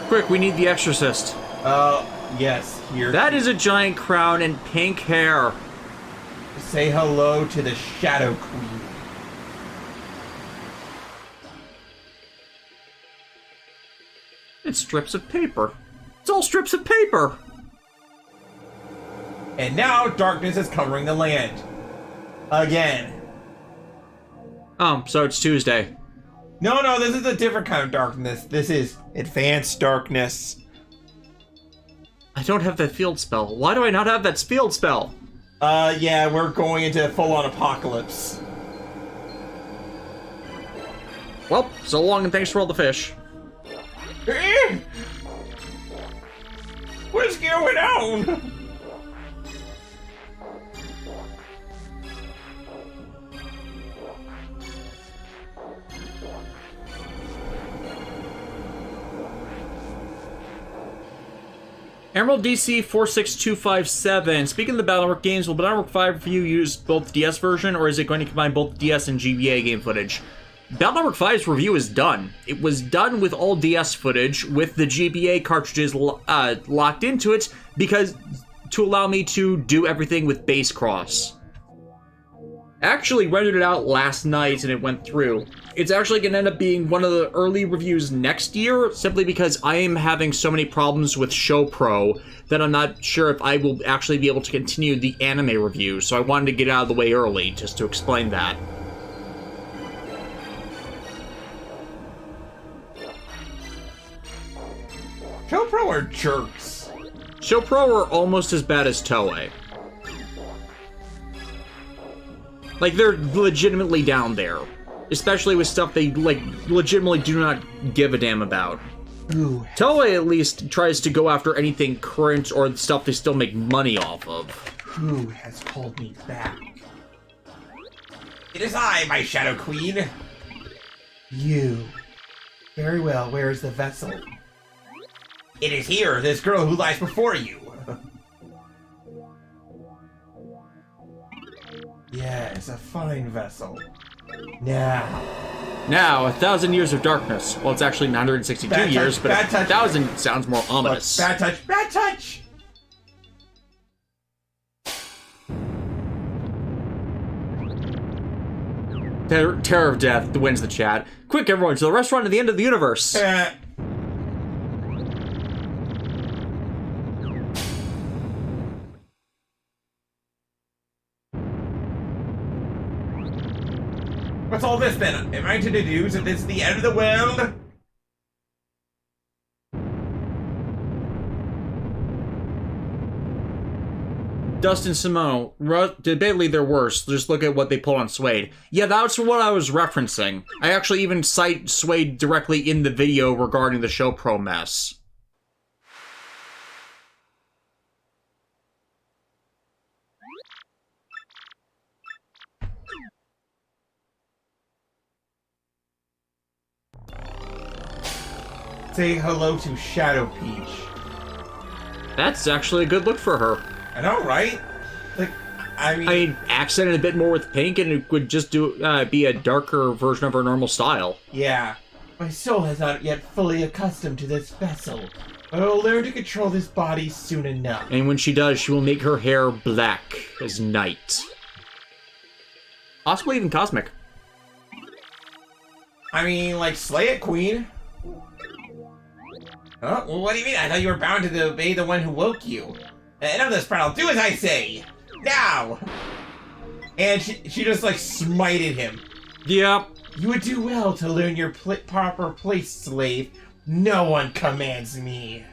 Quick, we need the exorcist. Yes, here. That is a giant crown and pink hair. Say hello to the Shadow Queen. It's strips of paper. It's all strips of paper. And now darkness is covering the land. Again. Oh, so it's Tuesday. No, this is a different kind of darkness. This is advanced darkness. I don't have that field spell. Why do I not have that field spell? Yeah, we're going into full-on apocalypse. Well, so long and thanks for all the fish. What's going on? Emerald DC 46257. Speaking of the Battlework games, will Battlework 5 review use both the DS version, or is it going to combine both DS and GBA game footage? Battlework 5's review is done. It was done with all DS footage, with the GBA cartridges locked into it, because to allow me to do everything with base cross. I actually rendered it out last night and it went through. It's actually going to end up being one of the early reviews next year, simply because I am having so many problems with Show Pro that I'm not sure if I will actually be able to continue the anime review, so I wanted to get out of the way early, just to explain that. Show Pro are jerks. Show Pro are almost as bad as Toei. Like, they're legitimately down there. Especially with stuff they, like, legitimately do not give a damn about. Ooh. Toei at least tries to go after anything current or stuff they still make money off of. Who has called me back? It is I, my Shadow Queen. You. Very well, where is the vessel? It is here, this girl who lies before you. Yes, a fine vessel. Now, 1,000 years of darkness. Well, it's actually 962 Bad touch, years, but bad touch. 1,000 sounds more ominous. Bad touch, bad touch! Terror of Death wins the chat. Quick, everyone, to the restaurant at the end of the universe. What's all this then? Am I to deduce that this is the end of the world? Dustin Simone, debatably they're worse. Just look at what they pulled on Suede. Yeah, that's what I was referencing. I actually even cite Suede directly in the video regarding the Show Pro mess. Say hello to Shadow Peach. That's actually a good look for her. I know, right? Like, I mean, accent it a bit more with pink, and it would just be a darker version of her normal style. Yeah. My soul has not yet fully accustomed to this vessel, but I will learn to control this body soon enough. And when she does, she will make her hair black as night. Possibly even cosmic. I mean, like, slay it, Queen. Oh, well, what do you mean? I thought you were bound to obey the one who woke you. Enough of this, Prattle. Do as I say! Now! And she just, like, smited him. Yep. You would do well to learn your proper place, slave. No one commands me.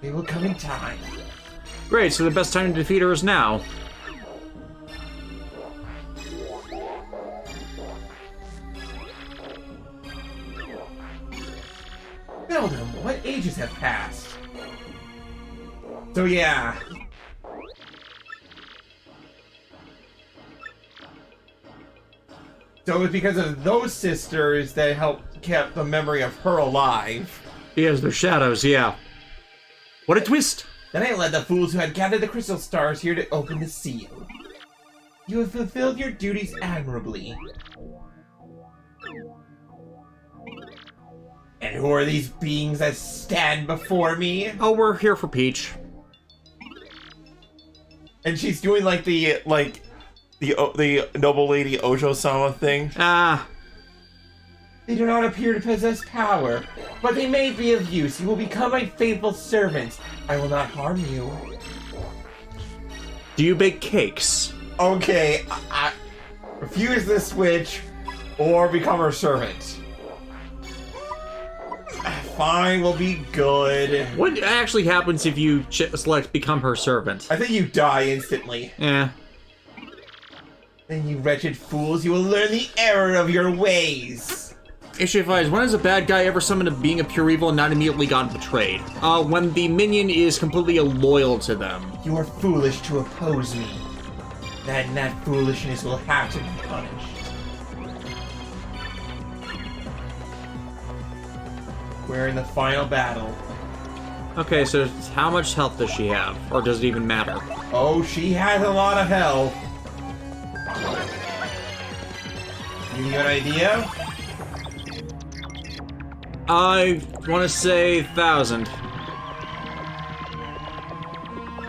They will come in time. Great, so the best time to defeat her is now. Beldam, what ages have passed? So yeah. So it was because of those sisters that helped keep the memory of her alive. Yes, they're shadows, yeah. What a twist! Then I led the fools who had gathered the crystal stars here to open the seal. You have fulfilled your duties admirably. And who are these beings that stand before me? Oh, we're here for Peach. And she's doing like the noble lady Ojo-sama thing. Ah. They do not appear to possess power, but they may be of use. You will become my faithful servants. I will not harm you. Do you bake cakes? Okay, I refuse this switch or become her servant. Fine, we'll be good. What actually happens if you select become her servant? I think you die instantly. Yeah. Then you wretched fools, you will learn the error of your ways. Issue 5 is, when has a bad guy ever summoned a being of pure evil and not immediately gotten betrayed? When the minion is completely loyal to them. You are foolish to oppose me. That foolishness will have to be punished. We're in the final battle. Okay, so how much health does she have? Or does it even matter? Oh, she has a lot of health. You got an idea? I want to say 1,000.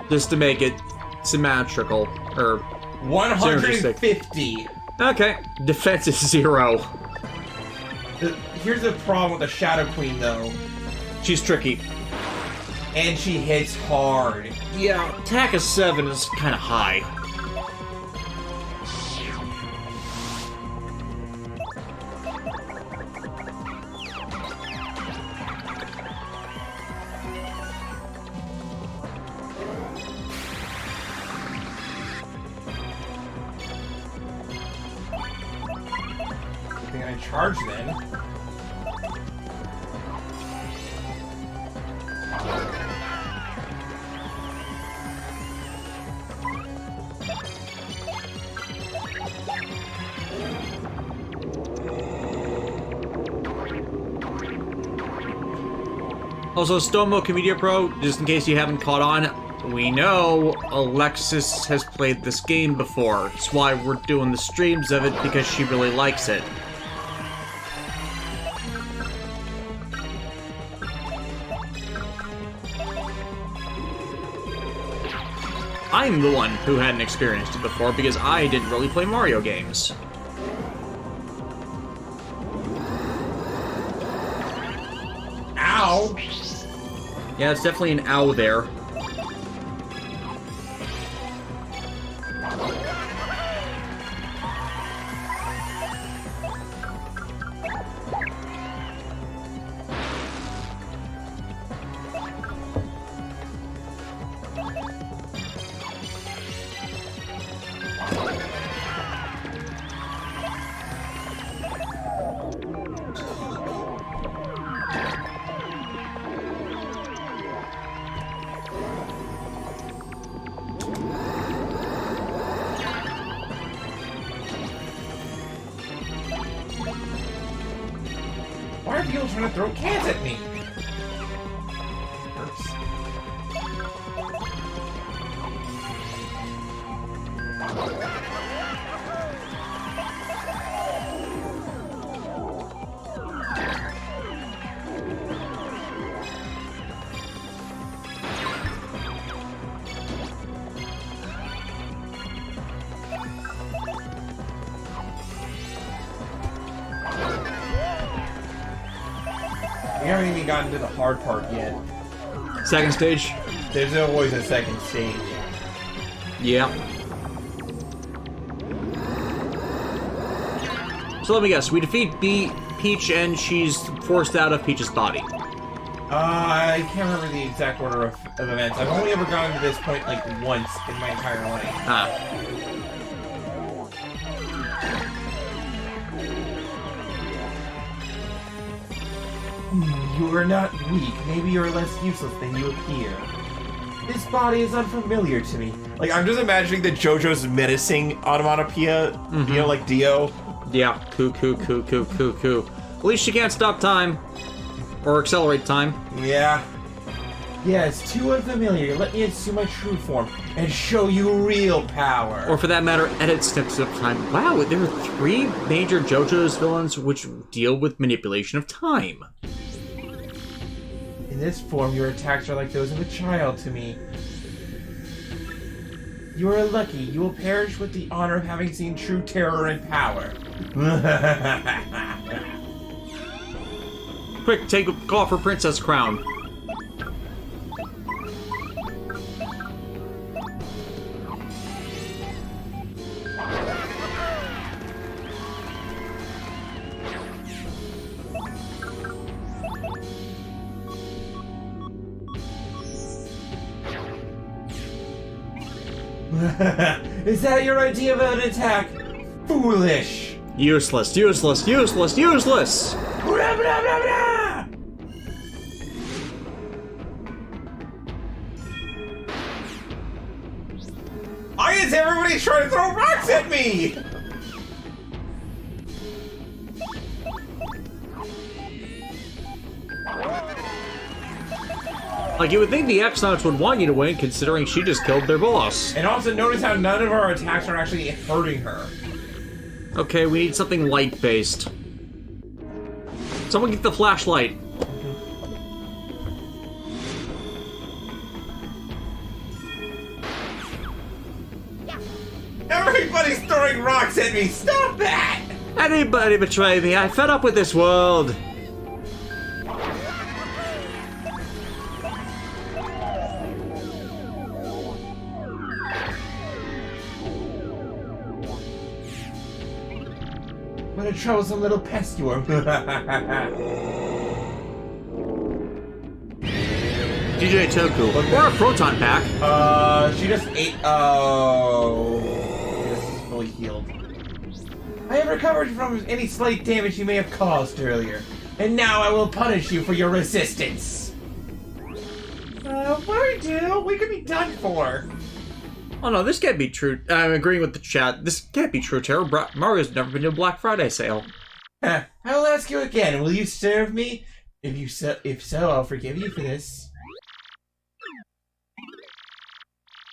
Just to make it symmetrical, or 150. Okay, defense is 0. Here's the problem with the Shadow Queen, though. She's tricky. And she hits hard. Yeah, attack of 7 is kind of high. They're gonna charge then. Also, Stomo Comedia Pro, just in case you haven't caught on, we know Alexis has played this game before. That's why we're doing the streams of it, because she really likes it. I'm the one who hadn't experienced it before, because I didn't really play Mario games. Ow! Yeah, it's definitely an ow there. Why are people trying to throw cans at me? Hurts. We haven't even gotten to the hard part yet. Second stage? There's always a second stage. Yeah. So let me guess, we defeat Peach and she's forced out of Peach's body. I can't remember the exact order of events. I've only ever gotten to this point like once in my entire life. Ah. You are not weak. Maybe you're less useless than you appear. This body is unfamiliar to me. Like, I'm just imagining that JoJo's menacing onomatopoeia, you know, like Dio. Yeah, coo. At least she can't stop time. Or accelerate time. Yeah. Yeah, it's too unfamiliar. Let me assume my true form and show you real power. Or for that matter, edit snips of time. Wow, there are 3 major JoJo's villains which deal with manipulation of time. In this form, your attacks are like those of a child to me. You are lucky. You will perish with the honor of having seen true terror and power. Quick, take a call for Princess Crown. Is that your idea of an attack? Foolish! Useless. is everybody trying to throw rocks at me? Like, you would think the X-Nauts would want you to win, considering she just killed their boss. And also notice how none of our attacks are actually hurting her. Okay, we need something light-based. Someone get the flashlight. Everybody's throwing rocks at me! Stop that! Anybody betray me? I'm fed up with this world. What a troublesome little pest you are. DJ Toku. Or a proton pack. She just ate. Oh. This is fully healed. I have recovered from any slight damage you may have caused earlier, and now I will punish you for your resistance. What do we do? We could be done for. Oh no, this can't be true. I'm agreeing with the chat. This can't be true, Terror. Mario's never been to a Black Friday sale. I will ask you again. Will you serve me? If so, I'll forgive you for this.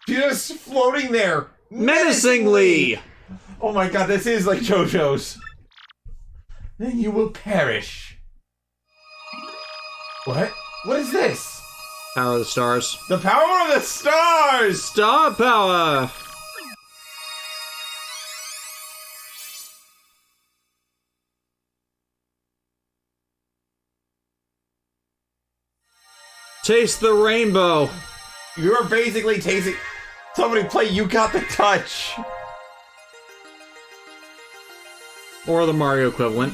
Just floating there, Menacingly! Oh my god, this is like JoJo's. Then you will perish. What? What is this? Power of the Stars. The power of the stars! Star power! Taste the rainbow. You're basically tasting... Somebody play You Got the Touch. Or the Mario equivalent.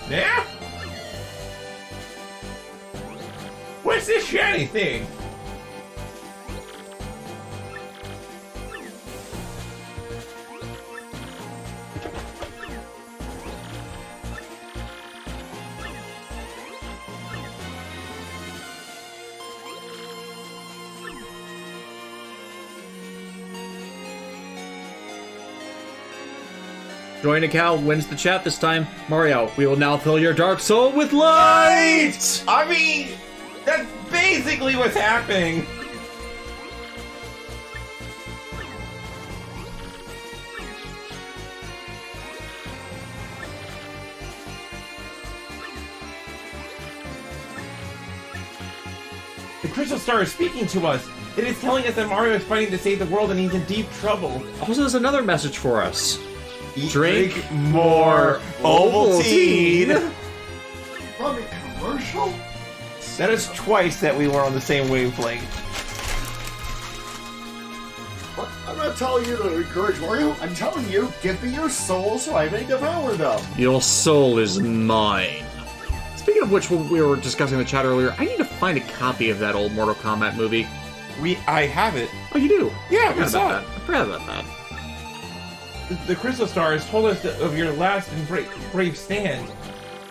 Yeah? What's this shiny thing? Join account wins the chat this time. Mario, we will now fill your dark soul with light! I mean, that's basically what's happening. The crystal star is speaking to us. It is telling us that Mario is fighting to save the world and he's in deep trouble. Also, there's another message for us. Drink more Ovaltine. From a commercial? That is twice that we were on the same wavelength. What? I'm not telling you to encourage Mario. I'm telling you, give me your soul so I may devour them. Your soul is mine. Speaking of which, when we were discussing in the chat earlier, I need to find a copy of that old Mortal Kombat movie. I have it. Oh, you do? Yeah, I forgot about that. The crystal star has told us of your last and brave stand.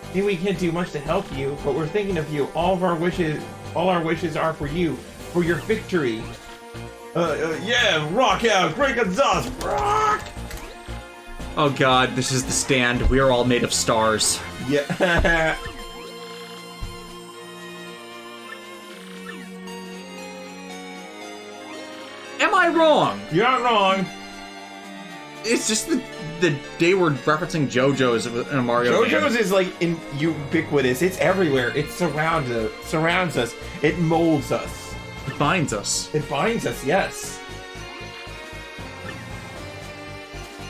Maybe we can't do much to help you, but we're thinking of you. All our wishes are for you, for your victory. Yeah, rock out, break exhaust, rock! Oh god, this is the stand. We are all made of stars. Yeah. Am I wrong? You're not wrong. It's just the day we're referencing JoJo's in a Mario game. JoJo's is like ubiquitous. It's everywhere. It surrounds us. It molds us. It binds us. It binds us, yes.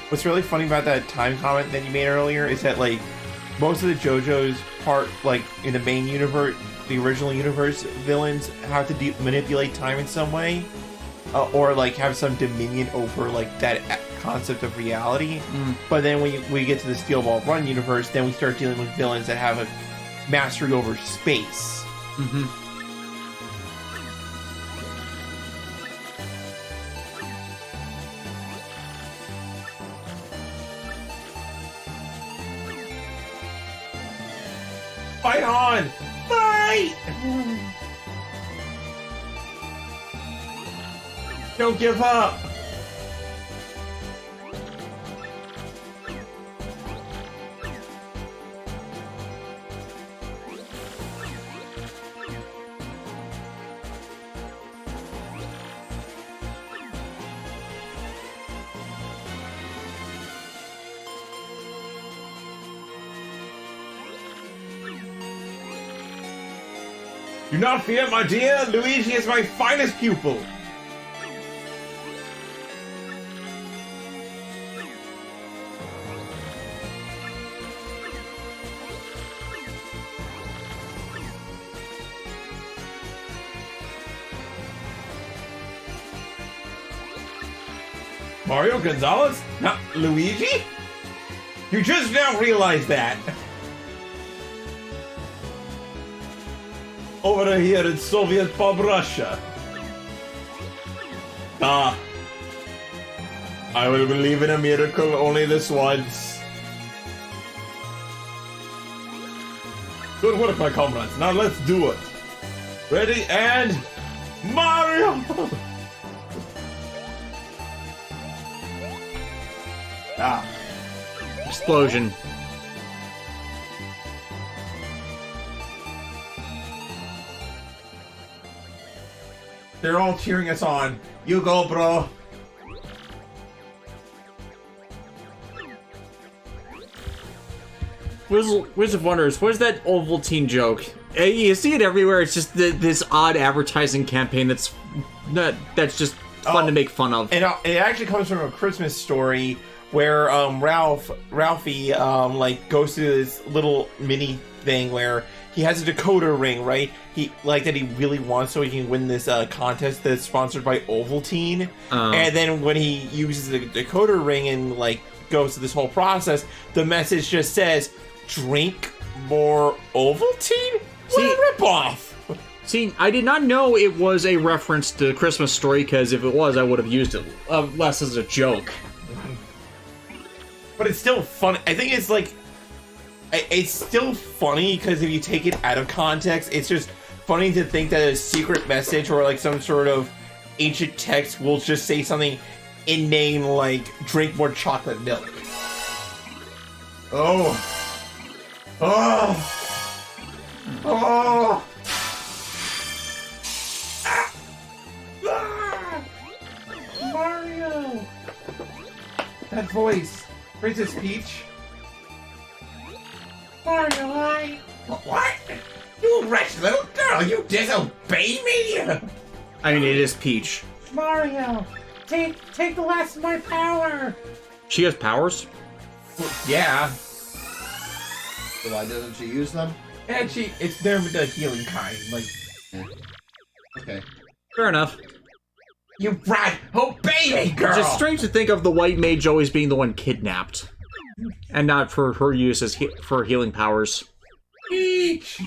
What's really funny about that time comment that you made earlier is that, like, most of the JoJo's part, like, in the main universe, the original universe, villains have to manipulate time in some way. Or, like, have some dominion over, like, that concept of reality. But then when we get to the Steel Ball Run universe, then we start dealing with villains that have a mastery over space. Don't give up. Do not fear, my dear. Luigi is my finest pupil. Mario Gonzalez? Not Luigi? You just now realized that. Over here in Soviet Bob Russia. Ah. I will believe in a miracle only this once. Good work, my comrades. Now let's do it. Ready and... Mario! Ah. Explosion. They're all cheering us on. You go, bro. Wizard of Wonders, what is that Ovaltine joke? You see it everywhere. It's just this odd advertising campaign that's just fun to make fun of. And it actually comes from a Christmas story where Ralphie like goes to this little mini thing where he has a decoder ring, right? He that he really wants so he can win this contest that's sponsored by Ovaltine. And then when he uses the decoder ring and like goes to this whole process, the message just says, "Drink more Ovaltine." What a ripoff! See, I did not know it was a reference to Christmas Story, because if it was, I would have used it less as a joke. But it's still funny. I think it's like... It's still funny, because if you take it out of context, it's just funny to think that a secret message or like some sort of ancient text will just say something inane like, drink more chocolate milk. Oh. Oh. Oh! Ah! Ah! Mario! That voice. Princess Peach? Mario, What? You wretched little girl! You disobey me! I mean, it is Peach. Mario! Take the last of my power! She has powers? Yeah. So why doesn't she use them? And they're the healing kind, like... Okay. Fair enough. You brat! Obey me, girl! It's just strange to think of the white mage always being the one kidnapped. And not for her use as for healing powers. Peach!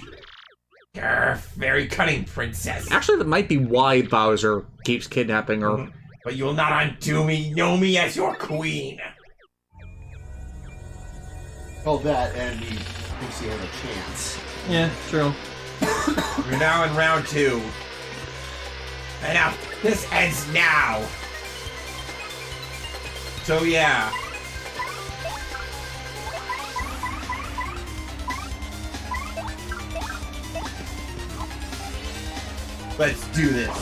You're very cunning, princess. Actually, that might be why Bowser keeps kidnapping her. But you will not undo me, know me as your queen. Oh, that, and he thinks he has a chance. Yeah, true. We're now in round 2. Enough! This ends now! So yeah. Let's do this.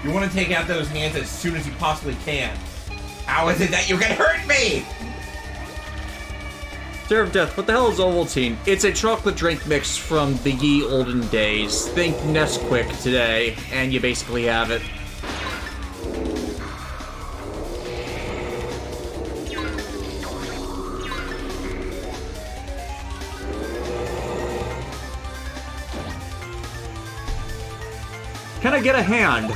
You want to take out those hands as soon as you possibly can. How is it that you can hurt me? Stare of Death, what the hell is Ovaltine? It's a chocolate drink mix from the ye olden days. Think Nesquik today, and you basically have it. Can I get a hand?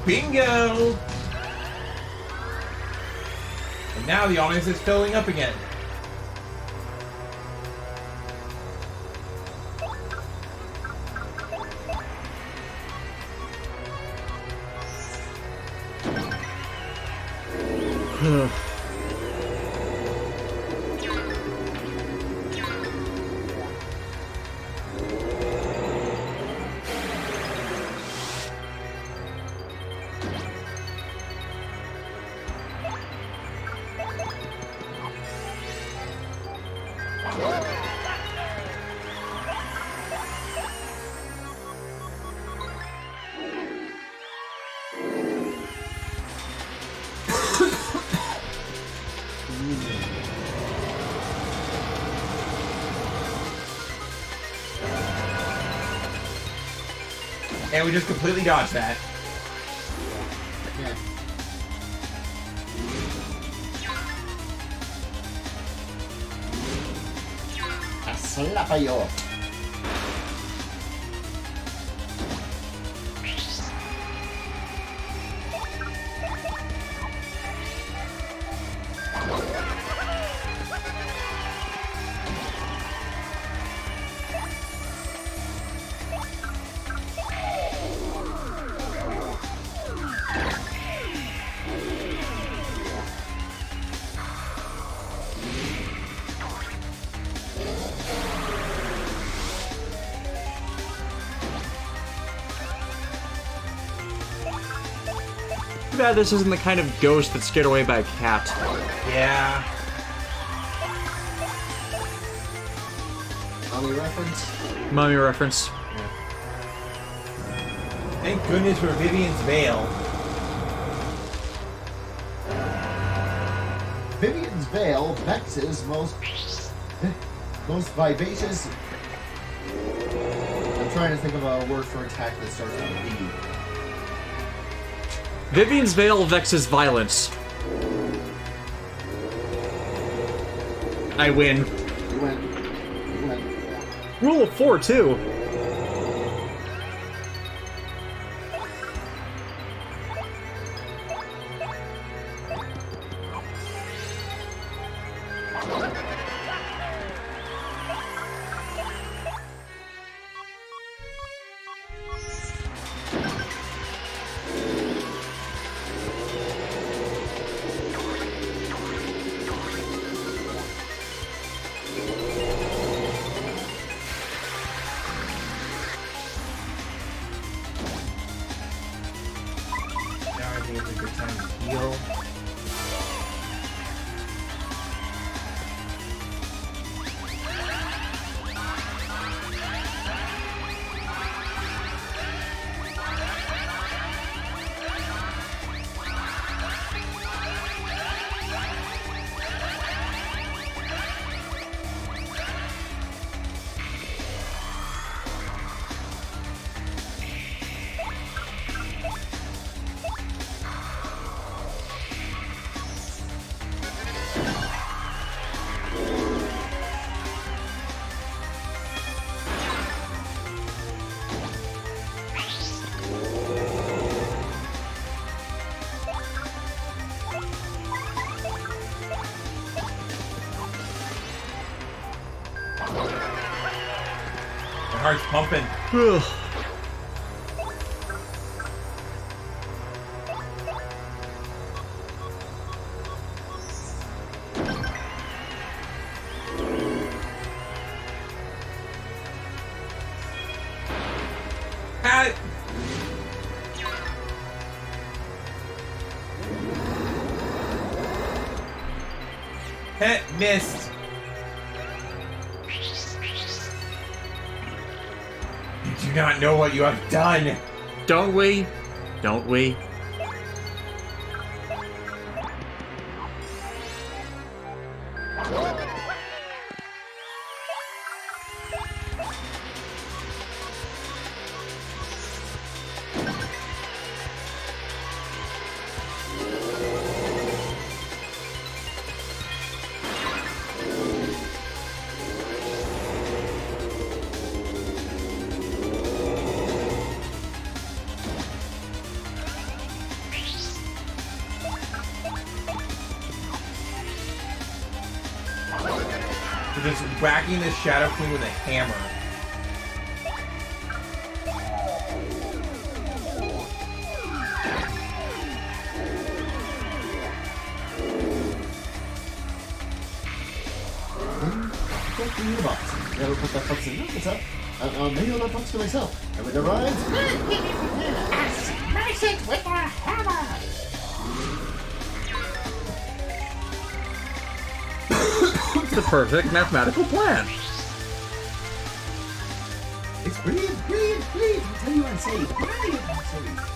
Bingo! And now the audience is filling up again. And we just completely dodged that. Yeah. Slap yo. Too bad this isn't the kind of ghost that's scared away by a cat. Yeah. Mommy reference? Mummy reference. Thank goodness for Vivian's Veil. Vivian's Veil, Vex's most vivacious. I'm trying to think of a word for attack that starts with V. Vivian's Veil vexes violence. I win. You went. You went. Rule of 4, too. Now I think it's a good time to heal. My heart's pumping. Ugh. Hat. Pet missed. You do not know what you have done. Don't we? Don't we? We're just whacking the Shadow Queen with a hammer. What's in your box? Never put that box in. No, what's up? I'll mail that box to myself. And when it arrives, Smash it with a hammer! the perfect mathematical plan. It's brilliant, brilliant, brilliant. I'll tell you what I say. Brilliant, I say.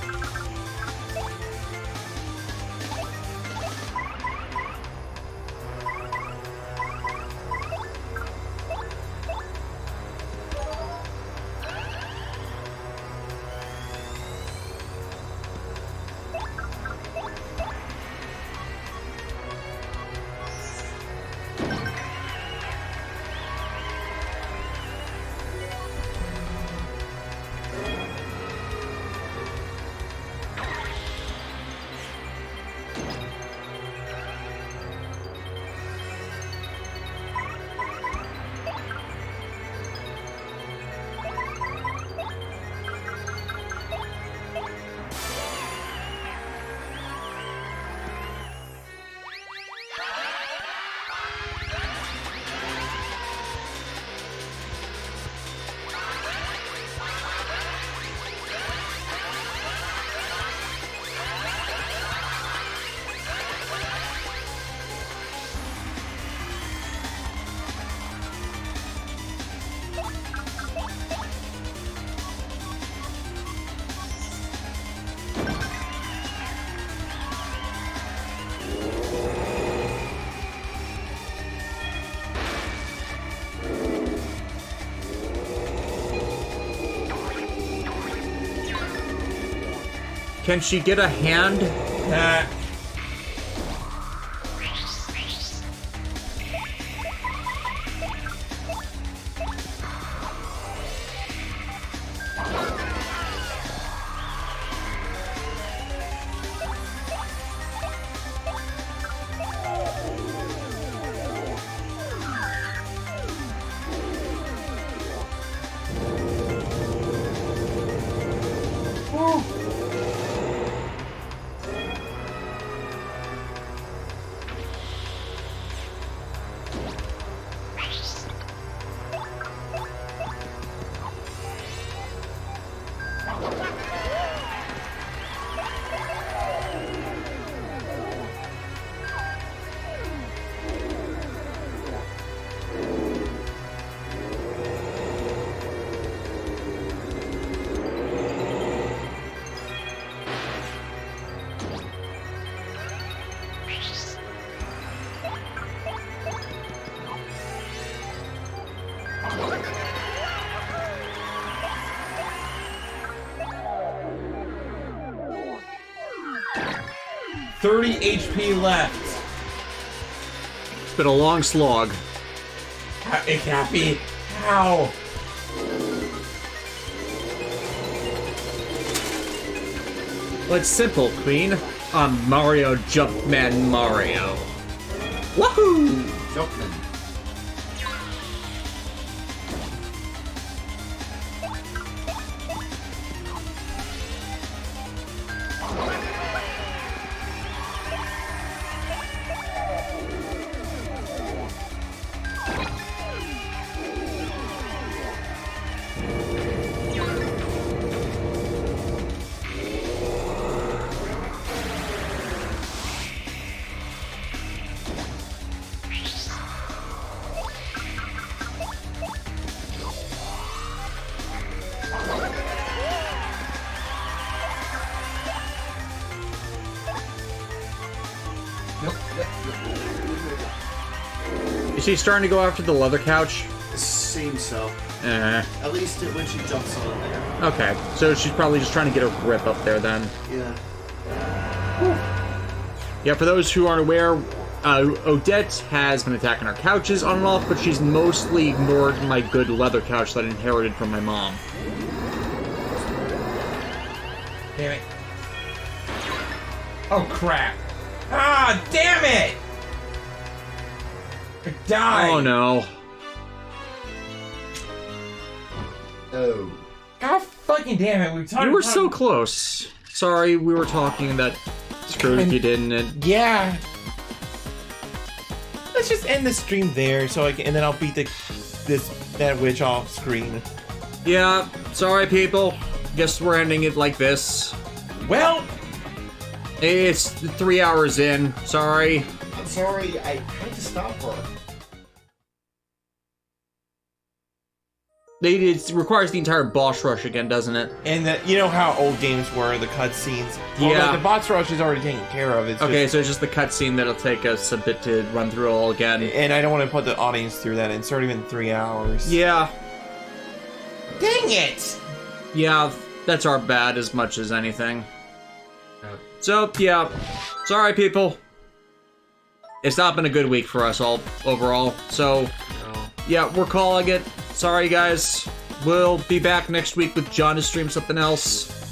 Can she get a hand? $30 HP left. It's been a long slog. Cappy, how? Well, it's simple, Queen. I'm Mario Jumpman Mario. Woohoo! Jumpman. Is she starting to go after the leather couch? Seems so. Eh. At least when she jumps on there. Okay, so she's probably just trying to get a grip up there then. Yeah. Yeah, for those who aren't aware, Odette has been attacking our couches on and off, but she's mostly ignored my good leather couch that I inherited from my mom. Damn it. Oh, crap. Ah, damn it! I died. Oh no. Oh. God fucking damn it. We were talking You were so close. Sorry, we were talking that screwed if you didn't. And yeah. Let's just end the stream there, so I can, and then I'll beat that witch off screen. yeah, sorry people. Guess we're ending it like this. Well, It's 3 hours in. Sorry. I'm sorry, I had to stop her. It requires the entire boss rush again, doesn't it? And you know how old games were, the cutscenes? Yeah. Like the boss rush is already taken care of. It's Okay, just, so it's just the cutscene that'll take us a bit to run through all again. and I don't want to put the audience through that. It's already been 3 hours. Yeah. Dang it! Yeah, that's our bad as much as anything. So, yeah. Sorry, people. It's not been a good week for us all overall. So, yeah, we're calling it. Sorry, guys. We'll be back next week with John to stream something else.